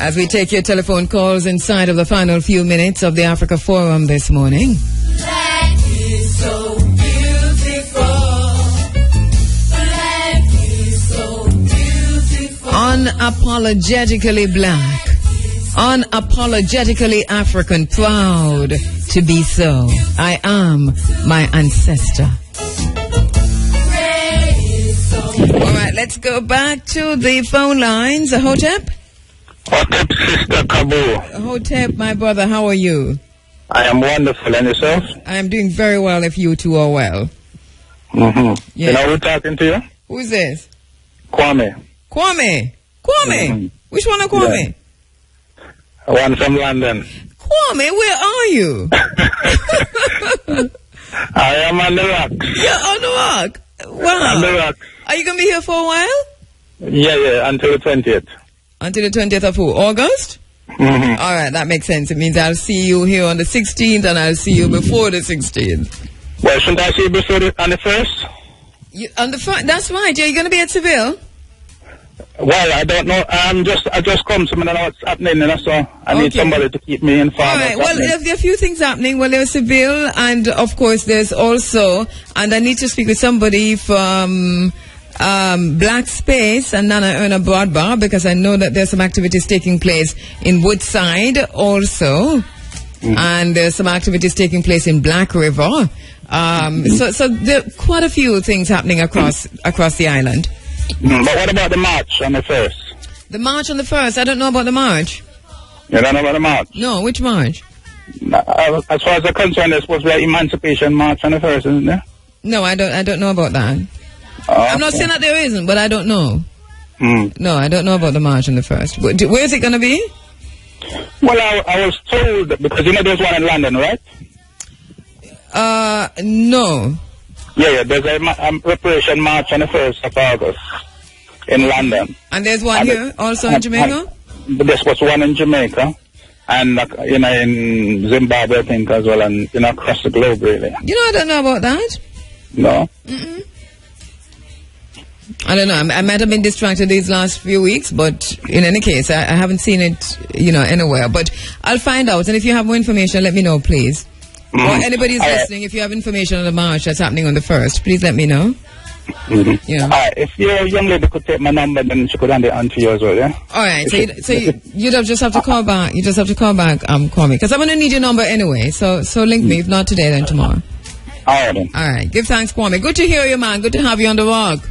As we take your telephone calls inside of the final few minutes of the Africa Forum this morning. Black is so beautiful. Black is so beautiful. Unapologetically black. Unapologetically African. Proud to be so. I am my ancestor. All right, let's go back to the phone lines. Hotep? Hotep, Sister Kabo. Hotep, my brother, how are you? I am wonderful. And yourself? I am doing very well if you two are well. Mm-hmm. Yeah. You know who's talking to you? Who's this? Kwame. Kwame? Mm-hmm. Which one of Kwame? Yeah. One from London. Kwame, where are you? I am on the rocks. You're on the rock? Wow. On the rocks. Are you going to be here for a while? Yeah, until the 20th. Until the 20th of who? August? Mm-hmm. All right, that makes sense. It means I'll see you here on the 16th and I'll see you before the 16th. Well, shouldn't I see you before on the 1st? On the 1st? That's right. Are you going to be at Seville? Well, I don't know. I just come to me and know what's happening, and so I need somebody to keep me informed. All right. Well, there are a few things happening. Well, there's Seville, and of course, there's also, and I need to speak with somebody from Black Space and Nana Erna Broadbar, because I know that there's some activities taking place in Woodside also. and there's some activities taking place in Black River. So there are quite a few things happening across the island. But what about the march on the 1st? The march on the 1st? I don't know about the march. You don't know about the march? No, which march? As far as I'm concerned, there's supposed to be an emancipation march on the 1st, isn't there? No, I don't know about that. I'm not saying that there isn't, but I don't know. No, I don't know about the march on the 1st. Where is it going to be? Well, I was told, because there's one in London, right? No. Yeah, there's a reparation march on the 1st of August in London. And there's one here also in Jamaica? There's one in Jamaica. And, in Zimbabwe, I think, as well, and, across the globe, really. I don't know about that. No? Mm-mm. I don't know. I might have been distracted these last few weeks, but in any case, I haven't seen it, anywhere. But I'll find out. And if you have more information, let me know, please. Or anybody who's listening, if you have information on the march that's happening on the 1st, please let me know. If your young lady could take my number, then she could hand it on to you as well, yeah? All right. So you'd just have to call back. You just have to call back, call me. Because I'm going to need your number anyway. So link me. If not today, then tomorrow. All right, then. All right. Give thanks, Kwame. Good to hear you, man. Good to have you on the walk.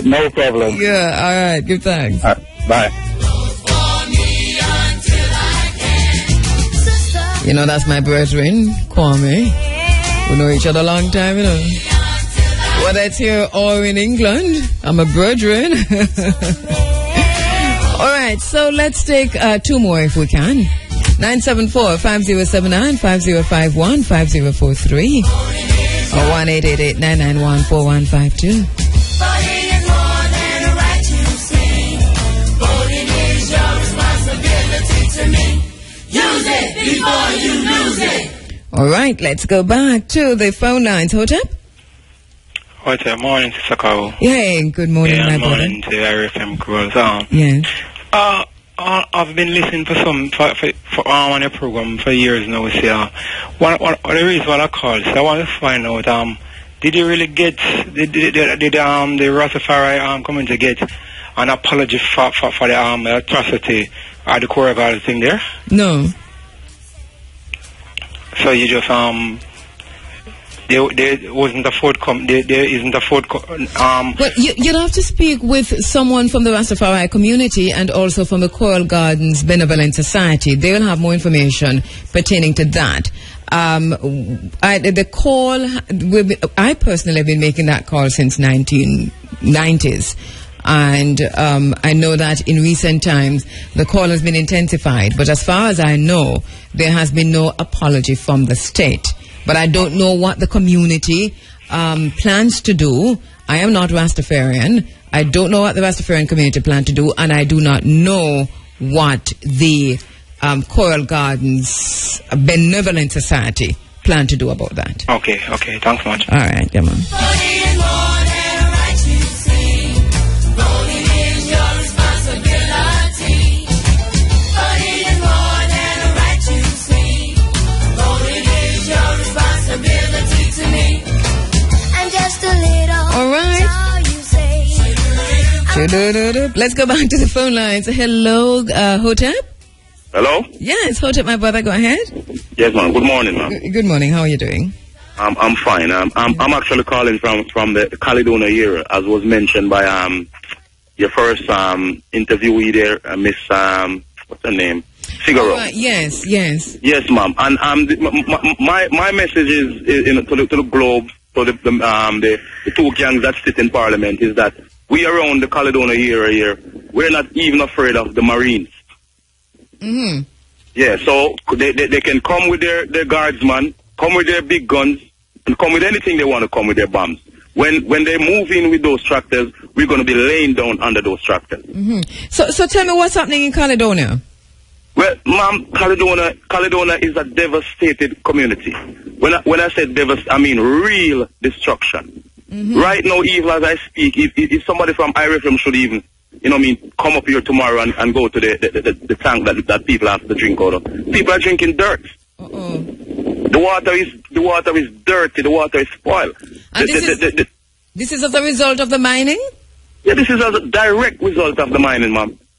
No problem. Yeah, all right. Give thanks. All right. Bye. That's my brethren, Kwame. We know each other a long time, Whether it's here or in England, I'm a brethren. All right, so let's take two more if we can. 974-5079, 5051, 5043, or 1-888-991-4152. Use it before you lose it. All right, let's go back to the phone lines. Hotep? Hotep, morning, Sister Kheru. Hey, good morning, my brother. Morning to RFM girls. Yes. I've been listening for on your program for years now. One of the reasons why I called, so I want to find out, did you really get, did the Rastafari community get an apology for the atrocity or the choreography thing there? No. So you just there wasn't a forthcoming. There isn't a forthcoming. Well, you'd have to speak with someone from the Rastafari community and also from the Coral Gardens Benevolent Society. They will have more information pertaining to that. The call. I personally have been making that call since 1990s. And I know that in recent times the call has been intensified, but as far as I know, there has been no apology from the state. But I don't know what the community plans to do. I am not Rastafarian. I don't know what the Rastafarian community plan to do, and I do not know what the Coral Gardens Benevolent Society plan to do about that. Okay, thanks much. All right, come on. All right. Let's go back to the phone lines. Hello, Hotep? Hello? Yes, Hotep, my brother. Go ahead. Yes, ma'am. Good morning, ma'am. Good morning. How are you doing? I'm fine. I'm actually calling from the Caledonia era, as was mentioned by your first interviewee there, Miss what's her name? Figaroh. Yes. Yes, ma'am. And my message is to the globe, to the two gangs that sit in Parliament, is that we around the Caledonia era here, we're not even afraid of the Marines. Mm-hmm. Yeah, so they can come with their guardsmen, come with their big guns, and come with anything they want to come with their bombs. When they move in with those tractors, we're going to be laying down under those tractors. Mm-hmm. So tell me what's happening in Caledonia. Well, ma'am, Caledonia is a devastated community. When I say devastated, I mean real destruction. Mm-hmm. Right now, even as I speak, if somebody from IRFM should even, come up here tomorrow and go to the tank that people have to drink out of. People are drinking dirt. Uh-oh. The water is dirty. The water is spoiled. And this is as a result of the mining? Yeah, this is as a direct result of the mining, ma'am.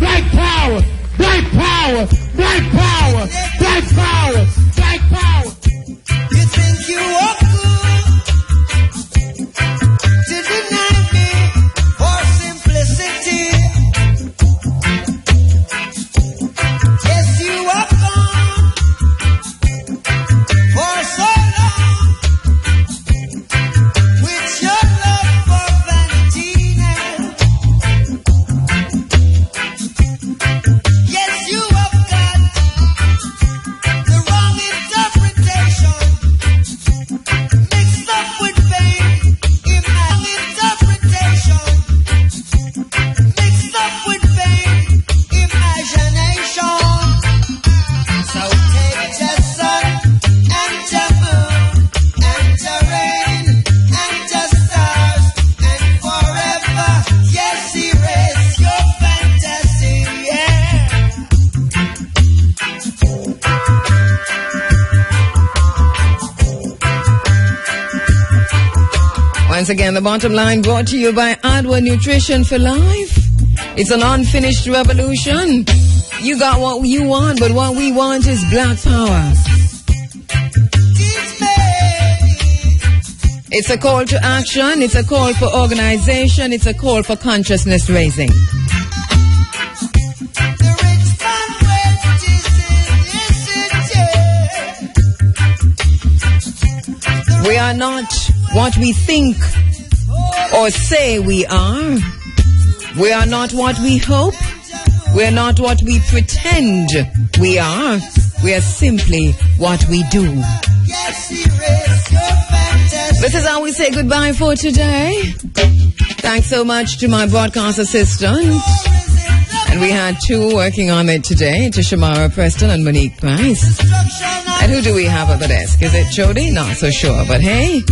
Black power. Black power. Black power. Black power. Black power. You think you are good to deny me for simplicity. Yes, you are gone for so long with your love for vanity now. Yes, you have got the wrong interpretation mixed up with vain interpretation mixed up with vain imagination. So take the sun and the moon and the rain and the stars and forever, yes, erase your fantasy, yeah. Once again, the bottom line brought to you by Adwa Nutrition for Life. It's an unfinished revolution. You got what you want, but what we want is black power. It's a call to action. It's a call for organization. It's a call for consciousness raising. We are not what we think or say we are. We are not what we hope. We are not what we pretend we are. We are simply what we do. This is how we say goodbye for today. Thanks so much to my broadcast assistant. And we had two working on it today, to Shamara Preston and Monique Price. And who do we have at the desk? Is it Jody? Not so sure, but hey.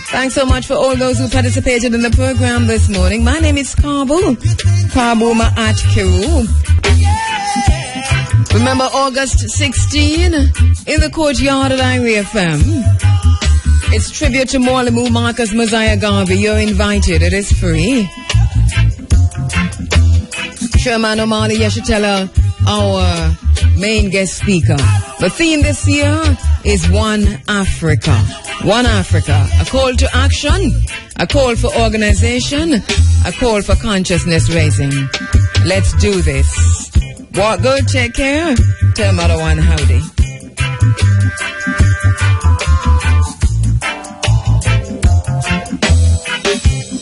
Thanks so much for all those who participated in the program this morning. My name is Kabu. Kabuma at Kheru. Remember August 16 in the courtyard at Irie FM. It's tribute to Morlemu Marcus Mosiah Garvey. You're invited. It is free. Sherman O'Malley Yeshitela, our main guest speaker. The theme this year is One Africa. One Africa. A call to action, a call for organization, a call for consciousness raising. Let's do this. Walk good, take care. Tell Mother One howdy.